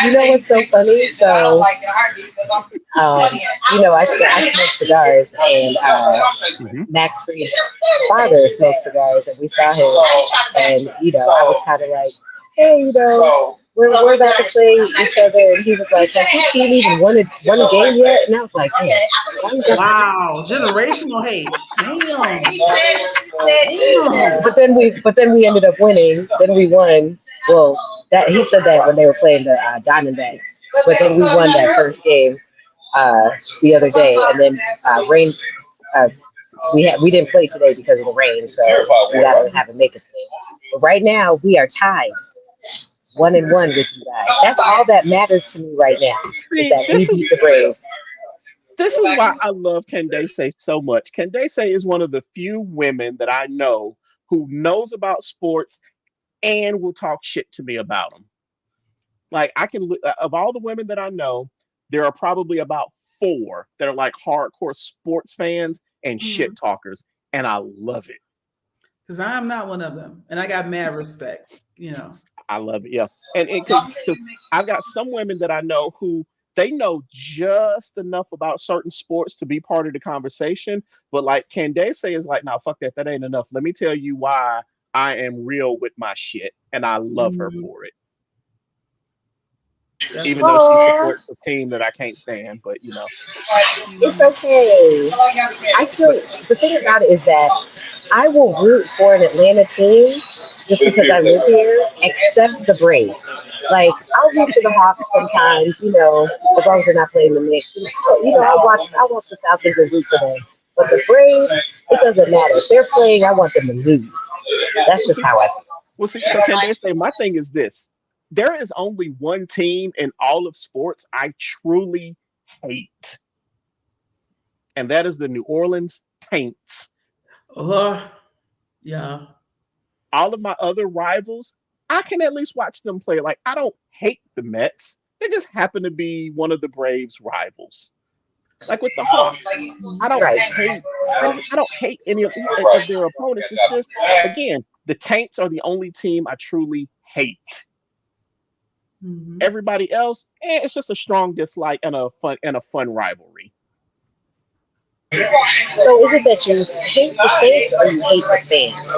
You know what's so funny? So, I smoke cigars, and Max Fried's father smoked cigars, and we saw him, and I was kind of like, hey, we're about to play each other, and he was like, has your team even won a game yet? And I was like, wow, generational hate. Damn. But then we ended up winning. Then we won. Well, that he said that when they were playing the Diamondbacks. But then we won that first game the other day, and then rain. We didn't play today because of the rain, so we gotta have a make-up play. But right now we are tied 1-1 with you guys. That's all that matters to me right now. See, that we beat the Braves. This is why I love Candaysee so much. Candaysee is one of the few women that I know who knows about sports and will talk shit to me about them. Like, of all the women that I know, there are probably about 4 that are like hardcore sports fans and shit talkers, and I love it. Because I'm not one of them, and I got mad respect, I love it, yeah. And because I've got some women that I know who they know just enough about certain sports to be part of the conversation, but like Candaysee is like, no, fuck that. That ain't enough. Let me tell you why I am real with my shit, and I love her for it. Even though she supports a team that I can't stand, but it's okay. The thing about it is that I will root for an Atlanta team just because I live here, except the Braves. Like, I'll root for the Hawks sometimes, as long as they're not playing the Knicks. I'll watch the Falcons and root for them. But the Braves, it doesn't matter. If they're playing, I want them to lose. That's just how I feel. Well, see, so Candaysee, my thing is this. There is only one team in all of sports I truly hate. And that is the New Orleans Taints. Yeah. All of my other rivals, I can at least watch them play. Like, I don't hate the Mets. They just happen to be one of the Braves' rivals. Like with the Hawks, I don't hate any of their opponents. It's just, again, the Taints are the only team I truly hate. Everybody else, it's just a strong dislike and a fun rivalry. So is it that you hate the fans or you hate the fans?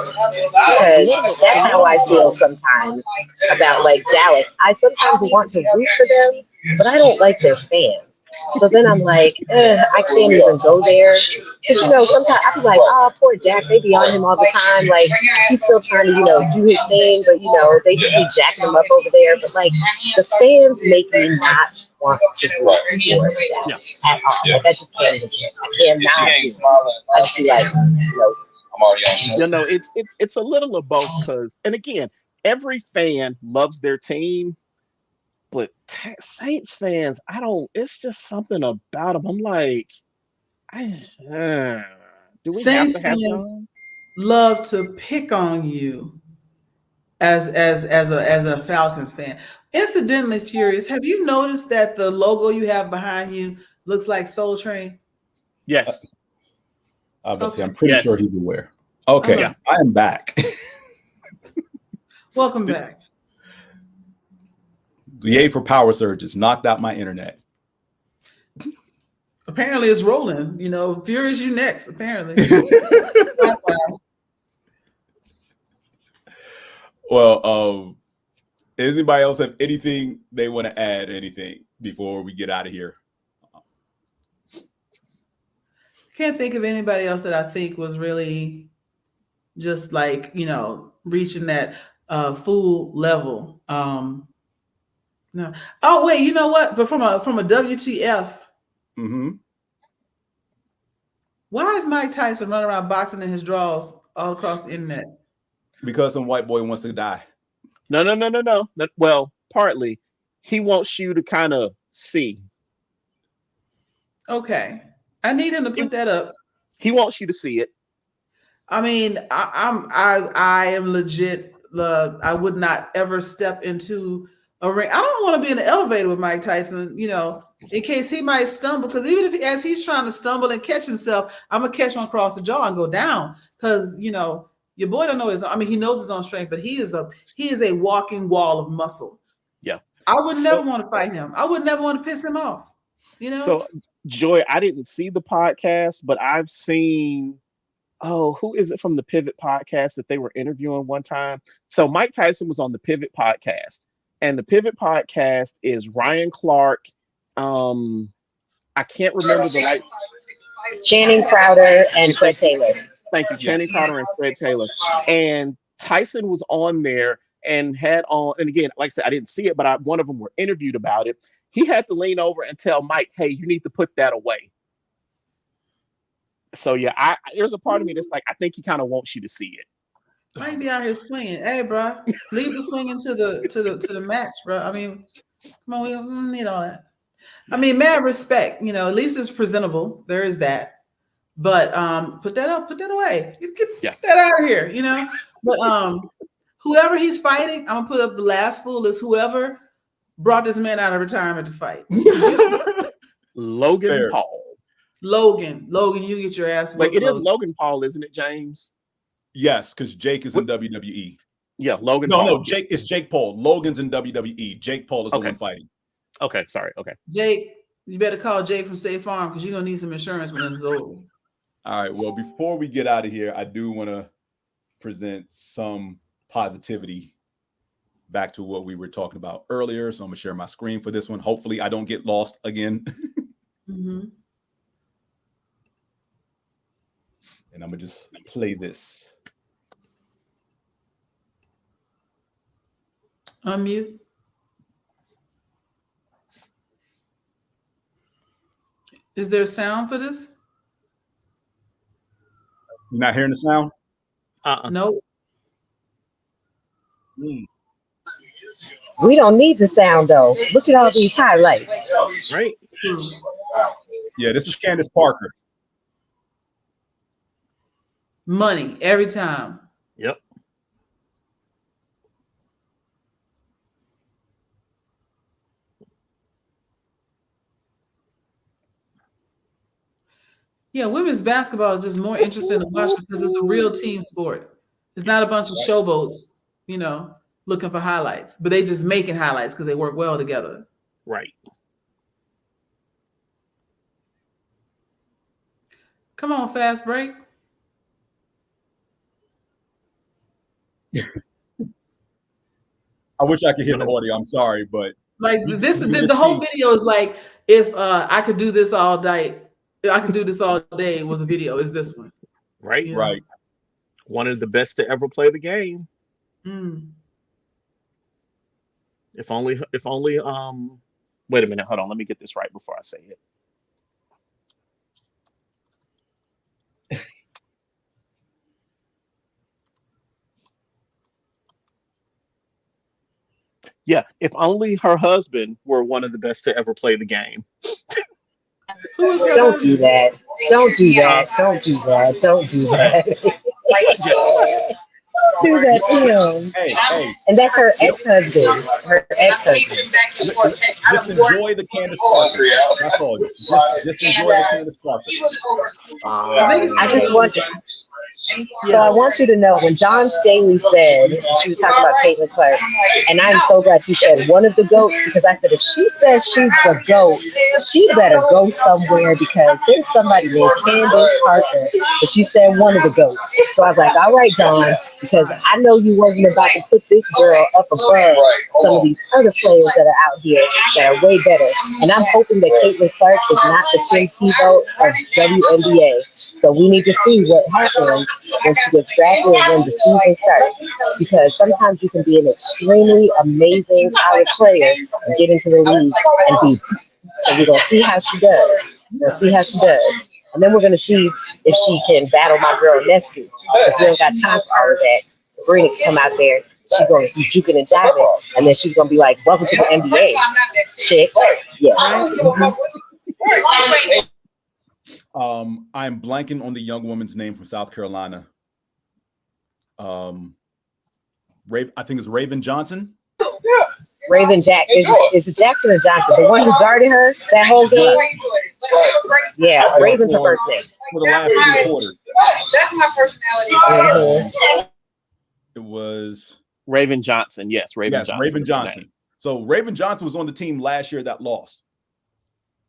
Because that's how I feel sometimes about like Dallas. I sometimes want to root for them, but I don't like their fans. So then I'm like, I can't even go there. Because, sometimes I be like, oh, poor Jack, they be on him all the time. Like, he's still trying to, do his thing, but, they just be jacking him up over there. But, like, the fans make me not want to root for that at all. Like, I just can't do it. I cannot do it. I just be like, it's a little of both because, and again, every fan loves their team. But Saints fans, it's just something about them. I'm like, do we Saints have to have fans them? Love to pick on you as a Falcons fan. Incidentally, Furious, have you noticed that the logo you have behind you looks like Soul Train? Yes. I'm pretty sure he's aware. Okay, Uh-huh. I am back. Welcome back. Yay for power surges. Knocked out my internet. Apparently it's rolling. Furious, you next, apparently. Well, does anybody else have anything they want to add, anything before we get out of here? Can't think of anybody else that I think was really just like, reaching that full level. No. Oh, wait, you know what? But from a WTF, why is Mike Tyson running around boxing in his drawers all across the internet? Because some white boy wants to die. No. Well, partly he wants you to kind of see. Okay, I need him to put that up. He wants you to see it. I mean, I am legit. I would not ever step into a ring. I don't want to be in the elevator with Mike Tyson, in case he might stumble. Because even as he's trying to stumble and catch himself, I'm gonna catch him across the jaw and go down. Because your boy don't know he knows his own strength, but he is a walking wall of muscle. Yeah, I would never want to fight him. I would never want to piss him off. So, Joy, I didn't see the podcast, but I've seen. Oh, who is it from the Pivot podcast that they were interviewing one time? So Mike Tyson was on the Pivot podcast, and the Pivot podcast is Ryan Clark. I can't remember the like Channing Crowder and Fred Taylor. Thank you, Channing Crowder and Fred Taylor. And Tyson was on there and had on, and again, like I said, I didn't see it, but one of them were interviewed about it. He had to lean over and tell Mike, "Hey, you need to put that away." So yeah, there's a part of me that's like, I think he kind of wants you to see it. Might be out here swinging. Hey, bro, leave the swinging to the match, bro. I mean, come on, we don't need all that. I mean, mad respect. At least it's presentable. There is that. But put that up, put that away. Get that out of here. But whoever he's fighting, I'm gonna put up the last fool is whoever brought this man out of retirement to fight. Logan Paul. Logan, you get your ass. Wait, it is Logan Paul, isn't it, James? Yes, because Jake is in WWE. Yeah, Logan. No, Jake. It's Jake Paul. Logan's in WWE. Jake Paul is the one fighting. Okay, sorry. Okay, Jake, you better call Jake from State Farm because you're gonna need some insurance when it's over. All right. Well, before we get out of here, I do want to present some positivity back to what we were talking about earlier. So I'm gonna share my screen for this one. Hopefully, I don't get lost again. And I'm gonna just play this. Unmute. Is there sound for this? You're not hearing the sound? No. We don't need the sound though. Look at all these highlights. Right. Yeah, this is Candace Parker. Money every time. Yep. Yeah, women's basketball is just more interesting to watch because it's a real team sport. It's not a bunch of showboats, looking for highlights, but they just making highlights because they work well together. Right. Come on, fast break. I wish I could hear the audio. I'm sorry, but like this. The whole video is like if I could do this all day, I could do this all day was a video, is this one. Right. Yeah. Right. One of the best to ever play the game. Mm. If only wait a minute, hold on, let me get this right before I say it. Yeah, if only her husband were one of the best to ever play the game. Don't do that. Don't do that. Don't do that. Don't do that. Do that to him. Hey. And that's her ex-husband. Her ex-husband. Just enjoy the Candace Parker. That's all. Just enjoy the Candace Parker. I just want you. So I want you to know when John Staley said, she was talking about Caitlin Clark, and I'm so glad she said one of the GOATs, because I said if she says she's the GOAT, she better go somewhere, because there's somebody named Candace Parker, and she said one of the GOATs. So I was like, all right, John, because I know you wasn't about to put this girl up above some of these other players that are out here that are way better. And I'm hoping that Caitlin Clark is not the Tim Tebow of WNBA. So we need to see what happens when she gets drafted and when the season starts. Because sometimes you can be an extremely amazing college player and get into the league and be. So we're going to see how she does. And then we're going to see if she can battle my girl Nesby. Because we don't got time for all of that. Sabrina can come out there. She's going to be juking and jiving. And then she's going to be like, welcome to the NBA. Chick. Yeah. I'm blanking on the young woman's name from South Carolina. I think it's Raven Johnson. Raven Jack. Is it Jackson or Johnson? The one who guarded her that whole game? Yeah, Raven's her first name. For the last 3 quarters. That's my personality. It was Raven Johnson. Yes, Raven Johnson. So Raven Johnson was on the team last year that lost.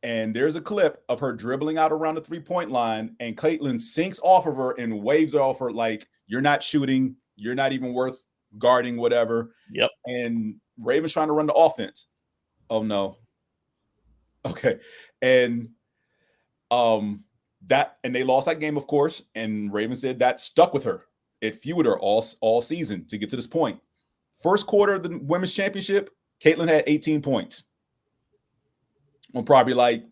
And there's a clip of her dribbling out around the 3-point line, and Caitlin sinks off of her and waves her off her like, you're not shooting, you're not even worth guarding, whatever. Yep. And Raven's trying to run the offense. Oh no. Okay. And they lost that game, of course. And Raven said that stuck with her. It fueled her all season to get to this point. First quarter of the women's championship, Caitlin had 18 points. On probably like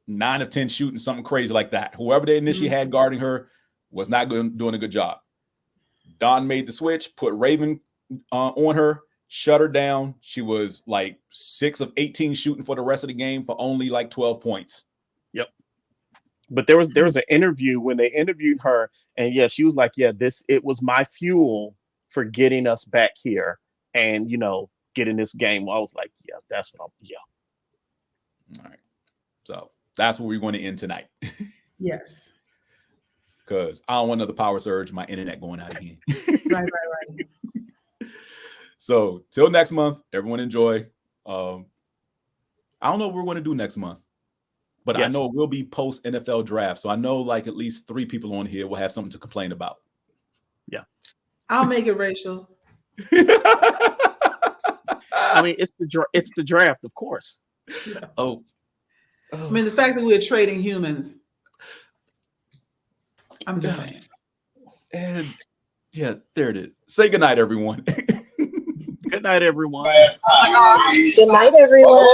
9 of 10 shooting, something crazy like that. Whoever they initially had guarding her was not doing a good job. Don made the switch, put Raven on her, shut her down. She was like 6 of 18 shooting for the rest of the game for only like 12 points. Yep. But there was an interview when they interviewed her, and yeah, she was like, yeah, it was my fuel for getting us back here and, getting this game. Well, I was like, yeah, that's what All right. So that's where we're going to end tonight. Yes. Because I don't want another power surge, my internet going out again. Right. So till next month, everyone enjoy. I don't know what we're going to do next month, but yes. I know it will be post NFL draft. So I know like at least 3 people on here will have something to complain about. Yeah. I'll make it racial. I mean, it's the draft, of course. Yeah. Oh. I mean, the fact that we're trading humans. I'm just saying. And yeah, there it is. Say goodnight, everyone. Good night, everyone. Good night, everyone.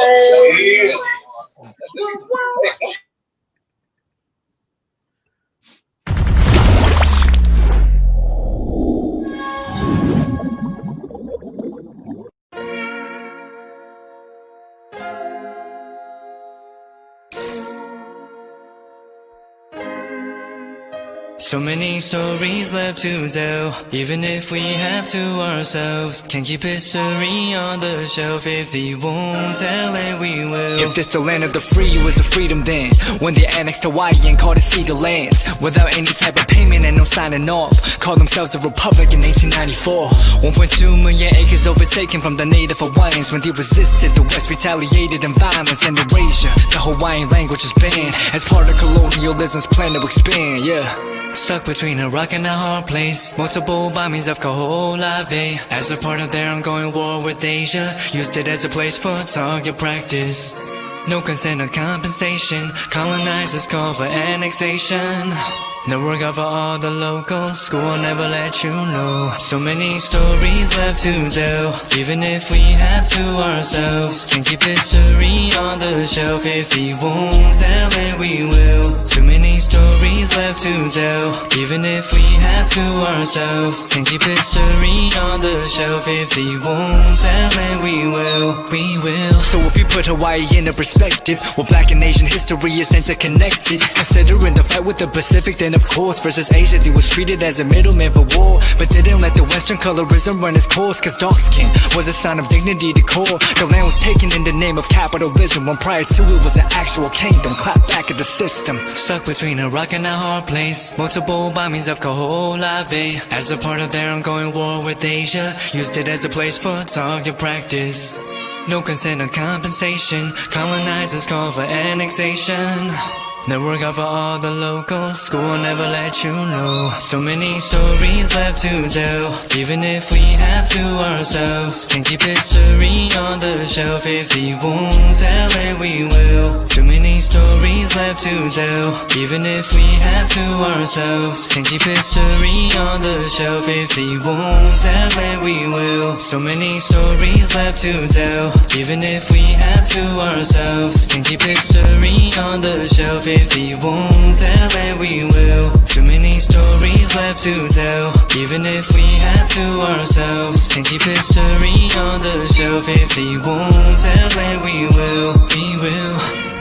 So many stories left to tell, even if we have to ourselves. Can't keep history on the shelf. If we won't tell it, we will. If this the land of the free, it was a freedom then. When they annexed Hawaii and called it Cedar Lands. Without any type of payment and no signing off. Called themselves the Republic in 1894. 1.2 million acres overtaken from the native Hawaiians. When they resisted, the West retaliated in violence and erasure. The Hawaiian language is banned as part of colonialism's plan to expand, yeah. Stuck between a rock and a hard place. Multiple bombings of Kaho'olawe as a part of their ongoing war with Asia. Used it as a place for target practice. No consent or compensation. Colonizers call for annexation. Network of all the locals. School will never let you know. So many stories left to tell. Even if we have to ourselves. Can keep history on the shelf. If we won't tell it, we will. Too many stories left to tell. Even if we have to ourselves. Can keep history on the shelf. If we won't tell it, we will. We will. So if we put Hawaii into perspective, well, Black and Asian history is interconnected. Considering the fight with the Pacific, then of course versus Asia, they was treated as a middleman for war, but didn't let the Western colorism run its course. Cause dark skin was a sign of dignity to core. The land was taken in the name of capitalism, when prior to it was an actual kingdom. Clap back at the system. Stuck between a rock and a hard place. Multiple bombings of Kaho'olawe as a part of their ongoing war with Asia. Used it as a place for target practice. No consent or compensation. Colonizers call for annexation. Network of all the locals. School will never let you know. So many stories left to tell. Even if we have to ourselves. Can keep history on the shelf. If we won't tell it, we will. Too many stories left to tell. Even if we have to ourselves. Can keep history on the shelf. If we won't tell it, we will. So many stories left to tell. Even if we have to ourselves. Can keep history on the shelf. If we won't tell it, we will. Too many stories left to tell. Even if we have to ourselves. Can keep history on the shelf. If we won't tell it, we will. We will.